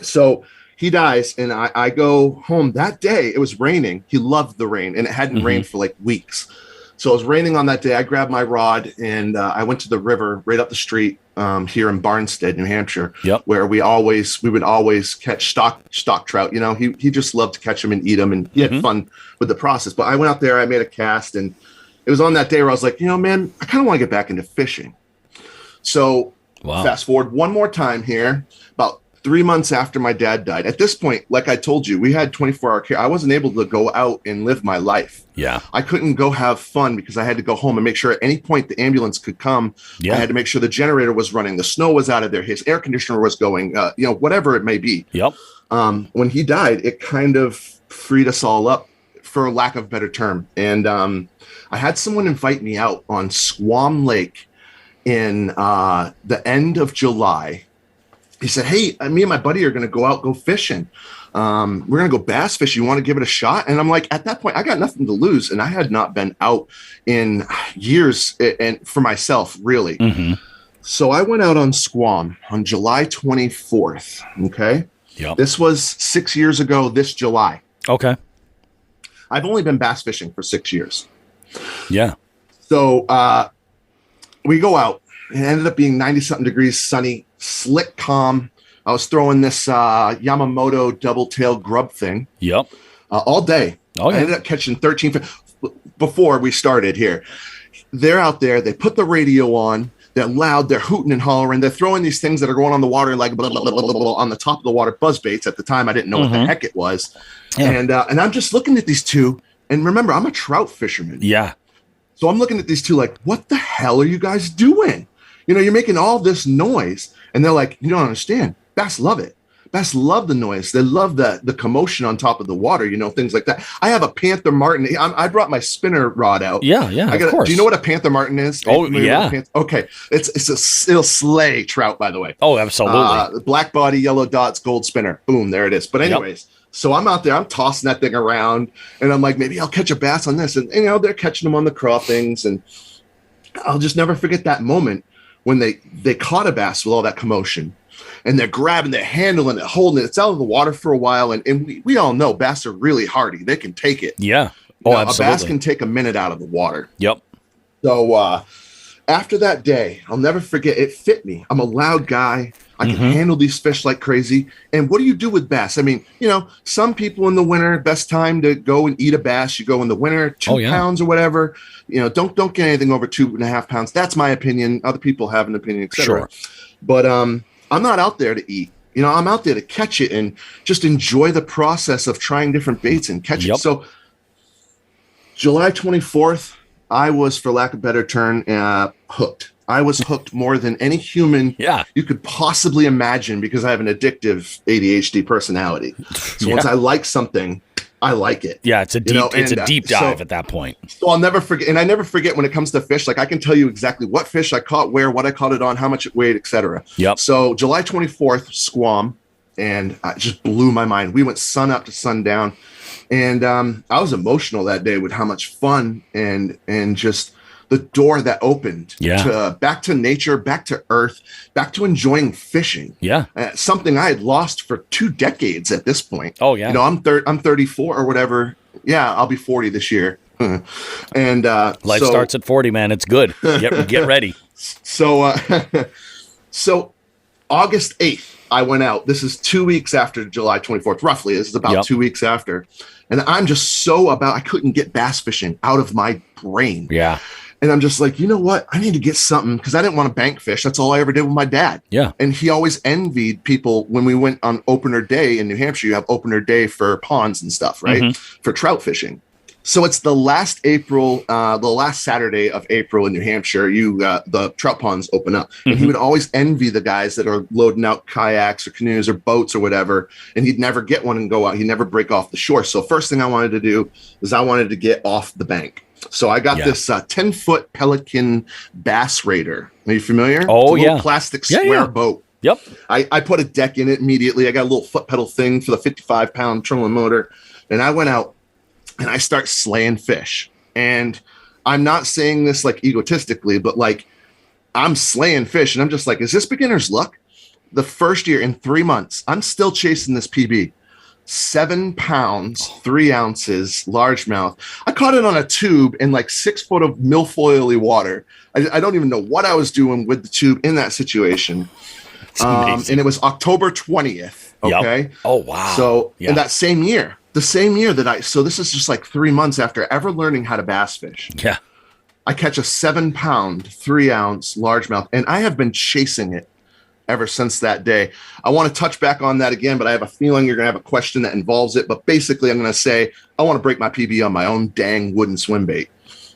So he dies and I go home that day. It was raining. He loved the rain and it hadn't rained for like weeks. So it was raining on that day. I grabbed my rod and I went to the river right up the street here in Barnstead, New Hampshire, where we would always catch stock trout. He just loved to catch them and eat them, and he had fun with the process. But I went out there, I made a cast, and it was on that day where I was like, man, I kind of want to get back into fishing. So fast forward one more time here, about 3 months after my dad died. At this point, like I told you, we had 24-hour care. I wasn't able to go out and live my life. Yeah. I couldn't go have fun because I had to go home and make sure at any point the ambulance could come. Yeah. I had to make sure the generator was running, the snow was out of there, his air conditioner was going, whatever it may be. Yep. When he died, it kind of freed us all up for lack of a better term. And I had someone invite me out on Squam Lake in the end of July. He said, hey, me and my buddy are going to go fishing. We're going to go bass fishing. You want to give it a shot? And I'm like, at that point, I got nothing to lose. And I had not been out in years and for myself, really. Mm-hmm. So I went out on Squam on July 24th. Okay. Yep. This was 6 years ago this July. Okay. I've only been bass fishing for 6 years. Yeah. So we go out. It ended up being 90-something degrees, sunny, slick, calm. I was throwing this Yamamoto double-tail grub thing. Yep. All day. Oh, yeah. I ended up catching 13 fish. Before we started here, they're out there. They put the radio on. They're loud. They're hooting and hollering. They're throwing these things that are going on the water like blah, blah, blah, blah, blah, on the top of the water, buzz baits. At the time, I didn't know what the heck it was. Yeah. And I'm just looking at these two. And remember, I'm a trout fisherman. Yeah. So I'm looking at these two like, what the hell are you guys doing? You know, you're making all this noise. And they're like, you don't understand. Bass love it. Bass love the noise. They love the commotion on top of the water, you know, things like that. I have a Panther Martin. I brought my spinner rod out. Yeah, of course. Do you know what a Panther Martin is? Oh, yeah. Okay. It'll slay trout, by the way. Oh, absolutely. Black body, yellow dots, gold spinner. Boom, there it is. But anyways, so I'm out there. I'm tossing that thing around. And I'm like, maybe I'll catch a bass on this. And, you know, they're catching them on the craw things. And I'll just never forget that moment when they caught a bass with all that commotion. And they're grabbing, they're handling it, holding it. It's out of the water for a while. And we all know bass are really hardy. They can take it. Yeah. Oh, absolutely. A bass can take a minute out of the water. Yep. So after that day, I'll never forget, it fit me. I'm a loud guy. I can handle these fish like crazy. And what do you do with bass? I mean, you know, some people in the winter, best time to go and eat a bass, you go in the winter, 2 pounds or whatever. You know, don't get anything over 2.5 pounds. That's my opinion. Other people have an opinion, etc. Sure. But I'm not out there to eat. You know, I'm out there to catch it and just enjoy the process of trying different baits and catch it. So July 24th, I was, for lack of a better term, hooked. I was hooked more than any human you could possibly imagine because I have an addictive ADHD personality. So once I like something, I like it. Yeah, it's a deep dive at that point. So I'll never forget, and I never forget when it comes to fish. Like I can tell you exactly what fish I caught, where, what I caught it on, how much it weighed, etc. Yep. So July 24th, Squam, and it just blew my mind. We went sun up to sundown, and I was emotional that day with how much fun and just the door that opened to back to nature, back to earth, back to enjoying fishing. Yeah. Something I had lost for 2 decades at this point. Oh, yeah. You know, I'm 34 or whatever. Yeah, I'll be 40 this year. And life starts at 40, man. It's good. Get ready. So August 8th, I went out. This is 2 weeks after July 24th, roughly. This is about 2 weeks after. And I'm just I couldn't get bass fishing out of my brain. Yeah. And I'm just like, you know what? I need to get something because I didn't want to bank fish. That's all I ever did with my dad. Yeah. And he always envied people when we went on opener day in New Hampshire. You have opener day for ponds and stuff, right? For trout fishing. So it's the last Saturday of April in New Hampshire. The trout ponds open up. And he would always envy the guys that are loading out kayaks or canoes or boats or whatever. And he'd never get one and go out. He'd never break off the shore. So first thing I wanted to do is I wanted to get off the bank. So I got this 10-foot Pelican Bass Raider. Are you familiar? Oh, it's a little plastic square boat. Yep. I put a deck in it immediately. I got a little foot pedal thing for the 55-pound trolling motor. And I went out and I start slaying fish. And I'm not saying this like egotistically, but like I'm slaying fish. And I'm just like, is this beginner's luck? The first year in 3 months, I'm still chasing this PB. 7 pounds, 3 ounces, largemouth. I caught it on a tube in like 6 foot of milfoily water. I don't even know what I was doing with the tube in that situation. And it was October 20th. Okay. Yep. Oh, wow. So in that same year, so this is just like 3 months after ever learning how to bass fish. Yeah. I catch a 7 pound, 3 ounce largemouth, and I have been chasing it ever since that day. I want to touch back on that again, but I have a feeling you're going to have a question that involves it. But basically, I'm going to say I want to break my PB on my own dang wooden swim bait.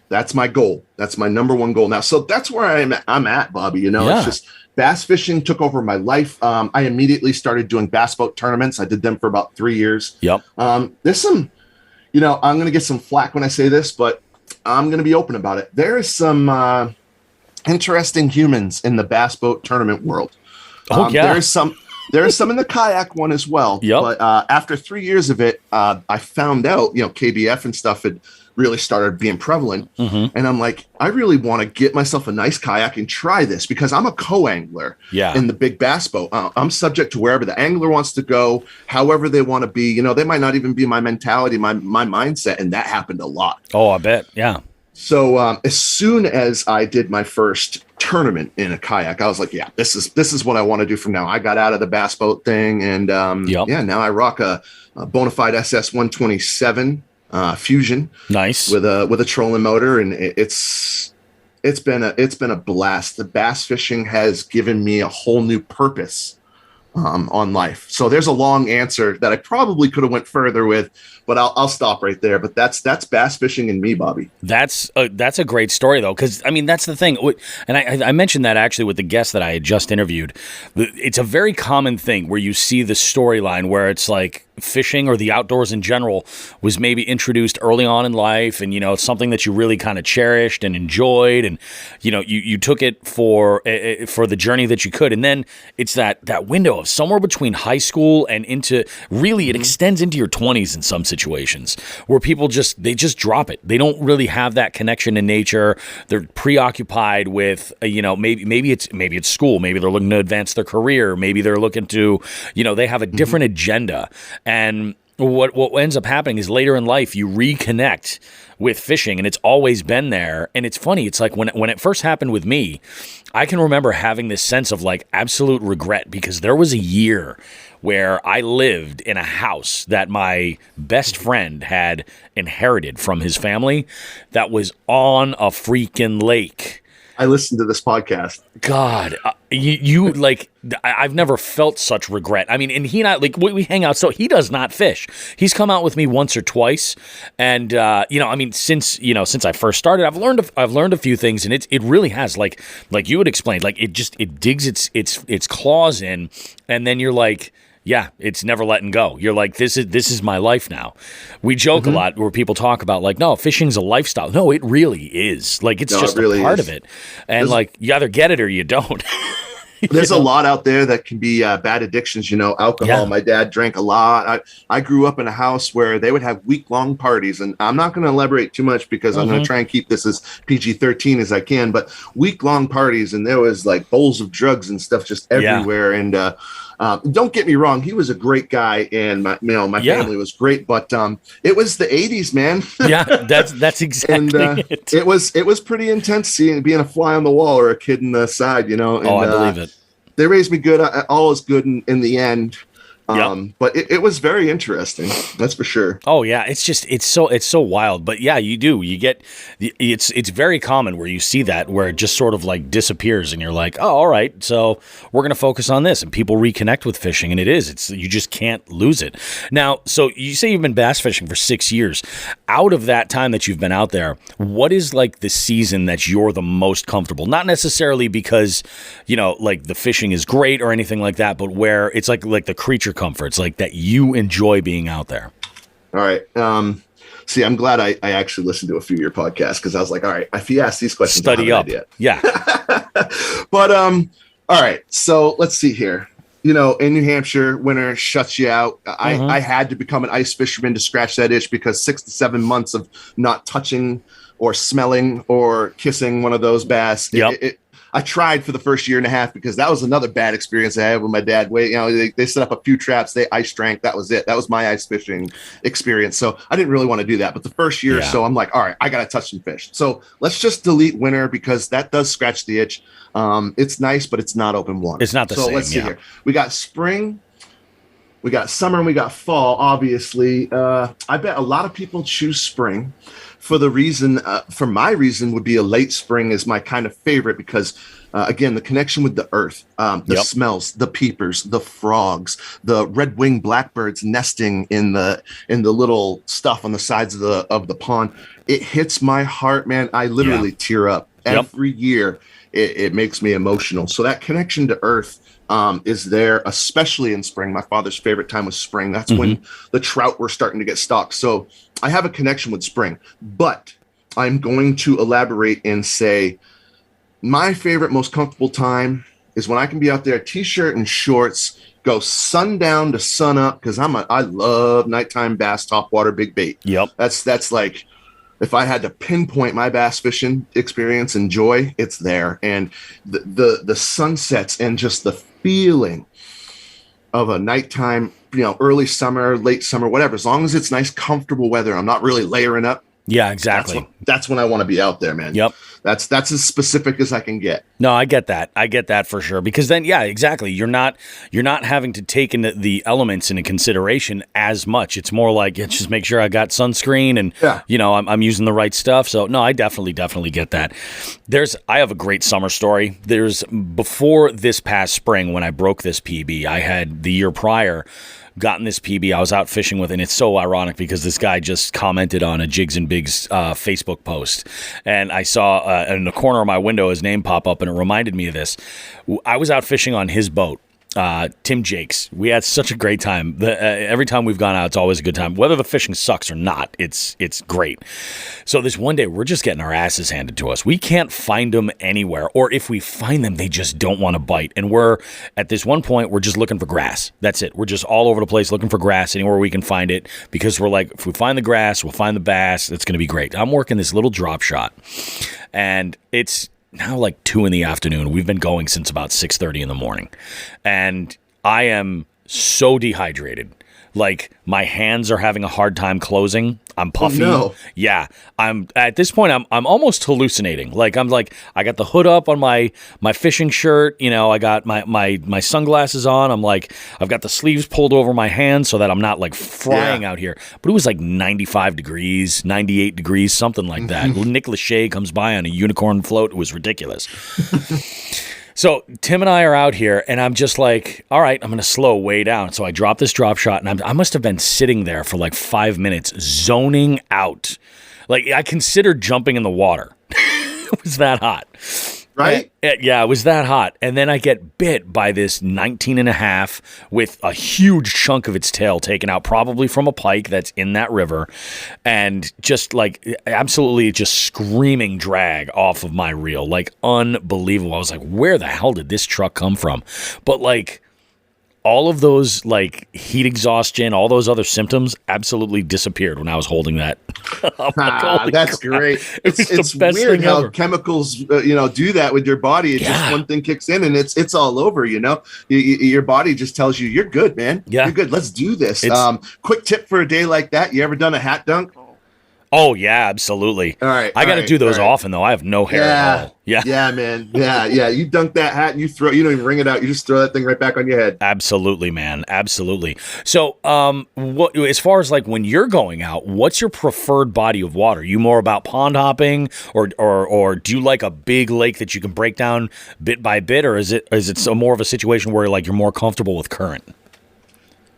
That's my goal. That's my number one goal now. So that's where I'm at, Bobby. You know, it's just bass fishing took over my life. I immediately started doing bass boat tournaments. I did them for about 3 years. Yep. There's some, I'm going to get some flack when I say this, but I'm going to be open about it. There is some interesting humans in the bass boat tournament world. There's some in the kayak one as well. Yep. But after 3 years of it, I found out, KBF and stuff had really started being prevalent. And I'm like, I really want to get myself a nice kayak and try this because I'm a co-angler in the big bass boat. I'm subject to wherever the angler wants to go, however they want to be. They might not even be my mentality, my mindset. And that happened a lot. Oh, I bet. Yeah. So as soon as I did my first tournament in a kayak, I was like, yeah, this is what I want to do from now. I got out of the bass boat thing. And now I rock a Bonafide SS 127 Fusion. Nice. With a trolling motor. And it's been a blast. The bass fishing has given me a whole new purpose on life. So there's a long answer that I probably could have went further with, but I'll stop right there. But that's bass fishing and me, Bobby. That's a great story, though, because, that's the thing. And I mentioned that actually with the guest that I had just interviewed. It's a very common thing where you see the storyline where it's like fishing or the outdoors in general was maybe introduced early on in life, and, it's something that you really kind of cherished and enjoyed, and, you took it for the journey that you could. And then it's that window of somewhere between high school and into really it extends into your 20s in some situations where people just drop it. They don't really have that connection in nature. They're preoccupied with maybe it's school, maybe they're looking to advance their career, maybe they're looking to they have a different agenda. And what ends up happening is later in life you reconnect with fishing, and it's always been there. And it's funny, it's like when it first happened with me, I can remember having this sense of like absolute regret because there was a year where I lived in a house that my best friend had inherited from his family that was on a freaking lake. I listened to this podcast. God, you like, I've never felt such regret. And he and I, like, we hang out, so he does not fish. He's come out with me once or twice. And, since I first started, I've learned a few things, and it really has, like you had explained, like it digs its claws in, and then you're like, yeah, it's never letting go. You're like, this is my life now. We joke a lot where people talk about like, no, fishing's a lifestyle. No, it really is. Like, it's just really a part of it. And like, you either get it or you don't. There's a lot out there that can be bad addictions, alcohol. Yeah. My dad drank a lot. I grew up in a house where they would have week-long parties, and I'm not going to elaborate too much because I'm going to try and keep this as PG-13 as I can, but week-long parties, and there was like bowls of drugs and stuff just everywhere. And don't get me wrong, he was a great guy, and my family was great, but it was the 80s, man. Yeah, that's exactly and, it. It was pretty intense being a fly on the wall or a kid in the side, And, I believe it. They raised me good. All is good in the end. But it was very interesting. That's for sure. Oh yeah. It's so wild, but yeah, you get, it's very common where you see that, where it just sort of like disappears and you're like, oh, all right. So we're going to focus on this, and people reconnect with fishing, and you just can't lose it. Now, so you say you've been bass fishing for 6 years. Out of that time that you've been out there, what is like the season that you're the most comfortable? Not necessarily because, like the fishing is great or anything like that, but where it's like the creature comforts, like that you enjoy being out there. All right. See, I'm glad I actually listened to a few of your podcasts, because I was like, all right, if you ask these questions, study up. Yeah. But all right. So let's see here. In New Hampshire, winter shuts you out. I had to become an ice fisherman to scratch that itch, because 6 to 7 months of not touching or smelling or kissing one of those bass. I tried for the first year and a half, because that was another bad experience I had with my dad. They set up a few traps, they ice drank. That was it. That was my ice fishing experience. So I didn't really want to do that. But the first year or so, I'm like, all right, I got to touch some fish. So let's just delete winter, because that does scratch the itch. It's nice, but it's not open water. It's not the same. So let's see here. We got spring, we got summer, and we got fall. Obviously, I bet a lot of people choose spring. For my reason would be a late spring is my kind of favorite, because again, the connection with the earth, the smells, the peepers, the frogs, the red-winged blackbirds nesting in the little stuff on the sides of the pond. It hits my heart, man. I literally tear up every year. It makes me emotional. So that connection to earth is there, especially in spring. My father's favorite time was spring. That's when the trout were starting to get stocked. So I have a connection with spring, but I'm going to elaborate and say my favorite, most comfortable time is when I can be out there, t-shirt and shorts, go sundown to sun up, because I love nighttime bass, topwater, big bait. Yep. That's like, if I had to pinpoint my bass fishing experience and joy, it's there. And the sunsets and just the feeling of a nighttime, early summer, late summer, whatever, as long as it's nice, comfortable weather, I'm not really layering up. Yeah, exactly. That's when I want to be out there, man. Yep. That's as specific as I can get. No, I get that. I get that for sure. Because then, yeah, exactly. You're not having to take into the elements into consideration as much. It's more like, just make sure I got sunscreen and, I'm using the right stuff. So, no, I definitely get that. I have a great summer story. Before this past spring, when I broke this PB, I had the year prior gotten this PB I was out fishing with, and it's so ironic because this guy just commented on a Jigs and Bigs Facebook post, and I saw in the corner of my window his name pop up, and it reminded me of this. I was out fishing on his boat, Tim Jakes. We had such a great time. Every time we've gone out, it's always a good time. Whether the fishing sucks or not, it's great. So this one day, we're just getting our asses handed to us. We can't find them anywhere, or if we find them, they just don't want to bite. And we're at this one point, we're just looking for grass. That's it. We're just all over the place looking for grass anywhere we can find it, because we're like, if we find the grass, we'll find the bass. It's going to be great. I'm working this little drop shot, and it's now like 2 p.m. We've been going since about 6:30 in the morning, and I am so dehydrated. Like, my hands are having a hard time closing. I'm puffy. Oh, no. Yeah. I'm at this point, I'm almost hallucinating. Like, I got the hood up on my fishing shirt. I got my sunglasses on. I'm like, I've got the sleeves pulled over my hands so that I'm not like frying out here. But it was like 95 degrees, 98 degrees, something like that. Nick Lachey comes by on a unicorn float. It was ridiculous. So Tim and I are out here, and I'm just like, all right, I'm going to slow way down. So I drop this drop shot, and I must have been sitting there for like 5 minutes, zoning out. Like, I considered jumping in the water. It was that hot. Right? Yeah, it was that hot. And then I get bit by this 19.5 with a huge chunk of its tail taken out, probably from a pike that's in that river, and just like absolutely just screaming drag off of my reel. Like, unbelievable. I was like, where the hell did this truck come from? But like, all of those, like, heat exhaustion, all those other symptoms absolutely disappeared when I was holding that. Like, that's crap. Great. It's weird how ever. Chemicals, do that with your body. It's just one thing kicks in and it's all over, Your body just tells you, you're good, man. Yeah. You're good. Let's do this. Quick tip for a day like that. You ever done a hat dunk? Oh, yeah, absolutely. All right. I got to do those often, though. I have no hair at all. Yeah. Yeah, man. Yeah. You dunk that hat and you don't even wring it out. You just throw that thing right back on your head. Absolutely, man. Absolutely. So, as far as like when you're going out, what's your preferred body of water? Are you more about pond hopping or do you like a big lake that you can break down bit by bit? Or is it more of a situation where like you're more comfortable with current?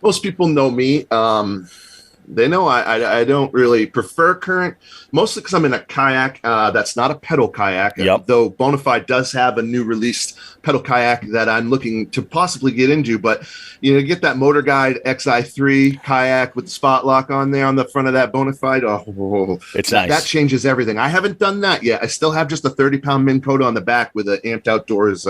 Most people know me. They know I don't really prefer current, mostly because I'm in a kayak that's not a pedal kayak. Yep. Though Bonafide does have a new released pedal kayak that I'm looking to possibly get into. But, get that Motor Guide XI3 kayak with the spot lock on there on the front of that Bonafide. Oh, it's nice. That changes everything. I haven't done that yet. I still have just a 30-pound Minn Kota on the back with an Amped Outdoors,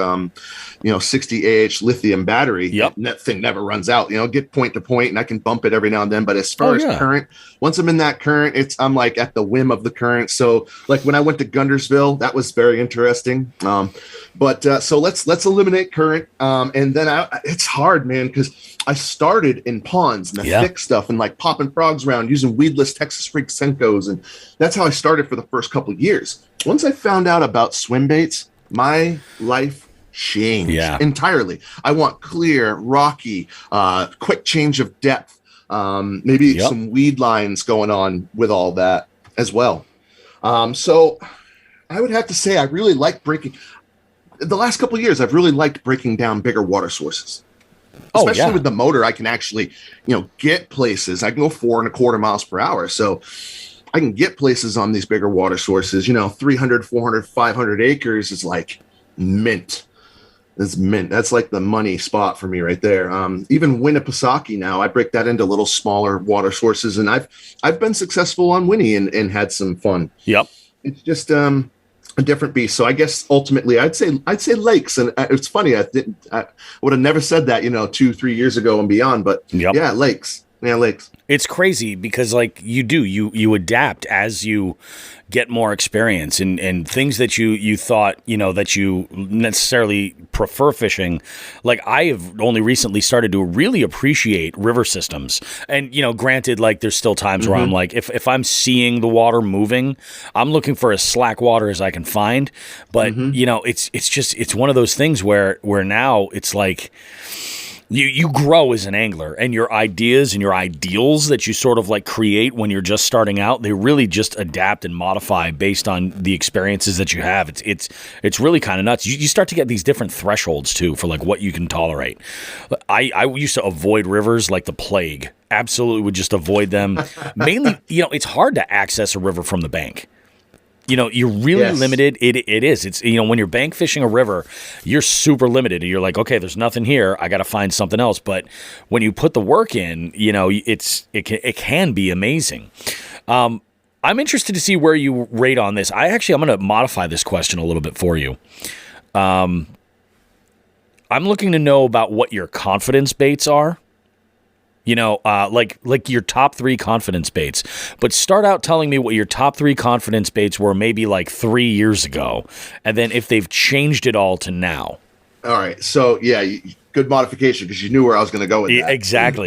60 AH lithium battery. Yep. That thing never runs out. Get point to point, and I can bump it every now and then. But as far as current, once I'm in that current, I'm like at the whim of the current. So like when I went to Guntersville, that was very interesting. So let's eliminate current. And then it's hard, man, because I started in ponds and the thick stuff and like popping frogs around using weedless Texas Freak Senkos. And that's how I started for the first couple of years. Once I found out about swim baits, my life changed entirely. I want clear, rocky, quick change of depth. Maybe some weed lines going on with all that as well. So I would have to say I really like breaking. The last couple of years, I've really liked breaking down bigger water sources. Especially with the motor, I can actually, get places. I can go 4.25 miles per hour. So I can get places on these bigger water sources. 300, 400, 500 acres is like mint. That's mint. That's like the money spot for me right there. Even Winnipesaukee now, I break that into little smaller water sources, and I've been successful on Winnie and had some fun. Yep. It's just a different beast. So I guess ultimately I'd say lakes, and it's funny. I would have never said that 2-3 years ago and beyond, but yeah, lakes. Yeah, lakes. It's crazy because like you adapt as you get more experience and things that you thought, that you necessarily prefer fishing. Like I have only recently started to really appreciate river systems. And, granted, like there's still times where I'm like, if I'm seeing the water moving, I'm looking for as slack water as I can find. But, it's one of those things where now it's like, You grow as an angler, and your ideas and your ideals that you sort of like create when you're just starting out, they really just adapt and modify based on the experiences that you have. It's really kind of nuts. You start to get these different thresholds too for like what you can tolerate. I used to avoid rivers like the plague. Absolutely would just avoid them. Mainly, it's hard to access a river from the bank. You're really limited. It is. It's, when you're bank fishing a river, you're super limited. You're like, okay, there's nothing here. I got to find something else. But when you put the work in, it can be amazing. I'm interested to see where you rate on this. I'm going to modify this question a little bit for you. I'm looking to know about what your confidence baits are. Like your top 3 confidence baits. But start out telling me what your top 3 confidence baits were maybe like 3 years ago, and then if they've changed it all to now. All right. So, yeah, good modification because you knew where I was going to go with that. Exactly.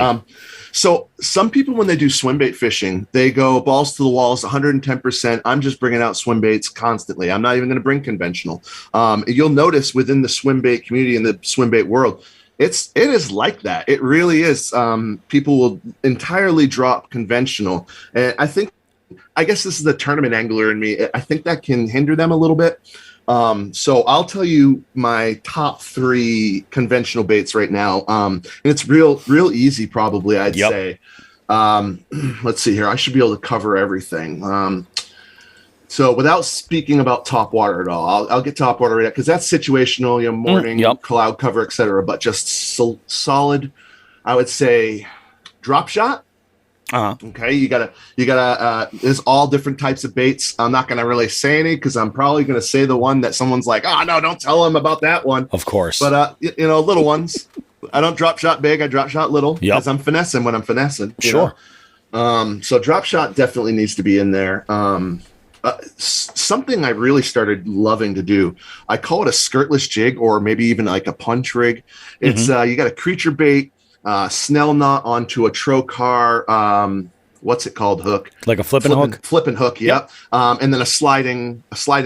So some people, when they do swim bait fishing, they go balls to the walls, 110%. I'm just bringing out swim baits constantly. I'm not even going to bring conventional. You'll notice within the swim bait community and the swim bait world, it is like that. It really is. People will entirely drop conventional. And I guess this is the tournament angler in me. I think that can hinder them a little bit. So I'll tell you my top 3 conventional baits right now. And it's real easy, probably, I'd say. Let's see here. I should be able to cover everything. So without speaking about top water at all, I'll get top water right because that's situational, morning, cloud cover, etc. But just solid, I would say, drop shot. Okay, you gotta. There's all different types of baits. I'm not gonna really say any because I'm probably gonna say the one that someone's like, oh no, don't tell them about that one. Of course, but little ones. I don't drop shot big. I drop shot little because I'm finessing when I'm finessing. Sure. So drop shot definitely needs to be in there. Something I really started loving to do, I call it a skirtless jig or maybe even like a punch rig. It's you got a creature bait, snell knot onto a trocar, what's it called, hook? Like a flipping hook? Flipping hook, yep. And then a sliding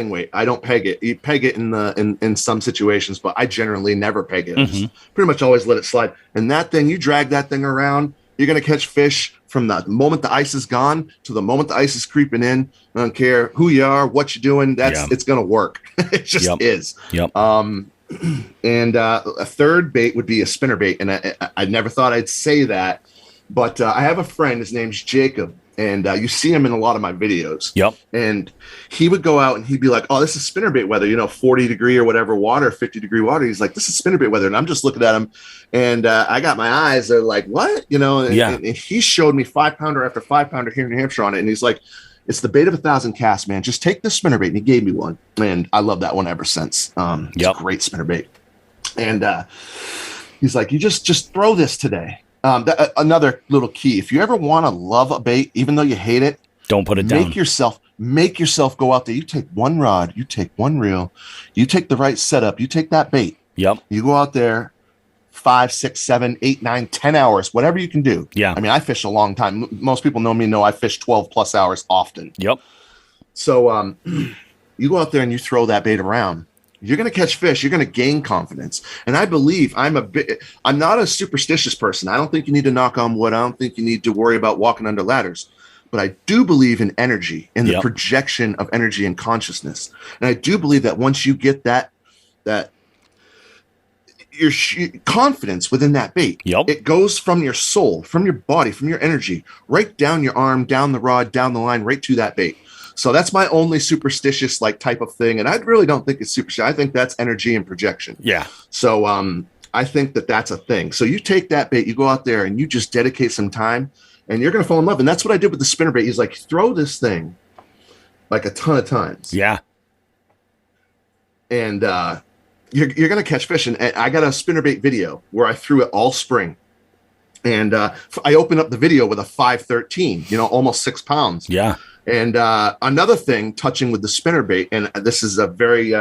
weight. I don't peg it. You peg it in some situations, but I generally never peg it. Just pretty much always let it slide. And that thing, you drag that thing around, you're going to catch fish from the moment the ice is gone to the moment the ice is creeping in. I don't care who you are, what you're doing. It's going to work. It just is. Yep. And a third bait would be a spinner bait. And I never thought I'd say that, but I have a friend, his name's Jacob. And you see him in a lot of my videos. Yep. And he would go out and he'd be like, oh, this is spinnerbait weather, 40 degree or whatever water, 50 degree water. He's like, this is spinnerbait weather. And I'm just looking at him and I got my eyes. They're like, what? And he showed me 5-pounder after 5-pounder here in New Hampshire on it. And he's like, it's the bait of 1,000 casts, man. Just take this spinnerbait. And he gave me one. And I love that one ever since. It's a great spinnerbait. And he's like, you just throw this today. Another little key. If you ever want to love a bait, even though you hate it, don't put it down. Make yourself go out there. You take one rod, you take one reel, you take the right setup, you take that bait. Yep. You go out there 5, 6, 7, 8, 9, 10 hours, whatever you can do. Yeah. I mean, I fish a long time. Most people know I fish 12 plus hours often. Yep. So you go out there and you throw that bait around. You're going to catch fish. You're going to gain confidence. And I believe I'm not a superstitious person. I don't think you need to knock on wood. I don't think you need to worry about walking under ladders. But I do believe in energy and the projection of energy and consciousness. And I do believe that once you get that your confidence within that bait, it goes from your soul, from your body, from your energy, right down your arm, down the rod, down the line, right to that bait. So that's my only superstitious like type of thing. And I really don't think it's superstitious. I think that's energy and projection. Yeah. So I think that that's a thing. So you take that bait, you go out there and you just dedicate some time and you're going to fall in love. And that's what I did with the spinnerbait. He's like, throw this thing like a ton of times. Yeah. And you're going to catch fish. And I got a spinnerbait video where I threw it all spring. And I opened up the video with a 513, almost 6 pounds. Yeah. And another thing touching with the spinnerbait, and this is a very,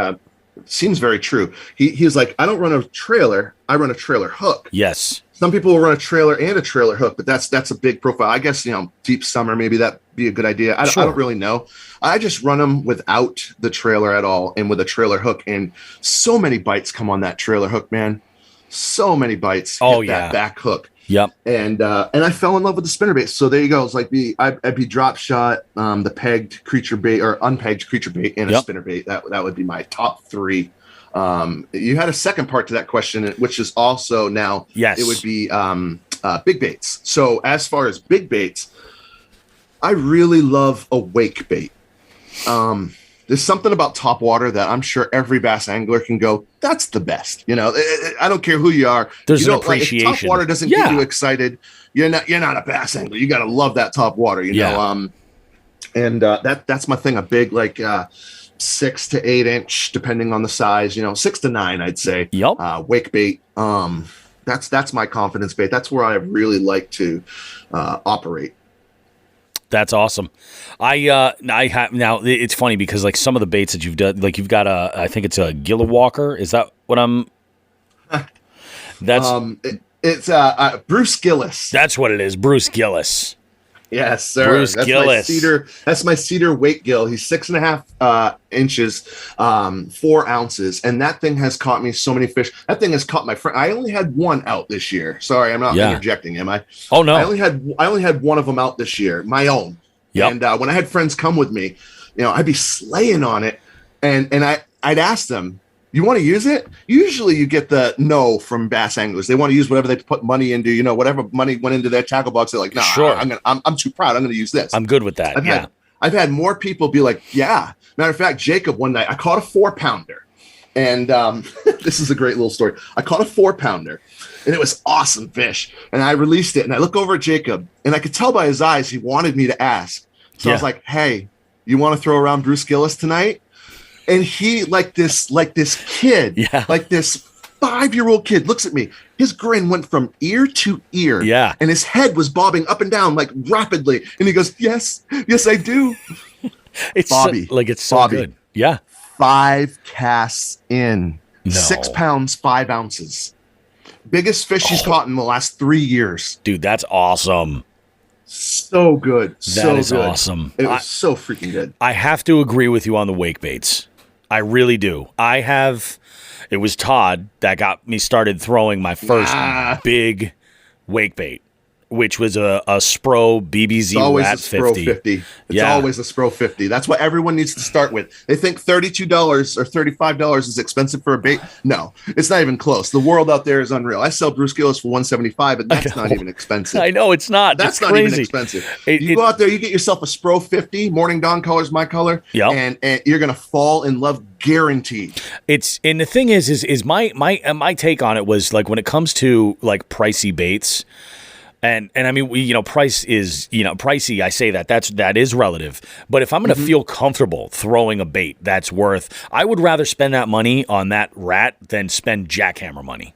seems very true. He was like, I don't run a trailer. I run a trailer hook. Yes. Some people will run a trailer and a trailer hook, but that's a big profile. I guess, deep summer, maybe that'd be a good idea. I don't really know. I just run them without the trailer at all and with a trailer hook. And so many bites come on that trailer hook, man. So many bites. Oh, hit yeah. That back hook. Yep. And I fell in love with the spinnerbait. So there you go. It's like I'd be drop shot, the pegged creature bait or unpegged creature bait and a spinnerbait. That would be my top 3. You had a second part to that question, which is also now it would be big baits. So as far as big baits, I really love a wake bait. There's something about top water that I'm sure every bass angler can go, that's the best. I don't care who you are. There's an appreciation. If top water doesn't get you excited, you're not a bass angler. You got to love that top water, know. And that's my thing. A big 6 to 8 inch, depending on the size. 6 to 9, I'd say. Yep. Wake bait. That's my confidence bait. That's where I really like to operate. That's awesome. I have now. It's funny because like some of the baits that you've done, like you've got I think it's a Gila Walker. Is that what I'm? That's it's Bruce Gillis. That's what it is, Bruce Gillis. Yes, sir. Bruce Gillis. That's my cedar weight gill. He's 6.5 inches, 4 ounces, and that thing has caught me so many fish. That thing has caught my friend. I only had one out this year. Sorry, I'm not interjecting, am I? Oh no. I only had one of them out this year, my own. Yep. And when I had friends come with me, I'd be slaying on it, and I'd ask them, you want to use it? Usually you get the no from bass anglers. They want to use whatever they put money into, whatever money went into their tackle box. They're like, no, I'm too proud. I'm going to use this. I'm good with that. I've had more people be like, yeah. Matter of fact, Jacob, one night I caught a 4-pounder, and this is a great little story. I caught a 4-pounder, and it was awesome fish. And I released it, and I look over at Jacob, and I could tell by his eyes he wanted me to ask. So I was like, hey, you want to throw around Bruce Gillis tonight? And he, like this kid, like this 5-year-old kid, looks at me. His grin went from ear to ear. Yeah. And his head was bobbing up and down like rapidly. And he goes, yes, I do. It's Bobby. It's so good. Yeah. 5 casts in. No. 6 pounds, 5 ounces. Biggest fish he's caught in the last 3 years. Dude, that's awesome. So good. That is awesome. It was so freaking good. I have to agree with you on the wake baits. I really do. It was Todd that got me started throwing my first big wake bait, which was a Spro BBZ Rat 50. It's always a Spro 50. That's what everyone needs to start with. They think $32 or $35 is expensive for a bait. No, it's not even close. The world out there is unreal. I sell Bruce Gillis for $175, and that's not even expensive. I know it's not. That's not crazy. Even expensive. You go out there, you get yourself a Spro 50. Morning Dawn color's my color. Yep. And you're gonna fall in love, guaranteed. And the thing is my take on it was like when it comes to like pricey baits. And I mean, price is, pricey. I say that is relative. But if I'm going to feel comfortable throwing a bait that's I would rather spend that money on that rat than spend jackhammer money.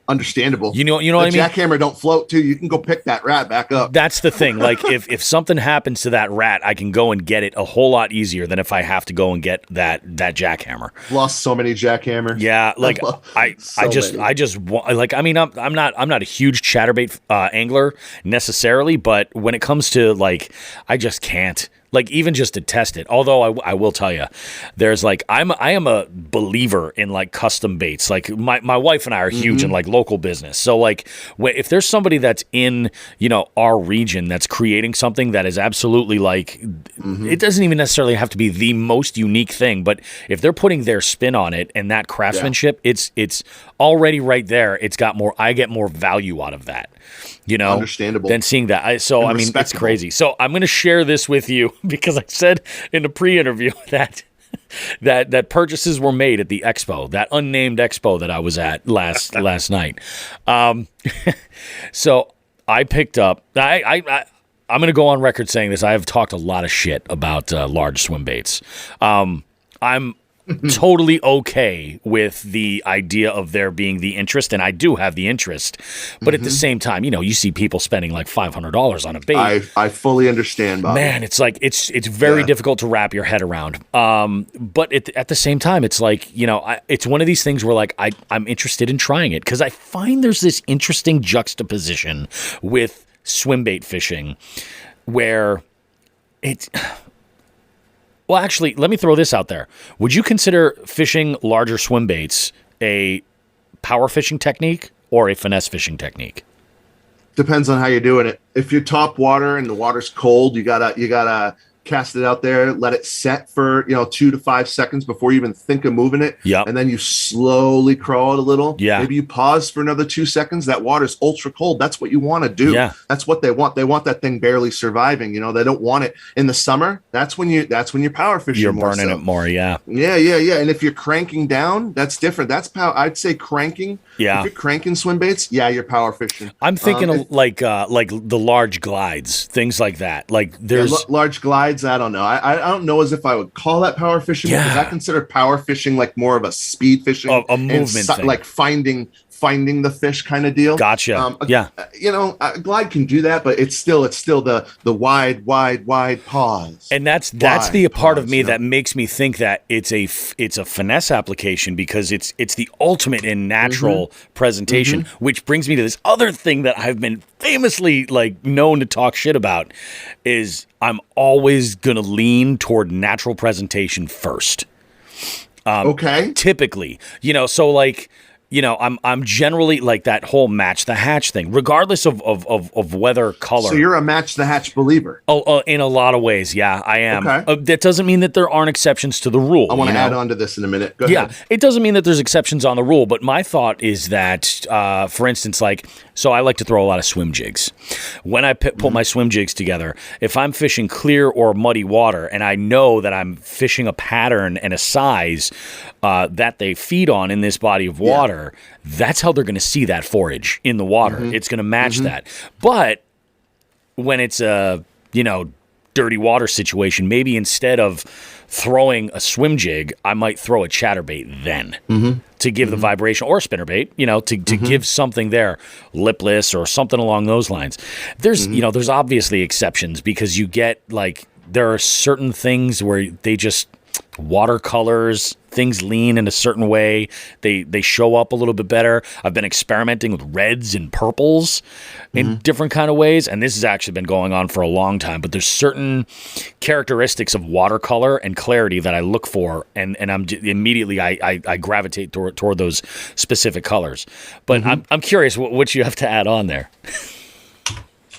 Understandable. You know what I mean? Jackhammer don't float too. You can go pick that rat back up. That's the thing. Like if something happens to that rat, I can go and get it a whole lot easier than if I have to go and get that jackhammer. Lost so many jackhammers. Yeah, like I'm not a huge chatterbait angler necessarily, but when it comes to like, I just can't. Like even just to test it. Although I will tell you, there's like I am a believer in like custom baits. Like my wife and I are huge in like local business. So like if there's somebody that's in our region that's creating something that is absolutely like it doesn't even necessarily have to be the most unique thing, but if they're putting their spin on it and that craftsmanship, it's already right there. I get more value out of that. Understandable. Than seeing that. I mean, it's crazy. So I'm going to share this with you because I said in the pre-interview that purchases were made at the expo, that unnamed expo that I was at last night. So I picked up. I'm going to go on record saying this. I have talked a lot of shit about large swim baits. I'm totally okay with the idea of there being the interest, and I do have the interest. But at the same time, you see people spending like $500 on a bait. I fully understand, Bob. Man, it's like it's very difficult to wrap your head around. But at the same time, it's like it's one of these things where like I'm interested in trying it because I find there's this interesting juxtaposition with swim bait fishing where it's. Well, actually, let me throw this out there. Would you consider fishing larger swim baits a power fishing technique or a finesse fishing technique? Depends on how you're doing it. If you're top water and the water's cold, you gotta cast it out there, let it set for 2 to 5 seconds before you even think of moving it. Yep. And then you slowly crawl it a little. Yeah. Maybe you pause for another 2 seconds. That water's ultra cold. That's what you want to do. Yeah. That's what they want. They want that thing barely surviving. They don't want it in the summer. That's when you're power fishing. You're burning it more. Yeah. Yeah. And if you're cranking down, that's different. That's power. I'd say cranking. Yeah. If you're cranking swim baits, you're power fishing. I'm thinking of like the large glides, things like that. Like there's large glides. I don't know. I don't know as if I would call that power fishing because I consider power fishing like more of a speed fishing, a movement thing. Like finding the fish kind of deal. Gotcha. A glide can do that, but it's still the wide pause. And that's the part of me that makes me think that it's a finesse application because it's the ultimate in natural presentation, which brings me to this other thing that I've been famously like known to talk shit about is I'm always going to lean toward natural presentation first. Okay. Typically, so like, I'm generally like that whole match the hatch thing, regardless of weather, color. So you're a match the hatch believer. Oh, in a lot of ways, yeah, I am. Okay. That doesn't mean that there aren't exceptions to the rule. I want to add on to this in a minute. Go ahead. It doesn't mean that there's exceptions on the rule, but my thought is that, for instance, so I like to throw a lot of swim jigs. When I pull my swim jigs together, if I'm fishing clear or muddy water and I know that I'm fishing a pattern and a size that they feed on in this body of water, that's how they're going to see that forage in the water. It's going to match that. But when it's a, dirty water situation, maybe instead of throwing a swim jig, I might throw a chatterbait then to give the vibration, or a spinnerbait, to give something there, lipless or something along those lines. There's, there's obviously exceptions because you get there are certain things where they just watercolors, things lean in a certain way. They show up a little bit better. I've been experimenting with reds and purples in different kind of ways, and this has actually been going on for a long time. But there's certain characteristics of watercolor and clarity that I look for, and I'm immediately I gravitate toward those specific colors. But I'm curious what you have to add on there.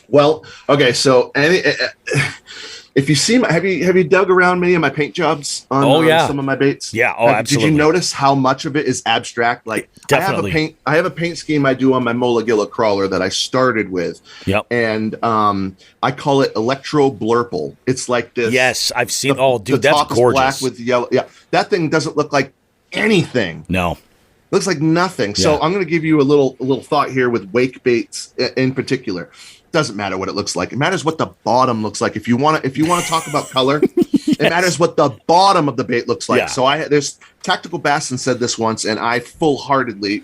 Well, okay, so if you see, have you dug around many of my paint jobs on some of my baits? Yeah. Oh, absolutely. Did you notice how much of it is abstract? Like, definitely. I have a paint scheme I do on my Molagilla crawler that I started with. Yep. And I call it electro blurple. It's like this. Yes, I've seen. Dude, that's top gorgeous. Is black with yellow. Yeah, that thing doesn't look like anything. No. Looks like nothing. Yeah. So I'm going to give you a little thought here with wake baits in particular. Doesn't matter what it looks like. It matters what the bottom looks like. If you want to talk about color, it matters what the bottom of the bait looks like. Yeah. So there's Tactical Bassin said this once, and I full-heartedly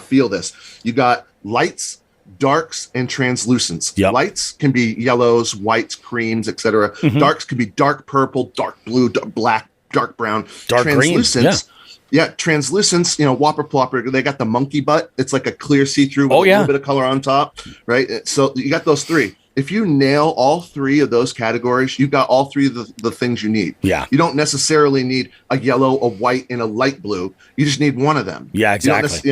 feel this. You got lights, darks, and translucents. Yep. Lights can be yellows, whites, creams, etc. Darks can be dark purple, dark blue, dark black, dark brown. Dark translucents, green. Yeah, translucents, Whopper Plopper, they got the monkey butt. It's like a clear see-through with a little bit of color on top, right? So you got those three. If you nail all three of those categories, you've got all three of the things you need. Yeah. You don't necessarily need a yellow, a white, and a light blue. You just need one of them. Yeah, exactly.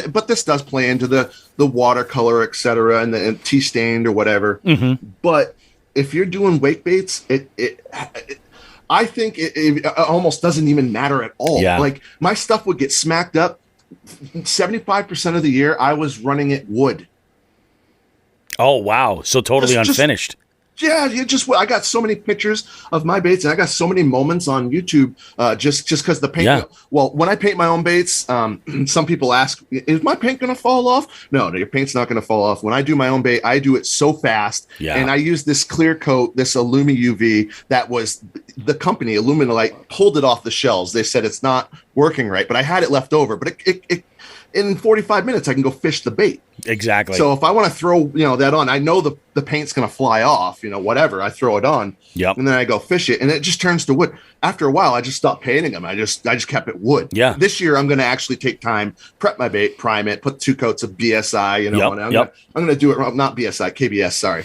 But this does play into the watercolor, et cetera, and the tea-stained or whatever. But if you're doing wake baits, I think it almost doesn't even matter at all. Yeah. Like, my stuff would get smacked up. 75% of the year, I was running it wood. Oh, wow. So totally unfinished. Yeah, I got so many pictures of my baits, and I got so many moments on YouTube just because the paint. Yeah. Well, when I paint my own baits, some people ask, "Is my paint going to fall off?" No, your paint's not going to fall off. When I do my own bait, I do it so fast, and I use this clear coat, this Illumi UV that was the company Illuminolite pulled it off the shelves. They said it's not working right, but I had it left over. But it in 45 minutes, I can go fish the bait. Exactly. So if I want to throw, that on, I know the paint's going to fly off, whatever. I throw it on. Yep. And then I go fish it, and it just turns to wood. After a while, I just stopped painting them. I just kept it wood. Yeah. This year, I'm going to actually take time, prep my bait, prime it, put 2 coats of BSI, and I'm going to do it, not BSI, KBS, sorry.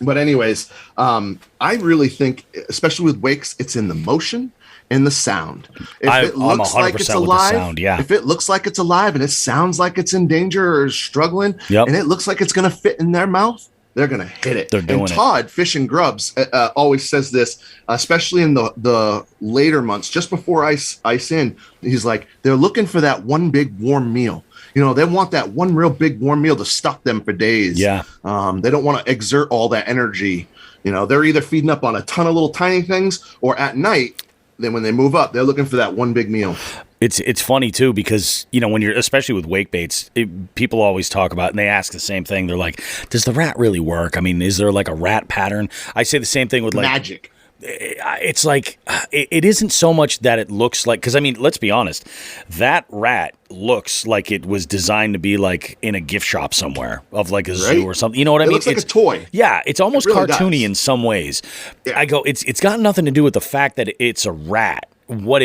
But anyways, I really think, especially with wakes, it's in the motion and the sound. If it looks like it's alive, if it looks like it's alive and it sounds like it's in danger or struggling, and it looks like it's going to fit in their mouth, they're going to hit it. They're doing and Todd, Fish and Grubs, always says this, especially in the later months, just before ice in. He's like, they're looking for that one big warm meal. They want that one real big warm meal to stuff them for days. Yeah. They don't want to exert all that energy. They're either feeding up on a ton of little tiny things, or at night, then when they move up, they're looking for that one big meal. It's funny too, because when you're, especially with wake baits, people always talk about, and they ask the same thing. They're like, does the rat really work? I mean, is there like a rat pattern? I say the same thing with magic. It's like, it isn't so much that it looks like, because I mean, let's be honest, that rat looks like it was designed to be like in a gift shop somewhere of like a zoo or something. You know what I mean? It looks like a toy. Yeah, it's almost really cartoony in some ways. Yeah. I go, it's got nothing to do with the fact that it's a rat. What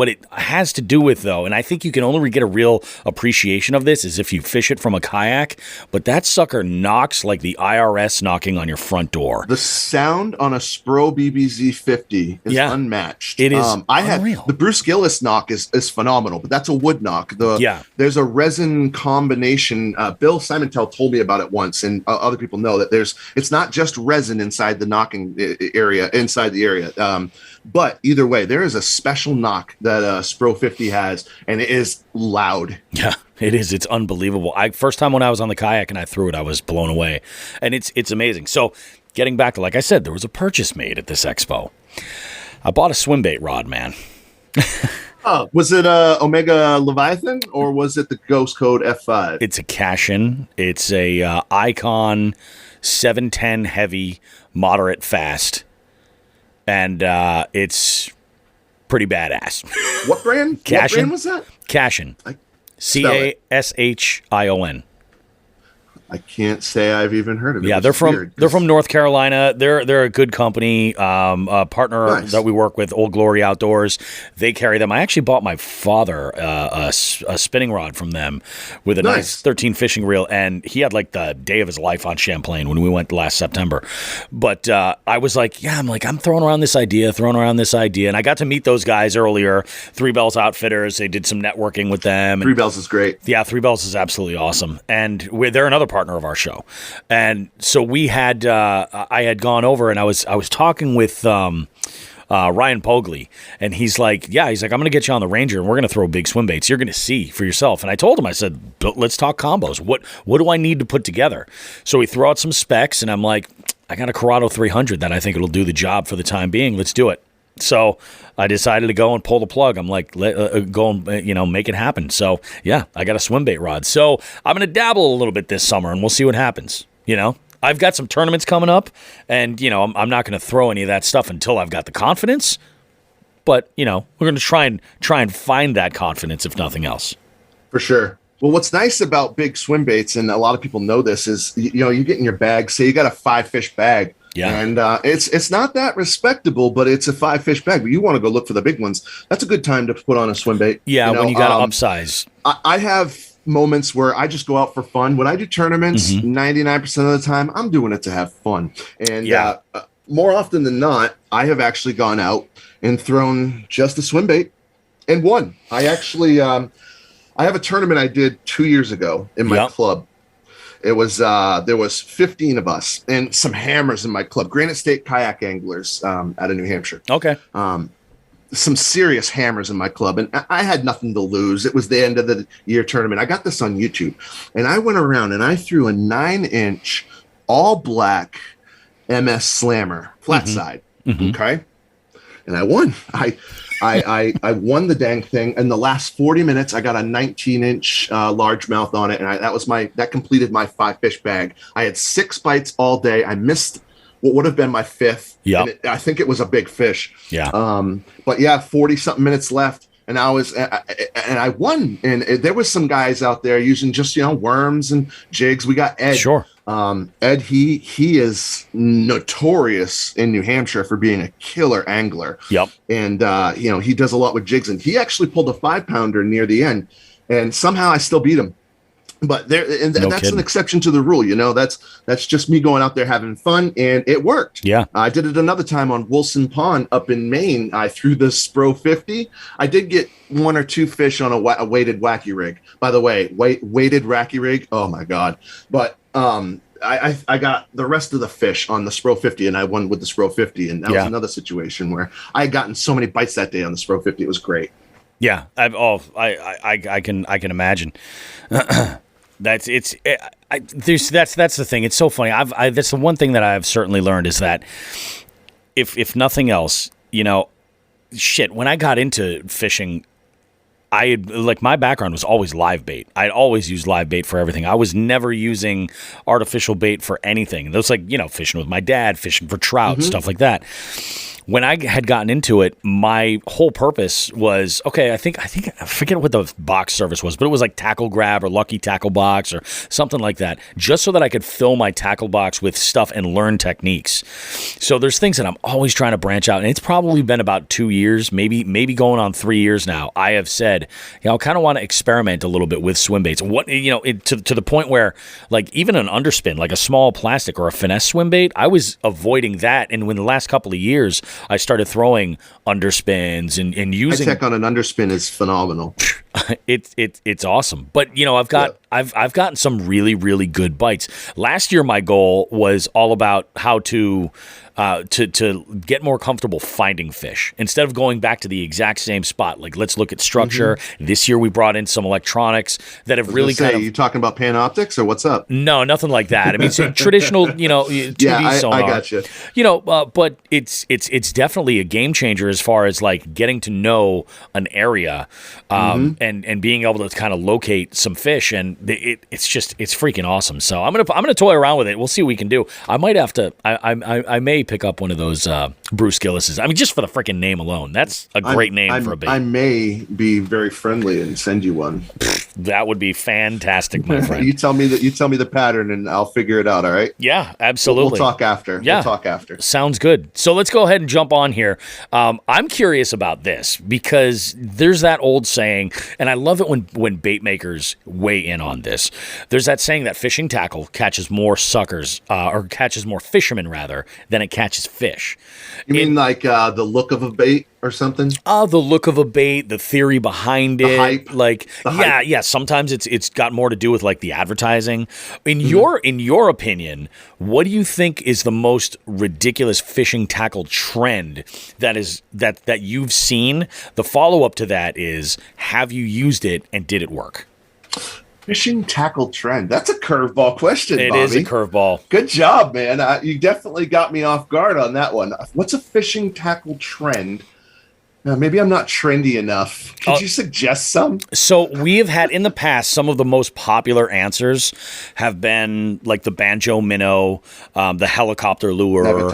it has to do with, though, and I think you can only get a real appreciation of this is if you fish it from a kayak, but that sucker knocks like the IRS knocking on your front door. The sound on a Spro BBZ 50 is unmatched. It is unreal. The Bruce Gillis knock is phenomenal, but that's a wood knock. There's a resin combination. Bill Simontel told me about it once, and other people know that it's not just resin inside the knocking area, inside the area. But either way, there is a special knock that Spro 50 has, and it is loud. Yeah, it is. It's unbelievable. First time when I was on the kayak and I threw it, I was blown away. And it's amazing. So getting back to, like I said, there was a purchase made at this expo. I bought a swim bait rod, man. Oh, was it Omega Leviathan, or was it the Ghost Code F5? It's a Cashin. It's a Icon 710 heavy, moderate fast. And it's pretty badass. What brand? Cashin. What brand was that? Cashin. Cashion. I can't say I've even heard of it. Yeah, they're from North Carolina. They're a good company, a partner that we work with, Old Glory Outdoors. They carry them. I actually bought my father a spinning rod from them with a nice 13 fishing reel, and he had like the day of his life on Champlain when we went last September. But I was like, I'm throwing around this idea, and I got to meet those guys earlier. Three Bells Outfitters. They did some networking with them. Three Bells is great. Yeah, Three Bells is absolutely awesome, and they're another partner of our show. And so we had I had gone over and I was talking with Ryan Pogley, and he's like, I'm going to get you on the Ranger and we're going to throw big swim baits. You're going to see for yourself. And I told him, I said, let's talk combos. What do I need to put together? So we throw out some specs, and I'm like, I got a Corrado 300 that I think it'll do the job for the time being. Let's do it. So I decided to go and pull the plug. I'm like, go and make it happen. So yeah, I got a swim bait rod. So I'm going to dabble a little bit this summer, and we'll see what happens. I've got some tournaments coming up, and I'm not going to throw any of that stuff until I've got the confidence. But we're going to try and find that confidence, if nothing else. For sure. Well, what's nice about big swim baits, and a lot of people know this, is you get in your bag. Say you got a 5-fish bag. Yeah, and it's not that respectable, but it's a 5-fish bag. But you want to go look for the big ones. That's a good time to put on a swim bait. Yeah, when you got to upsize. I have moments where I just go out for fun. When I do tournaments, 99% of the time, I'm doing it to have fun. And more often than not, I have actually gone out and thrown just a swim bait and won. I actually I have a tournament I did 2 years ago in my club. It was there was 15 of us and some hammers in my club, Granite State kayak anglers out of New Hampshire. Okay. Some serious hammers in my club, and I had nothing to lose. It was the end of the year tournament. I got this on YouTube, and I went around and I threw a 9-inch all black MS Slammer, flat side. Okay. And I won. I won the dang thing. In the last 40 minutes, I got a 19-inch largemouth on it, and that completed my 5-fish bag. I had 6 bites all day. I missed what would have been my 5th. Yeah, I think it was a big fish. Yeah. But yeah, 40-something minutes left, and I won. And there was some guys out there using just worms and jigs. We got Ed. Sure. Ed, he is notorious in New Hampshire for being a killer angler. Yep. And he does a lot with jigs, and he actually pulled a 5-pounder near the end, and somehow I still beat him. But that's kidding. an exception to the rule. That's just me going out there having fun, and it worked. Yeah. I did it another time on Wilson Pond up in Maine. I threw the Spro 50. I did get 1 or 2 fish on a weighted wacky rig. By the way, weighted wacky rig. Oh my God. But I got the rest of the fish on the Spro 50, and I won with the Spro 50. And that was another situation where I had gotten so many bites that day on the Spro 50. It was great. Yeah. I can imagine. That's the thing. It's so funny. That's the one thing that I've certainly learned is that if nothing else, when I got into fishing, my background was always live bait. I'd always used live bait for everything. I was never using artificial bait for anything. That was fishing with my dad, fishing for trout, stuff like that. When I had gotten into it, my whole purpose was, okay, I forget what the box service was, but it was like Tackle Grab or Lucky Tackle Box or something like that, just so that I could fill my tackle box with stuff and learn techniques. So there's things that I'm always trying to branch out, and it's probably been about 2 years, maybe going on 3 years now. I have said, I kind of want to experiment a little bit with swim baits. What to the point where, like, even an underspin, like a small plastic or a finesse swim bait, I was avoiding that. And in the last couple of years, I started throwing underspins and using. My tech on an underspin is phenomenal. It's awesome, but I've gotten some really, really good bites. Last year, my goal was all about how to get more comfortable finding fish instead of going back to the exact same spot. Like, let's look at structure. This year, we brought in some electronics that have really kind of. You talking about Panoptics or what's up? No, nothing like that. I mean, traditional, 2D sonar. I got you. But it's definitely a game changer as far as like getting to know an area, and being able to kind of locate some fish, and it's freaking awesome. So I'm gonna toy around with it. We'll see what we can do. I might have to. I may pick up one of those Bruce Gillis's. I mean, just for the freaking name alone, that's a great name for a bait. I may be very friendly and send you one. That would be fantastic, my friend. You tell me the pattern, and I'll figure it out. All right? Yeah, absolutely. We'll talk after. Yeah. We'll talk after. Sounds good. So let's go ahead and jump on here. I'm curious about this because there's that old saying, and I love it when bait makers weigh in on this. There's that saying that fishing tackle catches more suckers, or catches more fishermen rather, than it catches fish. You mean like the look of a bait or something? The look of a bait, the theory behind it, hype. Yeah. Sometimes it's got more to do with like the advertising. In your opinion, what do you think is the most ridiculous fishing tackle trend that you've seen? The follow up to that is, have you used it and did it work? Fishing tackle trend. That's a curveball question, Bobby. It is a curveball. Good job, man. You definitely got me off guard on that one. What's a fishing tackle trend? Maybe I'm not trendy enough. Could you suggest some? So we have had in the past, some of the most popular answers have been like the banjo minnow, the helicopter lure. Never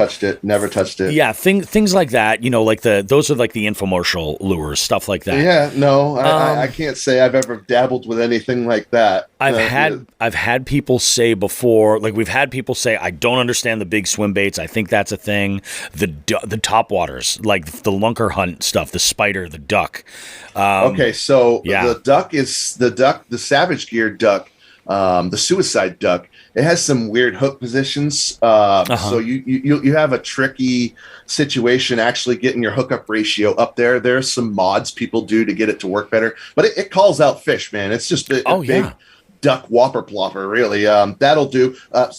touched it. Yeah, things like that. Those are like the infomercial lures, stuff like that. Yeah, no, I can't say I've ever dabbled with anything like that. I've had people say before, like we've had people say, I don't understand the big swim baits. I think that's a thing. The top waters, like the lunker hunt stuff, the spider, the duck. Okay, so the duck is the Savage Gear duck, the suicide duck. It has some weird hook positions. So you have a tricky situation actually getting your hookup ratio up there. There's some mods people do to get it to work better, but it calls out fish, man. It's just a big duck whopper plopper, really. That'll do.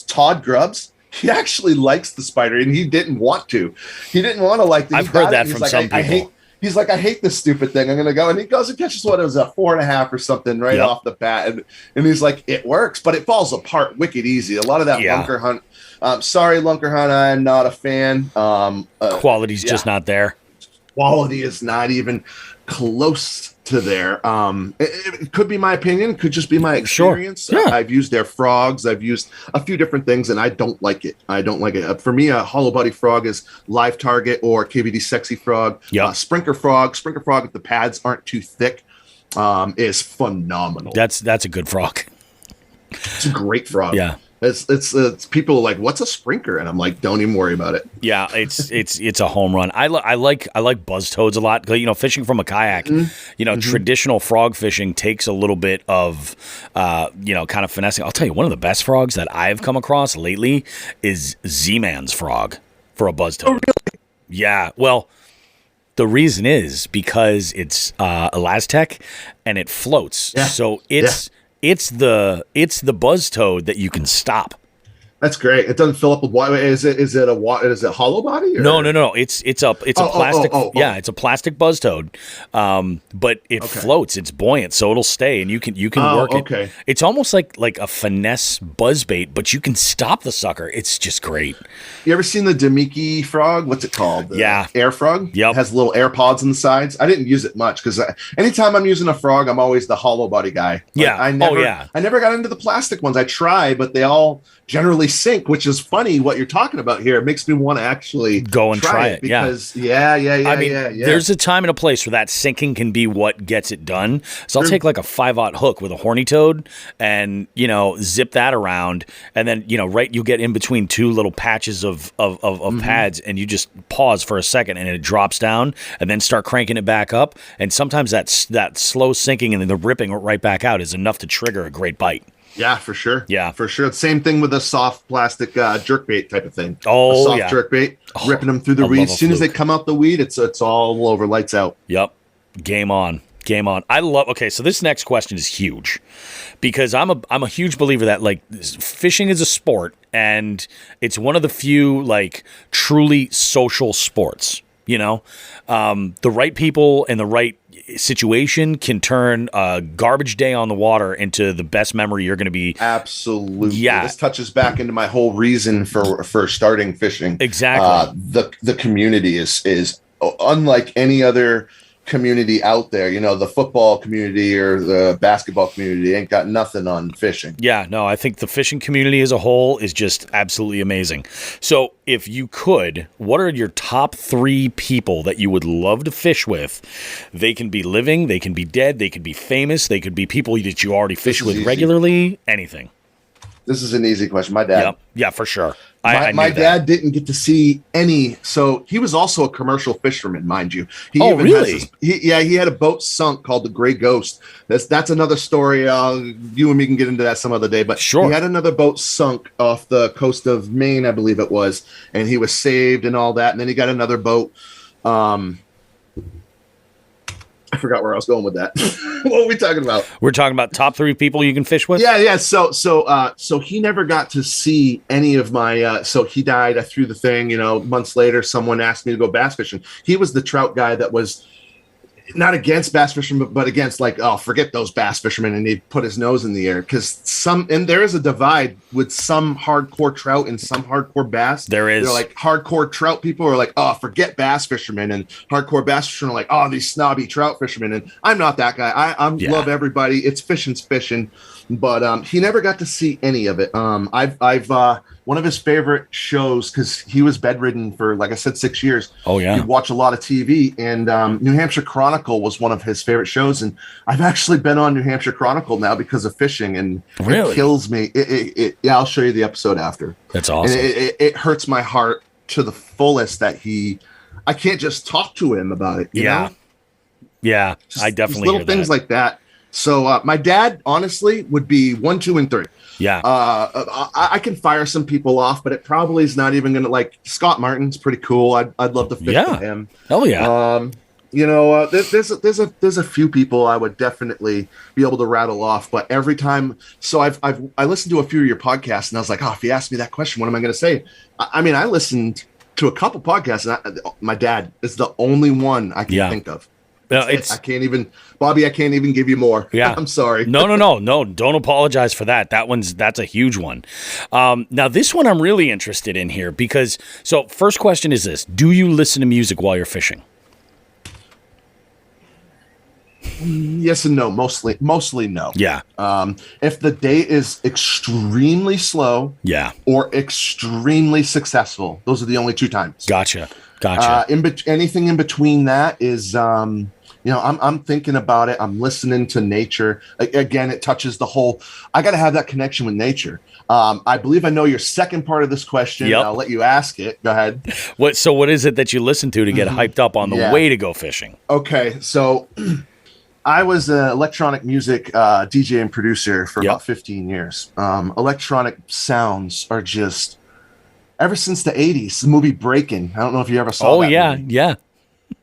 Todd Grubbs, he actually likes the spider, and he didn't want to. He didn't want to like. I've heard that from some people. he's like, I hate this stupid thing. I'm gonna go, and he goes and catches what it was, a 4.5 or something right off the bat, and he's like, it works, but it falls apart wicked easy. A lot of that lunker hunt. Sorry, lunker hunt, I'm not a fan. Quality's just not there. Quality is not even close to there. It could be my opinion, it could just be my experience. Sure. Yeah. I've used their frogs, I've used a few different things, and I don't like it. For me, a hollow body frog is Live Target or KVD Sexy Frog. Sprinker frog, if the pads aren't too thick, is phenomenal. That's a good frog. It's a great frog. Yeah. It's people are like, what's a sprinker? And I'm like, don't even worry about it. Yeah, it's a home run. I like buzz toads a lot. You know, fishing from a kayak, traditional frog fishing takes a little bit of, kind of finessing. I'll tell you, one of the best frogs that I've come across lately is Z-Man's frog for a buzz toad. Oh, really? Yeah, well, the reason is because it's Elastec and it floats. Yeah. So it's the buzz toad that you can stop. That's great. It doesn't fill up with water. Is it hollow body? Or? No. It's a plastic. It's a plastic buzz toad. But it floats. It's buoyant, so it'll stay, and you can work it. Okay. It's almost like a finesse buzz bait, but you can stop the sucker. It's just great. You ever seen the Demiki frog? What's it called? Air frog. Yep. It has little air pods on the sides. I didn't use it much because anytime I'm using a frog, I'm always the hollow body guy. I never got into the plastic ones. I try, but they all generally sink, which is funny what you're talking about here. It makes me want to actually go and try it because there's a time and a place where that sinking can be what gets it done. So I'll take like a 5/0 hook with a horny toad and zip that around, and then you get in between two little patches of pads, and you just pause for a second, and it drops down, and then start cranking it back up. And sometimes that slow sinking and then the ripping right back out is enough to trigger a great bite. Yeah, for sure. Yeah, for sure. Same thing with a soft plastic jerkbait type of thing. Oh, a soft jerkbait, ripping them through the weed. As soon as they come out the weed, it's all over, lights out. Yep. Game on. Okay, so this next question is huge because I'm a huge believer that like fishing is a sport, and it's one of the few like truly social sports. The right people and the right situation can turn a garbage day on the water into the best memory you're going to be. Absolutely. Yeah. This touches back into my whole reason for starting fishing. Exactly. The community is unlike any other community out there. The football community or the basketball community ain't got nothing on fishing. Yeah, no, I think the fishing community as a whole is just absolutely amazing. So if you could, what are your top 3 people that you would love to fish with? They can be living, they can be dead, they could be famous, they could be people that you already fish with regularly, anything. This is an easy question. My dad. Yep. Yeah, for sure. My dad didn't get to see any. So he was also a commercial fisherman, mind you. Really? He had a boat sunk called the Gray Ghost. That's another story. You and me can get into that some other day. But sure. He had another boat sunk off the coast of Maine, I believe it was, and he was saved and all that. And then he got another boat. I forgot where I was going with that. What were we talking about? We're talking about top 3 people you can fish with. Yeah. So he never got to see any of my. So he died. I threw the thing. Months later, someone asked me to go bass fishing. He was the trout guy that was not against bass fishermen, but against like, oh, forget those bass fishermen, and he put his nose in the air because there is a divide with some hardcore trout and some hardcore bass. There is. They're like hardcore trout people are like, oh, forget bass fishermen, and hardcore bass fishermen are like, oh, these snobby trout fishermen. And I'm not that guy. I love everybody. It's fishing's fishing, but he never got to see any of it. I've one of his favorite shows, because he was bedridden for, like I said, 6 years. Oh, yeah. He'd watch a lot of TV, and New Hampshire Chronicle was one of his favorite shows. And I've actually been on New Hampshire Chronicle now because of fishing, and really? It kills me. Yeah, I'll show you the episode after. That's awesome. And it hurts my heart to the fullest that I can't just talk to him about it. You know? Yeah, I definitely little things like that. So my dad, honestly, would be 1, 2, and 3. Yeah. I can fire some people off, but it probably is not even going to, like, Scott Martin's pretty cool. I'd love to fish with him. Hell yeah. There's a few people I would definitely be able to rattle off, but every time, so I listened to a few of your podcasts, and I was like, oh, if you asked me that question, what am I going to say? I mean, I listened to a couple podcasts, and my dad is the only one I can think of. I can't even, Bobby. I can't even give you more. Yeah, I'm sorry. No. Don't apologize for that. That's a huge one. Now this one I'm really interested in here because. So first question is this: do you listen to music while you're fishing? Yes and no. Mostly no. Yeah. If the day is extremely slow, or extremely successful, those are the only two times. Gotcha. Anything in between that is, I'm thinking about it. I'm listening to nature. Again, it touches the whole. I got to have that connection with nature. I believe I know your second part of this question. I'll let you ask it. Go ahead. What is it that you listen to get hyped up on the way to go fishing? Okay, so. I was an electronic music DJ and producer for about 15 years. Electronic sounds are just, ever since the 80s, the movie Breakin'. I don't know if you ever saw that movie.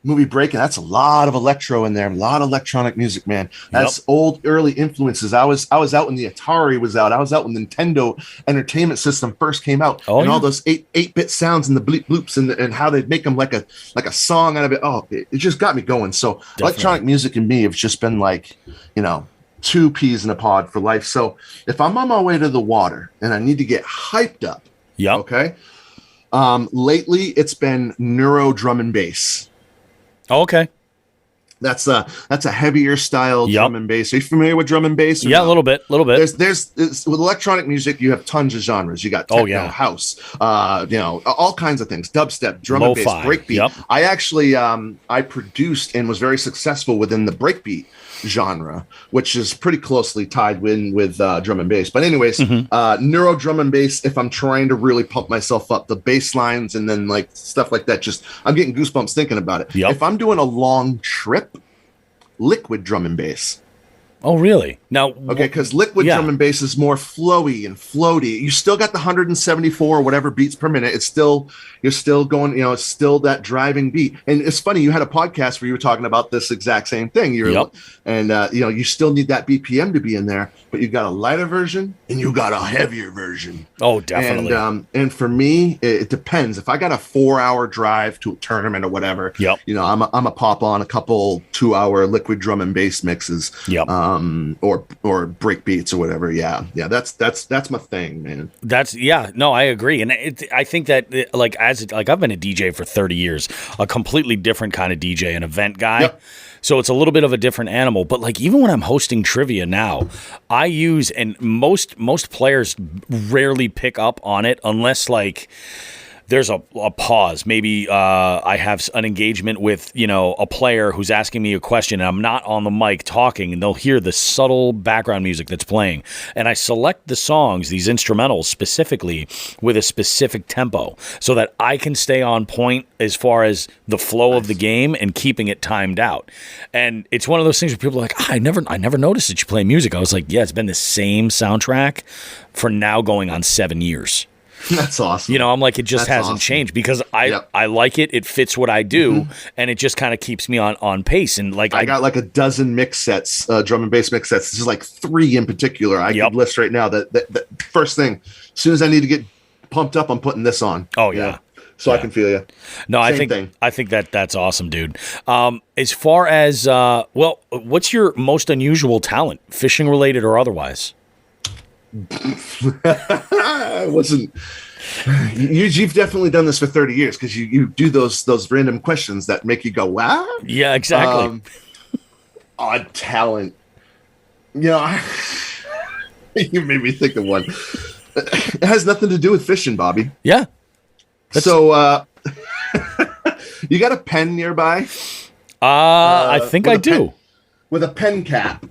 Movie Breakin', that's a lot of electro in there, a lot of electronic music, man. That's old, early influences. I was out when the Atari was out. I was out when Nintendo Entertainment System first came out, all those 8-bit sounds and the bleep bloops and how they'd make them like a song out of it. Oh, it just got me going. So electronic music and me have just been like, two peas in a pod for life. So if I'm on my way to the water and I need to get hyped up, okay. Lately it's been neuro drum and bass. Okay. That's a heavier style drum and bass. Are you familiar with drum and bass? Yeah, a little bit. There's with electronic music, you have tons of genres. You got techno, house, all kinds of things. Dubstep, drum and bass, breakbeat. I actually I produced and was very successful within the breakbeat genre, which is pretty closely tied with drum and bass. But anyways, neuro drum and bass, if I'm trying to really pump myself up, the bass lines and then like stuff like that, just I'm getting goosebumps thinking about it. If I'm doing a long trip, liquid drum and bass. Oh, really? Now, okay, because liquid drum and bass is more flowy and floaty. You still got the 174 or whatever beats per minute. You're still going, it's still that driving beat. And it's funny, you had a podcast where you were talking about this exact same thing. And you still need that BPM to be in there, but you got a lighter version and you got a heavier version. Oh, definitely. And for me, it depends. If I got a 4-hour drive to a tournament or whatever, I'm a pop on a couple 2-hour liquid drum and bass mixes. Or break beats or whatever. That's my thing, man. I agree. And I think that I've been a DJ for 30 years, a completely different kind of DJ, an event guy. So it's a little bit of a different animal. But like even when I'm hosting trivia now, I use, and most players rarely pick up on it unless like there's a pause. Maybe I have an engagement with, a player who's asking me a question and I'm not on the mic talking, and they'll hear the subtle background music that's playing. And I select the songs, these instrumentals specifically, with a specific tempo so that I can stay on point as far as the flow of the game and keeping it timed out. And it's one of those things where people are like, I never noticed that you play music. I was like, it's been the same soundtrack for now going on 7 years. That's awesome. I'm like, it just hasn't changed because I like it. It fits what I do, and it just kind of keeps me on pace. And like I got like a dozen mix sets, drum and bass mix sets. This is like 3 in particular I could list right now. That first thing, as soon as I need to get pumped up, I'm putting this on. Oh yeah. So I can feel you. No, I think that's awesome, dude. As far as what's your most unusual talent, fishing related or otherwise? I wasn't. You've definitely done this for 30 years because you do those random questions that make you go, wow. Yeah, exactly. Odd talent. You made me think of one. It has nothing to do with fishing, Bobby. Yeah. So, you got a pen nearby? I think I do. With a pen cap.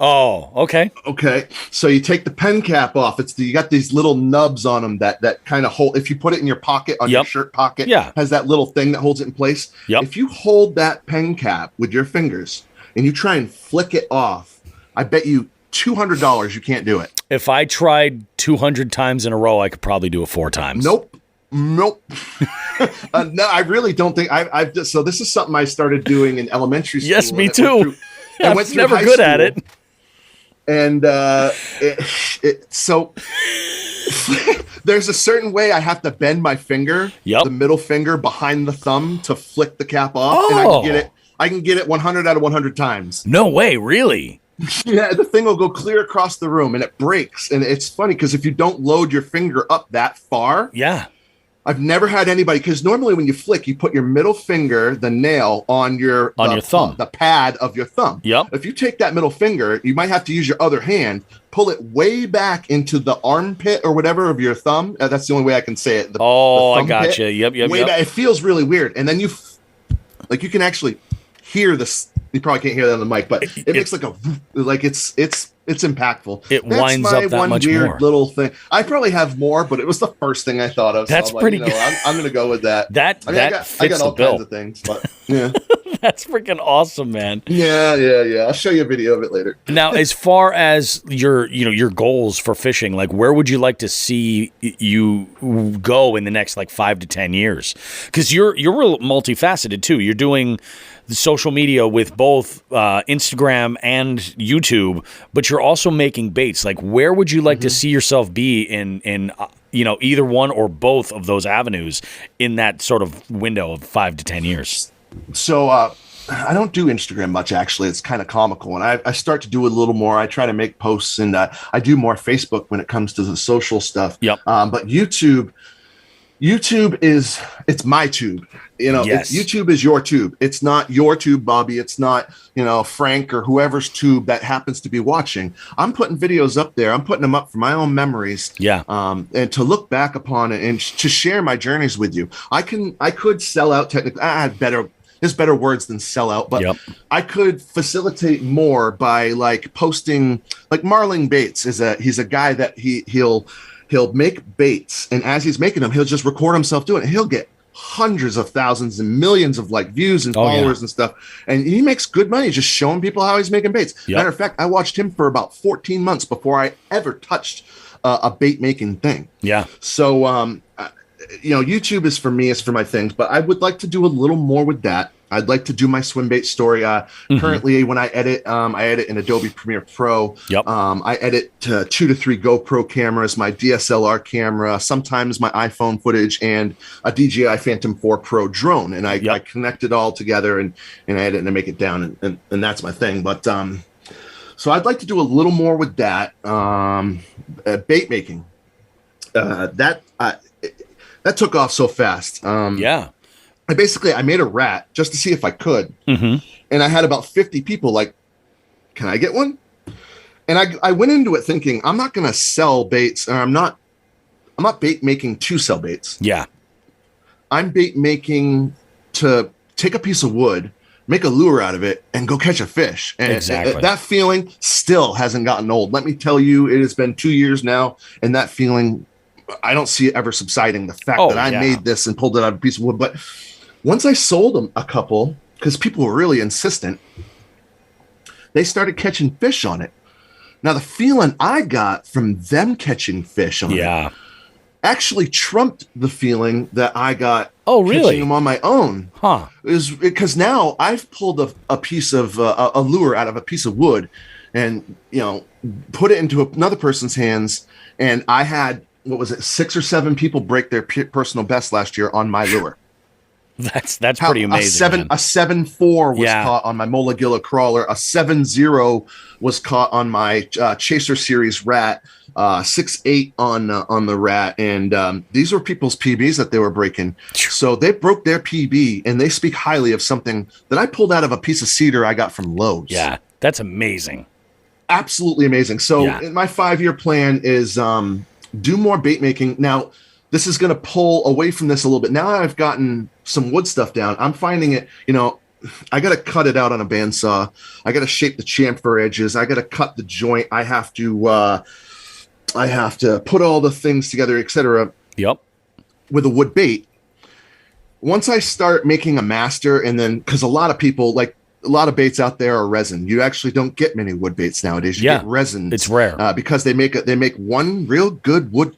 Oh, okay. Okay. So you take the pen cap off. You got these little nubs on them that kind of hold. If you put it in your pocket, on your shirt pocket, has that little thing that holds it in place. If you hold that pen cap with your fingers and you try and flick it off, I bet you $200 you can't do it. If I tried 200 times in a row, I could probably do it 4 times. Nope. No, I really don't think I've. So this is something I started doing in elementary school. Yes, me too. I was never good at it. And so there's a certain way I have to bend my finger, the middle finger behind the thumb to flick the cap off, and I can get it 100 out of 100 times. No way, really? Yeah, the thing will go clear across the room and it breaks. And it's funny because if you don't load your finger up that far, I've never had anybody, because normally when you flick, you put your middle finger, the nail, on your thumb, the pad of your thumb. If you take that middle finger, you might have to use your other hand, pull it way back into the armpit or whatever of your thumb. That's the only way I can say it. The I gotcha. Yep. Way back. It feels really weird. And then you can actually hear this. You probably can't hear that on the mic, but it makes it's impactful. It winds up that much more. Weird little thing. I probably have more, but it was the first thing I thought of. That's so pretty good. I'm going to go with that. I got all kinds of things, but yeah. That's freaking awesome, man. Yeah. I'll show you a video of it later. Now, as far as your goals for fishing, like where would you like to see you go in the next 5 to 10 years? Because you're real multifaceted too. You're doing the social media with both Instagram and YouTube, but you're also making baits. Like, where would you like to see yourself be in either one or both of those avenues in that sort of window of 5 to 10 years? So I don't do Instagram much, actually. It's kind of comical. And I start to do a little more. I try to make posts, and I do more Facebook when it comes to the social stuff. But YouTube it's my tube. YouTube is your tube. It's not your tube, Bobby. It's not, Frank or whoever's tube that happens to be watching. I'm putting videos up there. I'm putting them up for my own memories. And to look back upon it and to share my journeys with you. I could sell out technically. There's better words than sell out, but I could facilitate more by posting, Marling Baits he's a guy that he'll make baits, and as he's making them, he'll just record himself doing it. He'll get hundreds of thousands and millions of views and followers and stuff, and he makes good money just showing people how he's making baits. Matter of fact, I watched him for about 14 months before I ever touched a bait making thing. So YouTube is for me, it's for my things, but I would like to do a little more with that. I'd like to do my swim bait story. Currently, when I edit in Adobe Premiere Pro. I edit 2 to 3 GoPro cameras, my DSLR camera, sometimes my iPhone footage, and a DJI Phantom 4 Pro drone. And I connect it all together and I edit and I make it down, and that's my thing. But so I'd like to do a little more with that. Bait making. That took off so fast. I made a rat just to see if I could. And I had about 50 people like, can I get one? And I went into it thinking, I'm not going to sell baits, or I'm not bait making to sell baits. I'm bait making to take a piece of wood, make a lure out of it, and go catch a fish. And that feeling still hasn't gotten old. Let me tell you, it has been 2 years now, and that feeling, I don't see it ever subsiding. The fact that I made this and pulled it out of a piece of wood. But once I sold them a couple, because people were really insistent, they started catching fish on it. Now, the feeling I got from them catching fish on it actually trumped the feeling that I got catching them on my own. Is because now I've pulled a piece of a lure out of a piece of wood and, put it into another person's hands. And I had, 6 or 7 people break their personal best last year on my lure. That's pretty amazing. A 7.4 was caught on my Molagilla crawler. A 7.0 was caught on my Chaser Series rat. 6.8 on the rat, and these were people's PBs that they were breaking. So they broke their PB, and they speak highly of something that I pulled out of a piece of cedar I got from Lowe's. Yeah, that's amazing. Absolutely amazing. So my 5-year plan is do more bait making. Now, this is going to pull away from this a little bit. Now I've gotten some wood stuff down. I'm finding it, I got to cut it out on a bandsaw. I got to shape the chamfer edges. I got to cut the joint. I have to put all the things together, etc. With a wood bait. Once I start making a master, and then, because a lot of people, a lot of baits out there are resin. You actually don't get many wood baits nowadays. You get resin. It's rare because they make one real good wood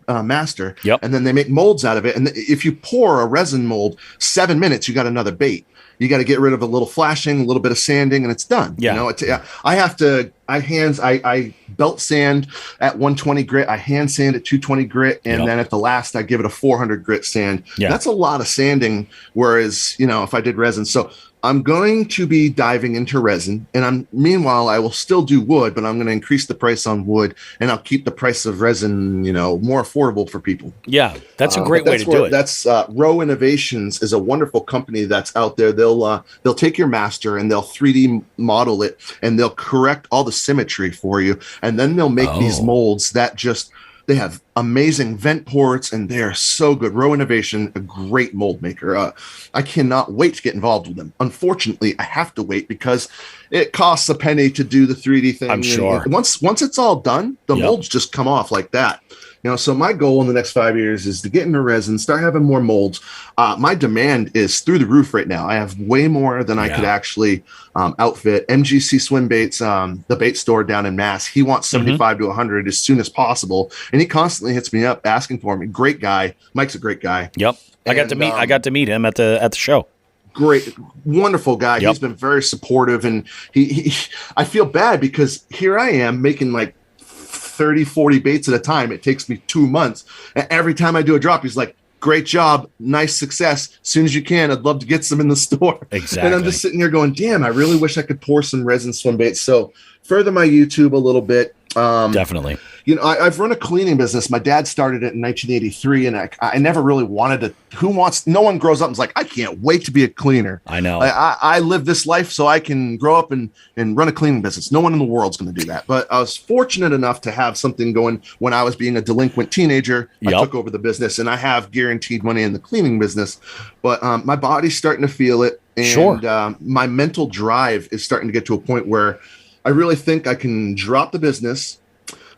master, and then they make molds out of it. And if you pour a resin mold, 7 minutes, you got another bait. You got to get rid of a little flashing, a little bit of sanding, and it's done. Yeah. You know, I belt sand at 120 grit. I hand sand at 220 grit. And then at the last, I give it a 400 grit sand. Yeah. That's a lot of sanding. Whereas, you know, if I did resin. So I'm going to be diving into resin, and meanwhile, I will still do wood, but I'm going to increase the price on wood, and I'll keep the price of resin, you know, more affordable for people. Yeah, that's a great way to do it. That's Row Innovations is a wonderful company that's out there. They'll take your master and they'll 3D model it, and they'll correct all the symmetry for you, and then they'll make these molds that just. They have amazing vent ports, and they're so good. Row Innovation, a great mold maker. I cannot wait to get involved with them. Unfortunately, I have to wait because it costs a penny to do the 3D thing. I'm sure. And once it's all done, the molds just come off like that. You know, so my goal in the next 5 years is to get into resin, start having more molds. My demand is through the roof right now. I have way more than I could actually outfit. MGC Swim Baits, the bait store down in Mass, he wants 75 to 100 as soon as possible, and he constantly hits me up asking for me. Great guy. Mike's a great guy. Yep, I got to meet him at the show. Great, wonderful guy. He's been very supportive, and he I feel bad because here I am making like 30, 40 baits at a time. It takes me 2 months. And every time I do a drop, he's like, great job, nice success. As soon as you can, I'd love to get some in the store. Exactly. And I'm just sitting here going, damn, I really wish I could pour some resin swim baits. So further my YouTube a little bit. Definitely. You know, I've run a cleaning business. My dad started it in 1983, and I never really wanted to. No one grows up and is like, I can't wait to be a cleaner. I know. I live this life so I can grow up and run a cleaning business. No one in the world's going to do that. But I was fortunate enough to have something going when I was being a delinquent teenager. I took over the business, and I have guaranteed money in the cleaning business. But my body's starting to feel it. And my mental drive is starting to get to a point where I really think I can drop the business,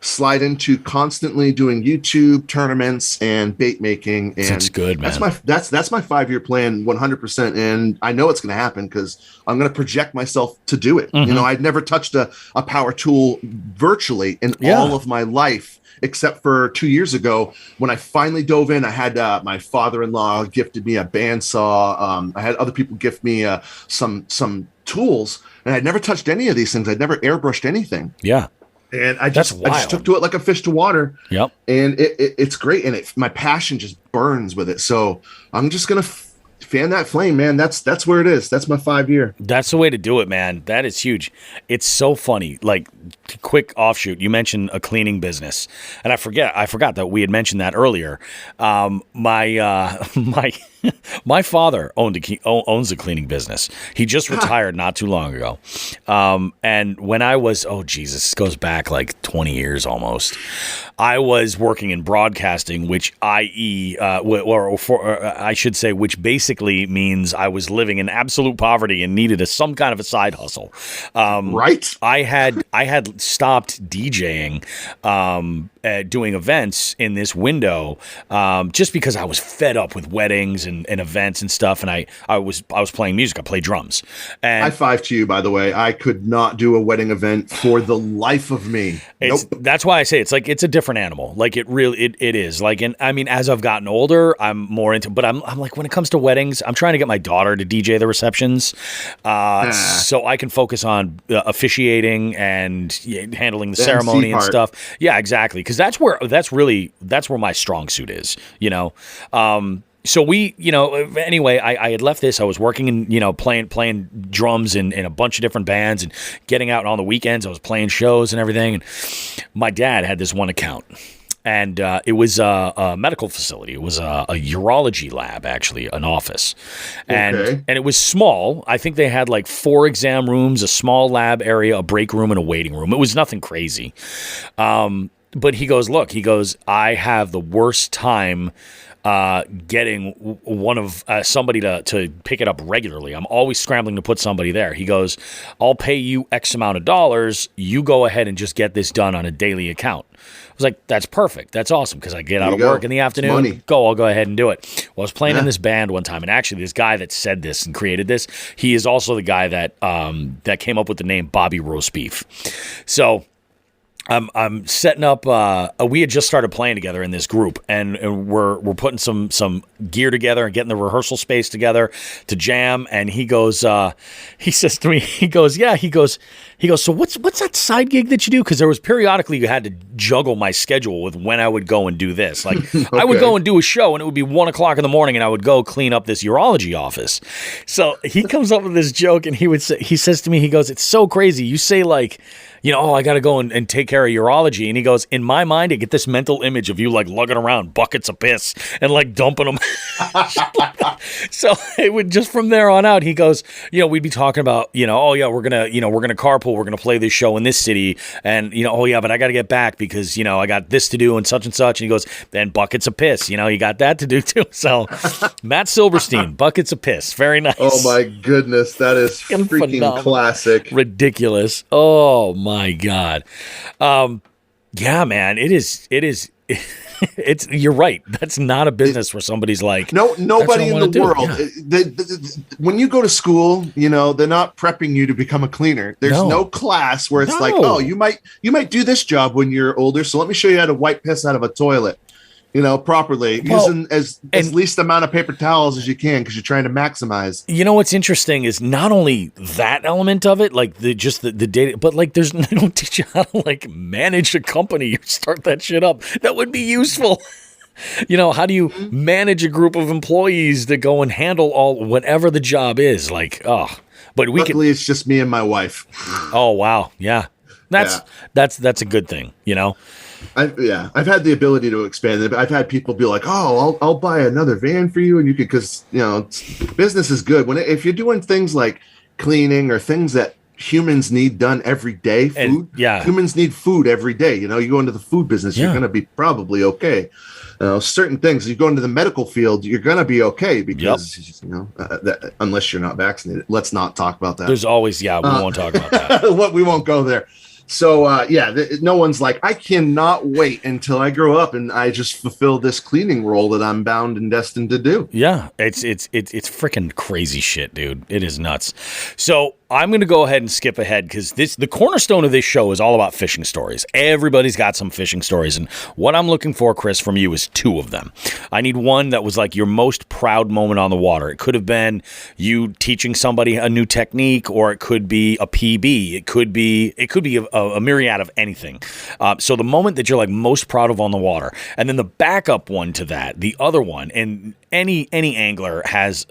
slide into constantly doing YouTube tournaments and bait making. And that's good, man. That's my 5-year plan, 100%. And I know it's going to happen because I'm going to project myself to do it. You know, I'd never touched a power tool virtually in all of my life, except for 2 years ago when I finally dove in. I had my father-in-law gifted me a bandsaw. I had other people gift me some tools, and I'd never touched any of these things. I'd never airbrushed anything. Yeah. And I just took to it like a fish to water. Yep. And it's great. And my passion just burns with it. So I'm just going to fan that flame, man. That's where it is. That's my 5-year. That's the way to do it, man. That is huge. It's so funny. Like, quick offshoot, you mentioned a cleaning business, and I forgot that we had mentioned that earlier. My father owns a cleaning business. He just retired not too long ago. And when I was, this goes back like 20 years almost. I was working in broadcasting, which which basically means I was living in absolute poverty and needed some kind of a side hustle. Right. I had stopped DJing, doing events in this window, just because I was fed up with weddings and events and stuff, and I was playing music. I play drums. And high five to you, by the way. I could not do a wedding event for the life of me. That's why I say it's a different animal. Like it is. Like, and I mean, as I've gotten older, I'm more into. But I'm like, when it comes to weddings, I'm trying to get my daughter to DJ the receptions, so I can focus on officiating and handling the ceremony and stuff. Yeah, exactly. Because that's where my strong suit is. You know. So anyway, I had left this. I was working in, playing drums in a bunch of different bands and getting out on the weekends. I was playing shows and everything. And my dad had this one account, and it was a medical facility. It was a urology lab, actually, an office. And it was small. I think they had like 4 exam rooms, a small lab area, a break room, and a waiting room. It was nothing crazy. But he goes, I have the worst time getting one of somebody to pick it up regularly. I'm always scrambling to put somebody there. He goes, I'll pay you X amount of dollars. You go ahead and just get this done on a daily account. I was like, that's perfect. That's awesome, because I get out of work in the afternoon. I'll go ahead and do it. Well, I was playing in this band one time, and actually this guy that said this and created this, he is also the guy that came up with the name Bobby Roast Beef. So I'm setting up. We had just started playing together in this group, and we're putting some gear together and getting the rehearsal space together to jam. And he goes, he says to me, he goes, so what's that side gig that you do? Because there was periodically you had to juggle my schedule with when I would go and do this. Like Okay. I would go and do a show, and it would be 1:00 in the morning, and I would go clean up this urology office. So he comes up with this joke, and he says to me, he goes, it's so crazy. You say like, I got to go and take care of urology. And he goes, in my mind, I get this mental image of you like lugging around buckets of piss and like dumping them. So it would just from there on out, he goes, we'd be talking about, we're going to carpool. We're going to play this show in this city. And, but I got to get back because, I got this to do and such and such. And he goes, then buckets of piss, you got that to do too. So Matt Silverstein, buckets of piss. Very nice. Oh my goodness. That is freaking phenomenal. Classic. Ridiculous. Oh my God. Yeah, man, it is. It's you're right. That's not a business where somebody's like, nobody in the world. Yeah. When you go to school, they're not prepping you to become a cleaner. There's no class where it's like, oh, you might do this job when you're older. So let me show you how to wipe piss out of a toilet, properly, using as least amount of paper towels as you can because you're trying to maximize. What's interesting is not only that element of it, like the data, but like they don't teach you how to like manage a company. You start that shit up. That would be useful. How do you manage a group of employees that go and handle whatever the job is? Like, but luckily it's just me and my wife. Oh wow, yeah, that's a good thing, I've had the ability to expand it. I've had people be like, "Oh, I'll buy another van for you," and you could, because business is good if you're doing things like cleaning or things that humans need done every day. Humans need food every day. You go into the food business, you're going to be probably okay. Certain things, you go into the medical field, you're going to be okay because unless you're not vaccinated. Let's not talk about that. There's always we won't talk about that. We won't go there. So, no one's like, I cannot wait until I grow up and I just fulfill this cleaning role that I'm bound and destined to do. Yeah, it's freaking crazy shit, dude. It is nuts. So I'm going to go ahead and skip ahead because the cornerstone of this show is all about fishing stories. Everybody's got some fishing stories. And what I'm looking for, Kris, from you is 2 of them. I need one that was like your most proud moment on the water. It could have been you teaching somebody a new technique, or it could be a PB. It could be a myriad of anything. So the moment that you're like most proud of on the water, and then the backup one to that, the other one, and any angler has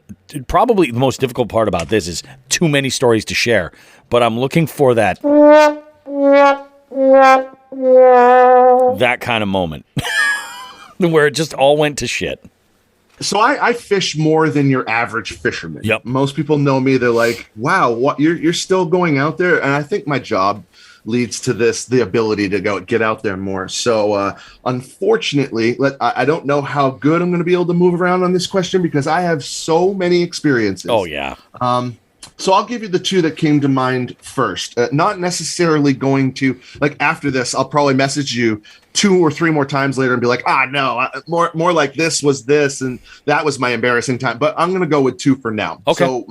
probably the most difficult part about this is too many stories to share. But I'm looking for that kind of moment where it just all went to shit. So I fish more than your average fisherman. Yep. Most people know me. They're like, wow, what you're still going out there. And I think my job leads to the ability to go get out there more. So unfortunately, I don't know how good I'm going to be able to move around on this question because I have so many experiences. Oh yeah. So I'll give you the 2 that came to mind first. Not necessarily going to, like, after this, I'll probably message you 2 or 3 more times later and be like, no, more like this was this and that was my embarrassing time. But I'm going to go with 2 for now. Okay. So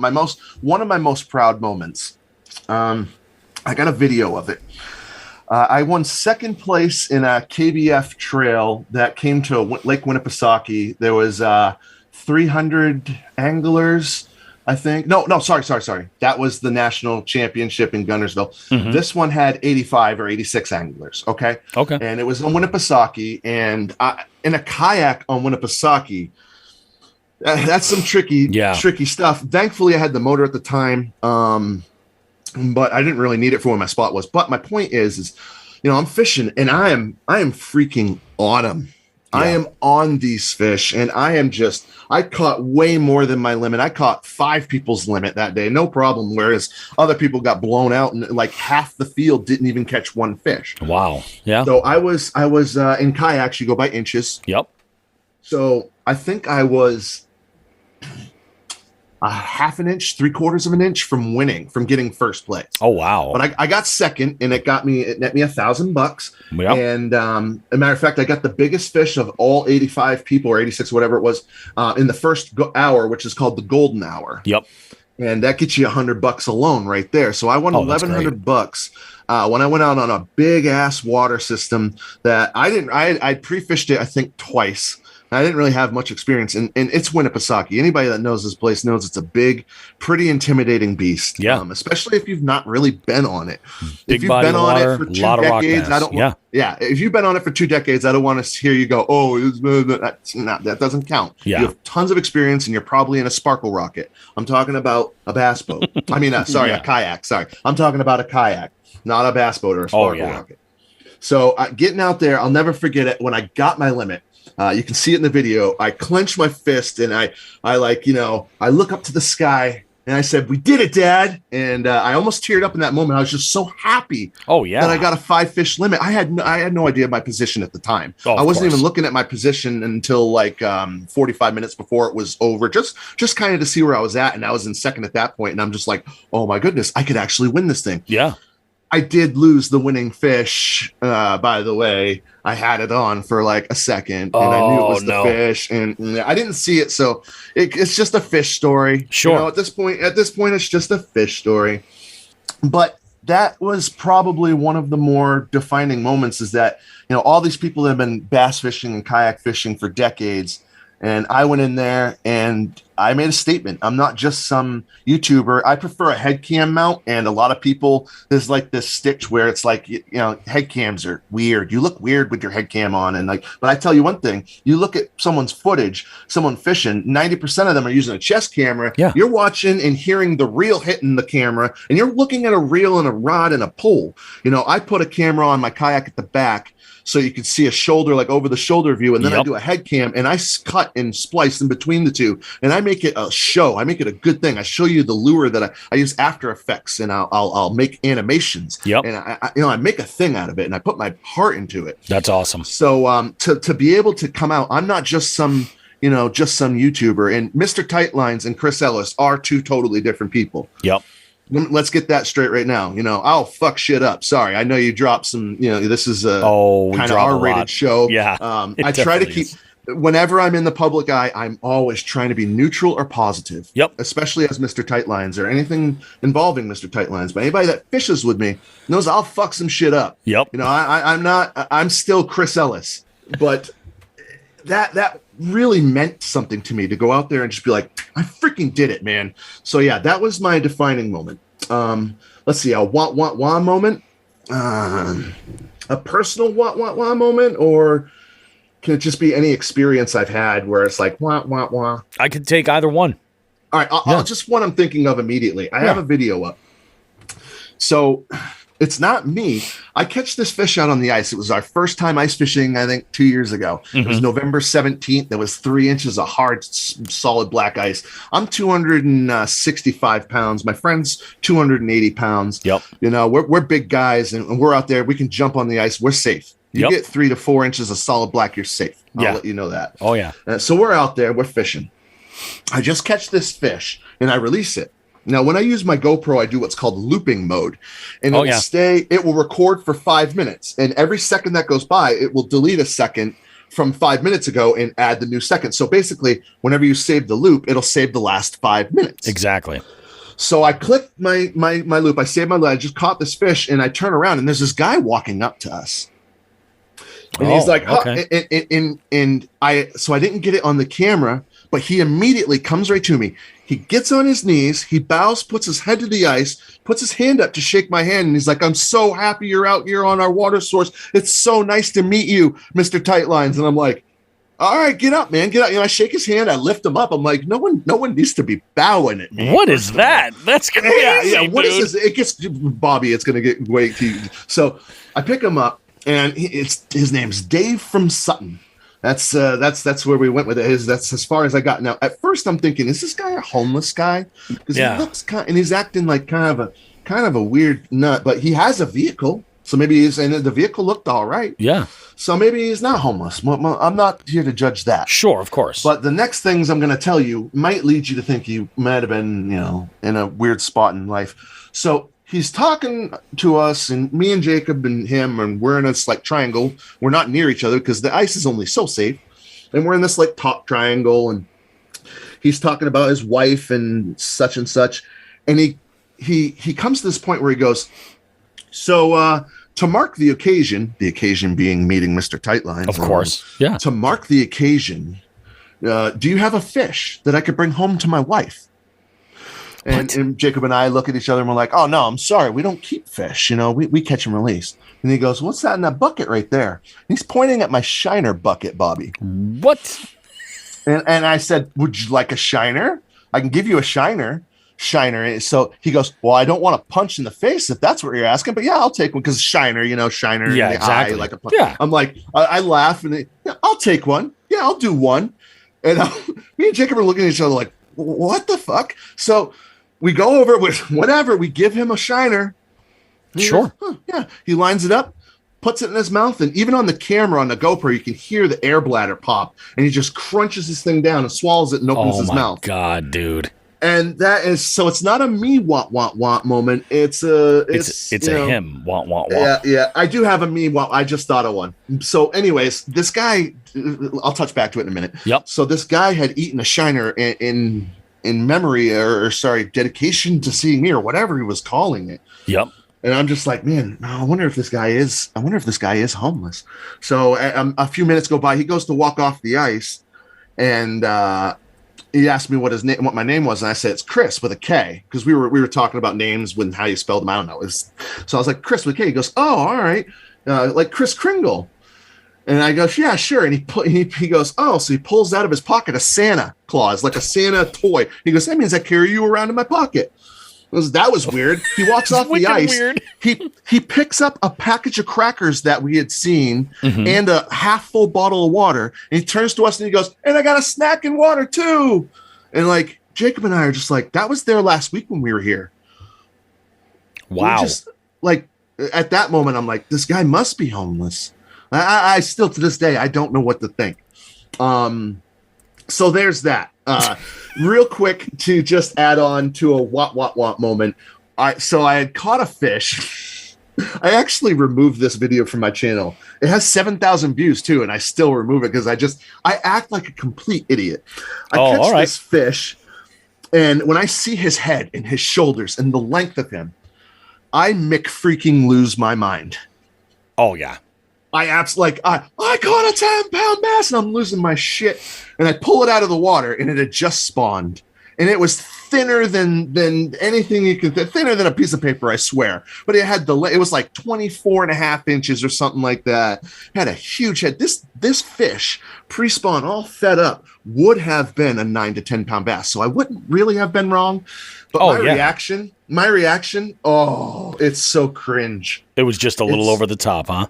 one of my most proud moments, I got a video of it. I won 2nd place in a KBF trail that came to Lake Winnipesaukee. There was 300 anglers, I think. No, sorry. That was the national championship in Guntersville. Mm-hmm. This one had 85 or 86 anglers. Okay. And it was on Winnipesaukee, and in a kayak on Winnipesaukee. That's some tricky stuff. Thankfully, I had the motor at the time. But I didn't really need it for where my spot was. But my point is, I'm fishing and I am freaking on them. Yeah. I am on these fish and I caught way more than my limit. I caught 5 people's limit that day, no problem. Whereas other people got blown out and like half the field didn't even catch 1 fish. Wow. Yeah. So I was in kayaks, you go by inches. Yep. So I think I was a half an inch, 3/4 of an inch from getting first place. Oh, wow. But I got second and it net me $1,000. Yep. And as a matter of fact, I got the biggest fish of all 85 people or 86, whatever it was, in the first hour, which is called the golden hour. Yep. And that gets you $100 alone right there. So I won $1,100. when I went out on a big ass water system that I pre-fished it, I think twice. I didn't really have much experience, and it's Winnipesaukee. Anybody that knows this place knows it's a big, pretty intimidating beast. Yeah, especially if you've not really been on it. Big if you've body been of water, on it for 2 lot of rock decades, mass. If you've been on it for 2 decades, I don't want to hear you go, "Oh, that doesn't count." Yeah. You have tons of experience, and you're probably in a sparkle rocket. I'm talking about a bass boat. I mean, a kayak. Sorry, I'm talking about a kayak, not a bass boat or a sparkle rocket. So getting out there, I'll never forget it. When I got my limit. You can see it in the video. I clench my fist and I look up to the sky and I said, "We did it, Dad!" And I almost teared up in that moment. I was just so happy. That I got a 5-fish limit. I had no idea my position at the time. I wasn't even looking at my position until like 45 minutes before it was over, just kind of to see where I was at. And I was in second at that point. And I'm just like, "Oh my goodness, I could actually win this thing." Yeah. I did lose the winning fish, by the way. I had it on for like a second, and I knew it was the fish, and I didn't see it, so it's just a fish story. Sure. At this point, it's just a fish story. But that was probably one of the more defining moments. Is that all these people have been bass fishing and kayak fishing for decades. And I went in there and I made a statement. I'm not just some YouTuber. I prefer a head cam mount. And a lot of people, there's like this stitch where it's like, head cams are weird. You look weird with your head cam on. And but I tell you one thing, you look at someone's footage, someone fishing, 90% of them are using a chest camera. Yeah. You're watching and hearing the reel hitting the camera, and you're looking at a reel and a rod and a pole. I put a camera on my kayak at the back, so you can see a shoulder, like over the shoulder view. And then I do a head cam and I cut and splice in between the two. And I make it a show. I make it a good thing. I show you the lure that I use After Effects, and I'll make animations. Yep. And I make a thing out of it, and I put my heart into it. That's awesome. So to be able to come out, I'm not just some YouTuber. And Mr. Tightlines and Kris Ellis are 2 totally different people. Yep. Let's get that straight right now. I'll fuck shit up. Sorry. I know you dropped some, this is a kind of R-rated show. Yeah. I try to keep, whenever I'm in the public eye, I'm always trying to be neutral or positive. Yep. Especially as Mr. Tightlines or anything involving Mr. Tightlines. But anybody that fishes with me knows I'll fuck some shit up. Yep. I'm still Kris Ellis, but that really meant something to me to go out there and just be like, I freaking did it, man. So yeah, that was my defining moment. Let's see, a wah moment, a personal wah moment, or can it just be any experience I've had where it's like wah? I could take either one. All right, I'll just one I'm thinking of immediately. I have a video up. So it's not me. I catch this fish out on the ice. It was our first time ice fishing, I think 2 years ago. It was November 17th. There was 3 inches of hard, solid black ice. I'm 265 pounds. My friend's 280 pounds. Yep. We're big guys, and we're out there. We can jump on the ice. We're safe. You get 3 to 4 inches of solid black, you're safe. I'll let you know that. Oh, yeah. So we're out there. We're fishing. I just catch this fish, and I release it. Now, when I use my GoPro, I do what's called looping mode, and it will record for 5 minutes. And every second that goes by, it will delete a second from 5 minutes ago and add the new second. So basically, whenever you save the loop, it'll save the last 5 minutes. Exactly. So I click my loop. I save my loop. I just caught this fish, and I turn around, and there's this guy walking up to us. And he's like, okay. So I didn't get it on the camera, but he immediately comes right to me. He gets on his knees, he bows, puts his head to the ice, puts his hand up to shake my hand, and he's like, "I'm so happy you're out here on our water source. It's so nice to meet you, Mr. Tightlines." And I'm like, "All right, get up, man, get up." I shake his hand, I lift him up. I'm like, no one needs to be bowing at me. What is that? That's crazy. Yeah. What is this? It gets Bobby. It's gonna get way too. So I pick him up, and his name's Dave from Sutton. That's where we went with it. That's as far as I got. Now, at first, I'm thinking, is this guy a homeless guy? Because he looks and he's acting like kind of a weird nut. But he has a vehicle, so maybe and the vehicle looked all right. Yeah. So maybe he's not homeless. I'm not here to judge that. Sure, of course. But the next things I'm going to tell you might lead you to think he might have been, in a weird spot in life. So he's talking to us, and me and Jacob and him, and we're in this like triangle. We're not near each other because the ice is only so safe. And we're in this like top triangle, and he's talking about his wife and such. And he comes to this point where he goes, So to mark the occasion being meeting Mr. Tightline, of course, yeah. To mark the occasion, do you have a fish that I could bring home to my wife? And Jacob and I look at each other and we're like, oh, no, I'm sorry. We don't keep fish. We catch and release. And he goes, what's that in that bucket right there? And he's pointing at my shiner bucket, Bobby. What? And I said, would you like a shiner? I can give you a shiner. So he goes, well, I don't want to punch in the face if that's what you're asking. But yeah, I'll take one because shiner, shiner in the exactly. eye. Like a punch. Yeah. I'm like, I laugh and I'll take one. Yeah, I'll do one. And me and Jacob are looking at each other like, what the fuck? So we go over with whatever. We give him a shiner. Sure. Goes, yeah. He lines it up, puts it in his mouth, and even on the camera on the GoPro, you can hear the air bladder pop. And he just crunches this thing down and swallows it and opens his mouth. Oh my God, dude. And that is so. It's not a me want moment. It's a him want. Yeah. I do have a me want. I just thought of one. So, anyways, this guy. I'll touch back to it in a minute. Yep. So this guy had eaten a shiner in memory or dedication to seeing me or whatever he was calling it. Yep. And I'm just like, man, I wonder if this guy is homeless. So a few minutes go by. He goes to walk off the ice, and he asked me what my name was, and I said it's Kris with a K because we were talking about names when how you spelled them. I don't know. So I was like Kris with a K. He goes, oh, all right, like Kris Kringle. And I go, yeah, sure. And he goes, oh, so he pulls out of his pocket a Santa Claus, like a Santa toy. He goes, that means I carry you around in my pocket. That was weird. He walks off the ice. Weird. He picks up a package of crackers that we had seen and a half full bottle of water. And he turns to us and he goes, and I got a snack and water too. And like Jacob and I are just like, that was there last week when we were here. Wow. Just like at that moment, I'm like, this guy must be homeless. I still to this day, I don't know what to think. So there's that. Real quick to just add on to a what moment. I had caught a fish. I actually removed this video from my channel. It has 7,000 views too, and I still remove it because I act like a complete idiot. I catch this fish, and when I see his head and his shoulders and the length of him, I freaking lose my mind. Oh yeah. I caught a 10-pound bass and I'm losing my shit. And I pull it out of the water and it had just spawned. And it was thinner than anything you could, thinner than a piece of paper, I swear. But it had it was like 24 and a half inches or something like that. It had a huge head. This fish, pre-spawn, all fed up, would have been a 9 to 10 pound bass. So I wouldn't really have been wrong. But my reaction, oh, it's so cringe. It was just a little over the top, huh?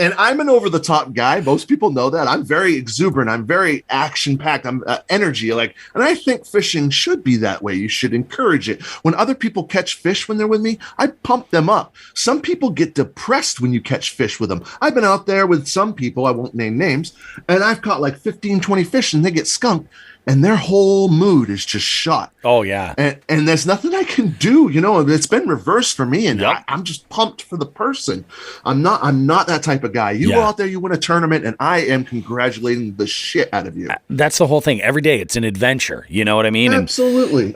And I'm an over-the-top guy. Most people know that. I'm very exuberant. I'm very action-packed. I'm energy. And I think fishing should be that way. You should encourage it. When other people catch fish when they're with me, I pump them up. Some people get depressed when you catch fish with them. I've been out there with some people, I won't name names, and I've caught like 15, 20 fish, and they get skunked. And their whole mood is just shot. Oh, yeah. And there's nothing I can do. It's been reversed for me, and I'm just pumped for the person. I'm not that type of guy. You go out there, you win a tournament, and I am congratulating the shit out of you. That's the whole thing. Every day, it's an adventure. You know what I mean? Absolutely.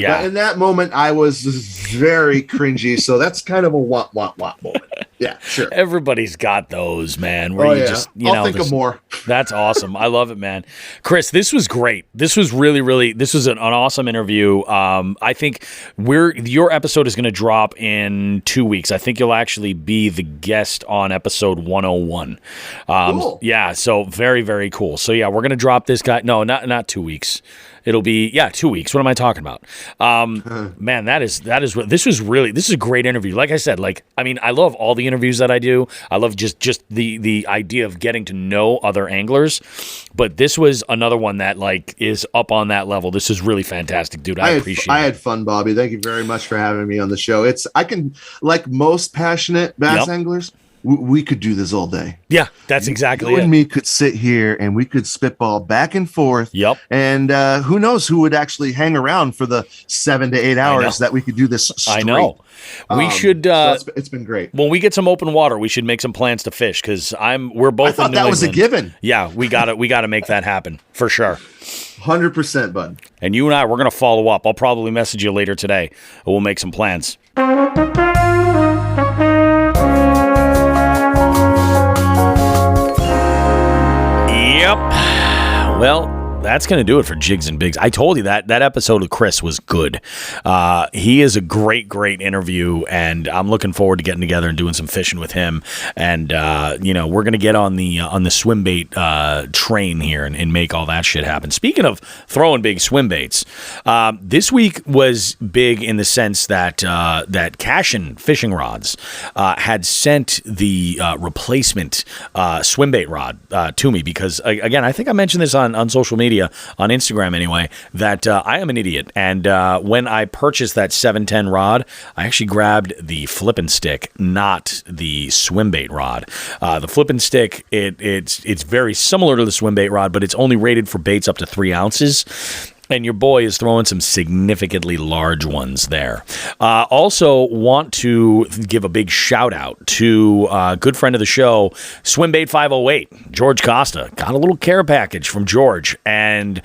Yeah. But in that moment, I was very cringy. So that's kind of a what moment. Yeah, sure. Everybody's got those, man. Where I'll think of more. That's awesome. I love it, man. Kris, this was great. This was really, this was an awesome interview. I think your episode is going to drop in 2 weeks. I think you'll actually be the guest on episode 101. Cool. Yeah, so very, very cool. So yeah, we're going to drop this guy. No, not 2 weeks. It'll be 2 weeks. What am I talking about? Man, this is a great interview. Like I said, I love all the interviews that I do. I love just the idea of getting to know other anglers. But this was another one that is up on that level. This is really fantastic, dude. I appreciate it. I had fun, Bobby. Thank you very much for having me on the show. I can, like most passionate bass anglers, we could do this all day. Yeah, that's exactly you it. And me could sit here and we could spitball back and forth. Yep. And who knows who would actually hang around for the 7 to 8 hours that we could do this straight. I know. We should. So it's been great. When we get some open water, we should make some plans to fish because we're both. I thought in New that was England. A given. Yeah, we gotta make that happen for sure. 100%, bud. And you and I, we're gonna follow up. I'll probably message you later today. We'll make some plans. Well, that's going to do it for Jigs and Bigs. I told you that episode of Kris was good. He is a great interview, and I'm looking forward to getting together and doing some fishing with him. And we're going to get on the swim bait train here and make all that shit happen. Speaking of throwing big swim baits, this week was big in the sense that Cashin Fishing Rods had sent the replacement swim bait rod to me because, again, I think I mentioned this on social media, on Instagram anyway, that I am an idiot. And when I purchased that 710 rod, I actually grabbed the flippin' stick, not the swim bait rod. The flippin' stick, it's very similar to the swim bait rod, but it's only rated for baits up to 3 ounces. And your boy is throwing some significantly large ones there. Also want to give a big shout out to a good friend of the show, Swimbait 508, George Costa. Got a little care package from George. And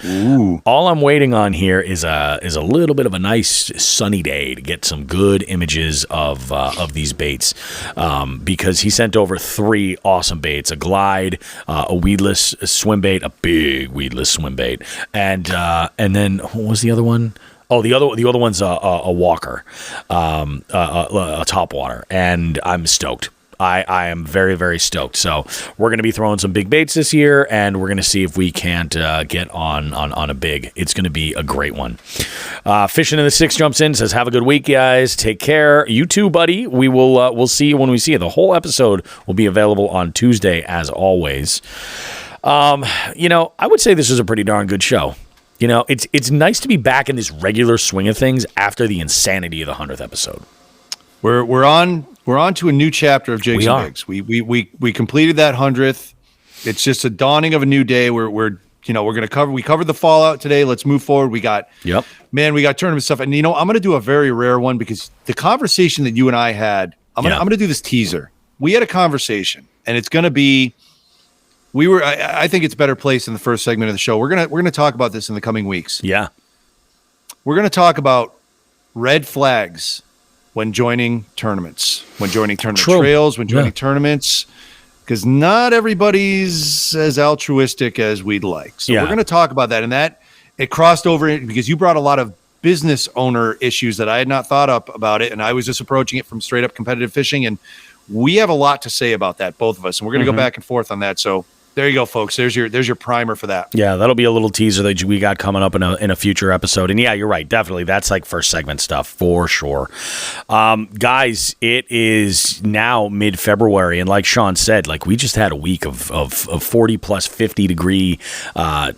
all I'm waiting on here is a little bit of a nice sunny day to get some good images of these baits. Because he sent over 3 awesome baits, a glide, a weedless swim bait, a big weedless swim bait, and then what was the other one? Oh, the other one's a walker, a topwater, and I'm stoked. I am very, very stoked. So we're going to be throwing some big baits this year, and we're going to see if we can't get on a big. It's going to be a great one. Fishing in the Six jumps in, says, have a good week, guys. Take care. You too, buddy. We'll see you when we see you. The whole episode will be available on Tuesday, as always. I would say this is a pretty darn good show. It's nice to be back in this regular swing of things after the insanity of the 100th episode. We're on to a new chapter of Jigs and Bigs. We completed that 100th. It's just a dawning of a new day. We're going to we covered the fallout today. Let's move forward. We got tournament stuff, and I'm going to do a very rare one because the conversation that you and I had. I'm going to do this teaser. We had a conversation, and it's going to be. I think it's better placed in the first segment of the show. We're gonna talk about this in the coming weeks. Yeah, we're gonna talk about red flags when joining tournaments, trails, when joining tournaments, because not everybody's as altruistic as we'd like. So we're gonna talk about that, and that it crossed over because you brought a lot of business owner issues that I had not thought up about it, and I was just approaching it from straight up competitive fishing, and we have a lot to say about that, both of us, and we're gonna go back and forth on that. So. There you go, folks. There's your primer for that. Yeah, that'll be a little teaser that we got coming up in a future episode. And yeah, you're right. Definitely. That's like first segment stuff for sure. Guys, it is now mid-February. And like Sean said, we just had a week of 40 plus 50 degree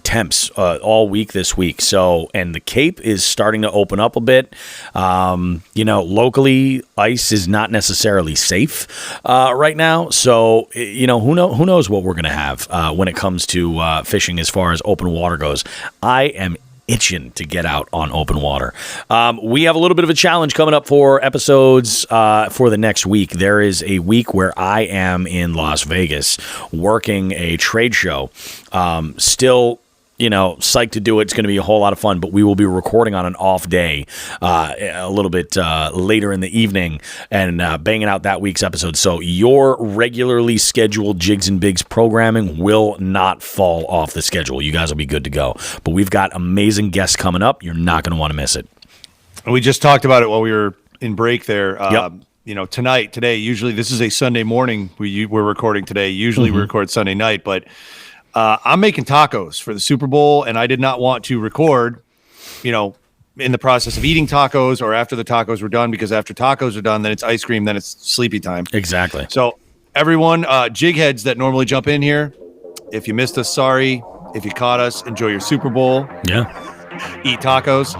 temps all week this week. So, and the Cape is starting to open up a bit. Locally, ice is not necessarily safe right now. So, who knows what we're going to have. When it comes to fishing as far as open water goes. I am itching to get out on open water. We have a little bit of a challenge coming up for episodes for the next week. There is a week where I am in Las Vegas working a trade show. Still psyched to do it. It's going to be a whole lot of fun, but we will be recording on an off day a little bit later in the evening and banging out that week's episode. So your regularly scheduled Jigs and Bigs programming will not fall off the schedule. You guys will be good to go. But we've got amazing guests coming up. You're not going to want to miss it. And we just talked about it while we were in break there. Today, usually this is a Sunday morning. We're recording today. Usually we record Sunday night, but I'm making tacos for the Super Bowl, and I did not want to record, in the process of eating tacos or after the tacos were done, because after tacos are done, then it's ice cream, then it's sleepy time. Exactly. So everyone, jig heads that normally jump in here, if you missed us, sorry. If you caught us, enjoy your Super Bowl. Yeah. Eat tacos.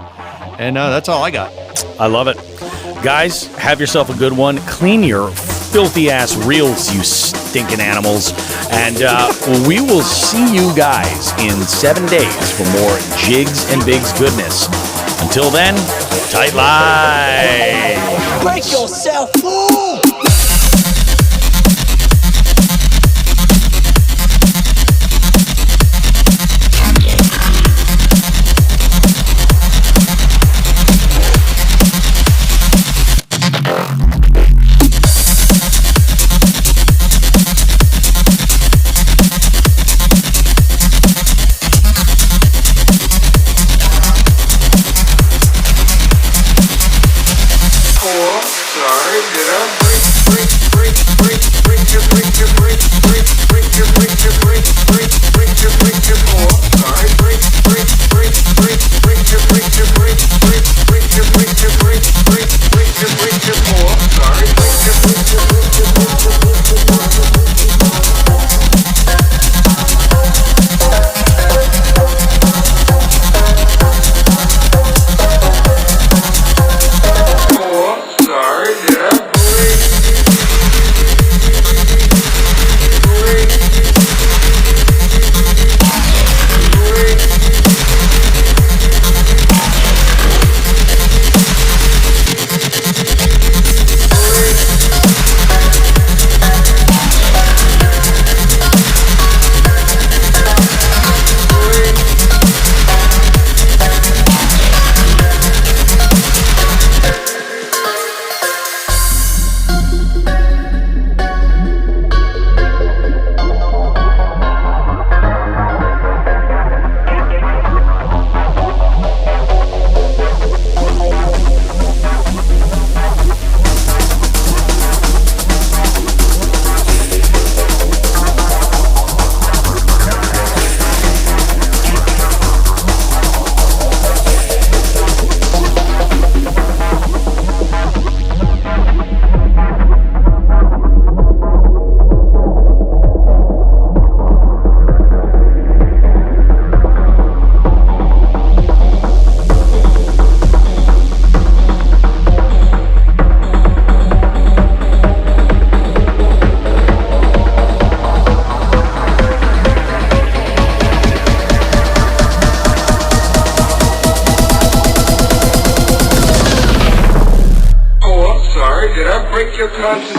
And that's all I got. I love it. Guys, have yourself a good one. Clean your filthy ass reels, you stinking animals. And we will see you guys in 7 days for more Jigs and Bigs goodness. Until then, tight line. Break yourself. your conscience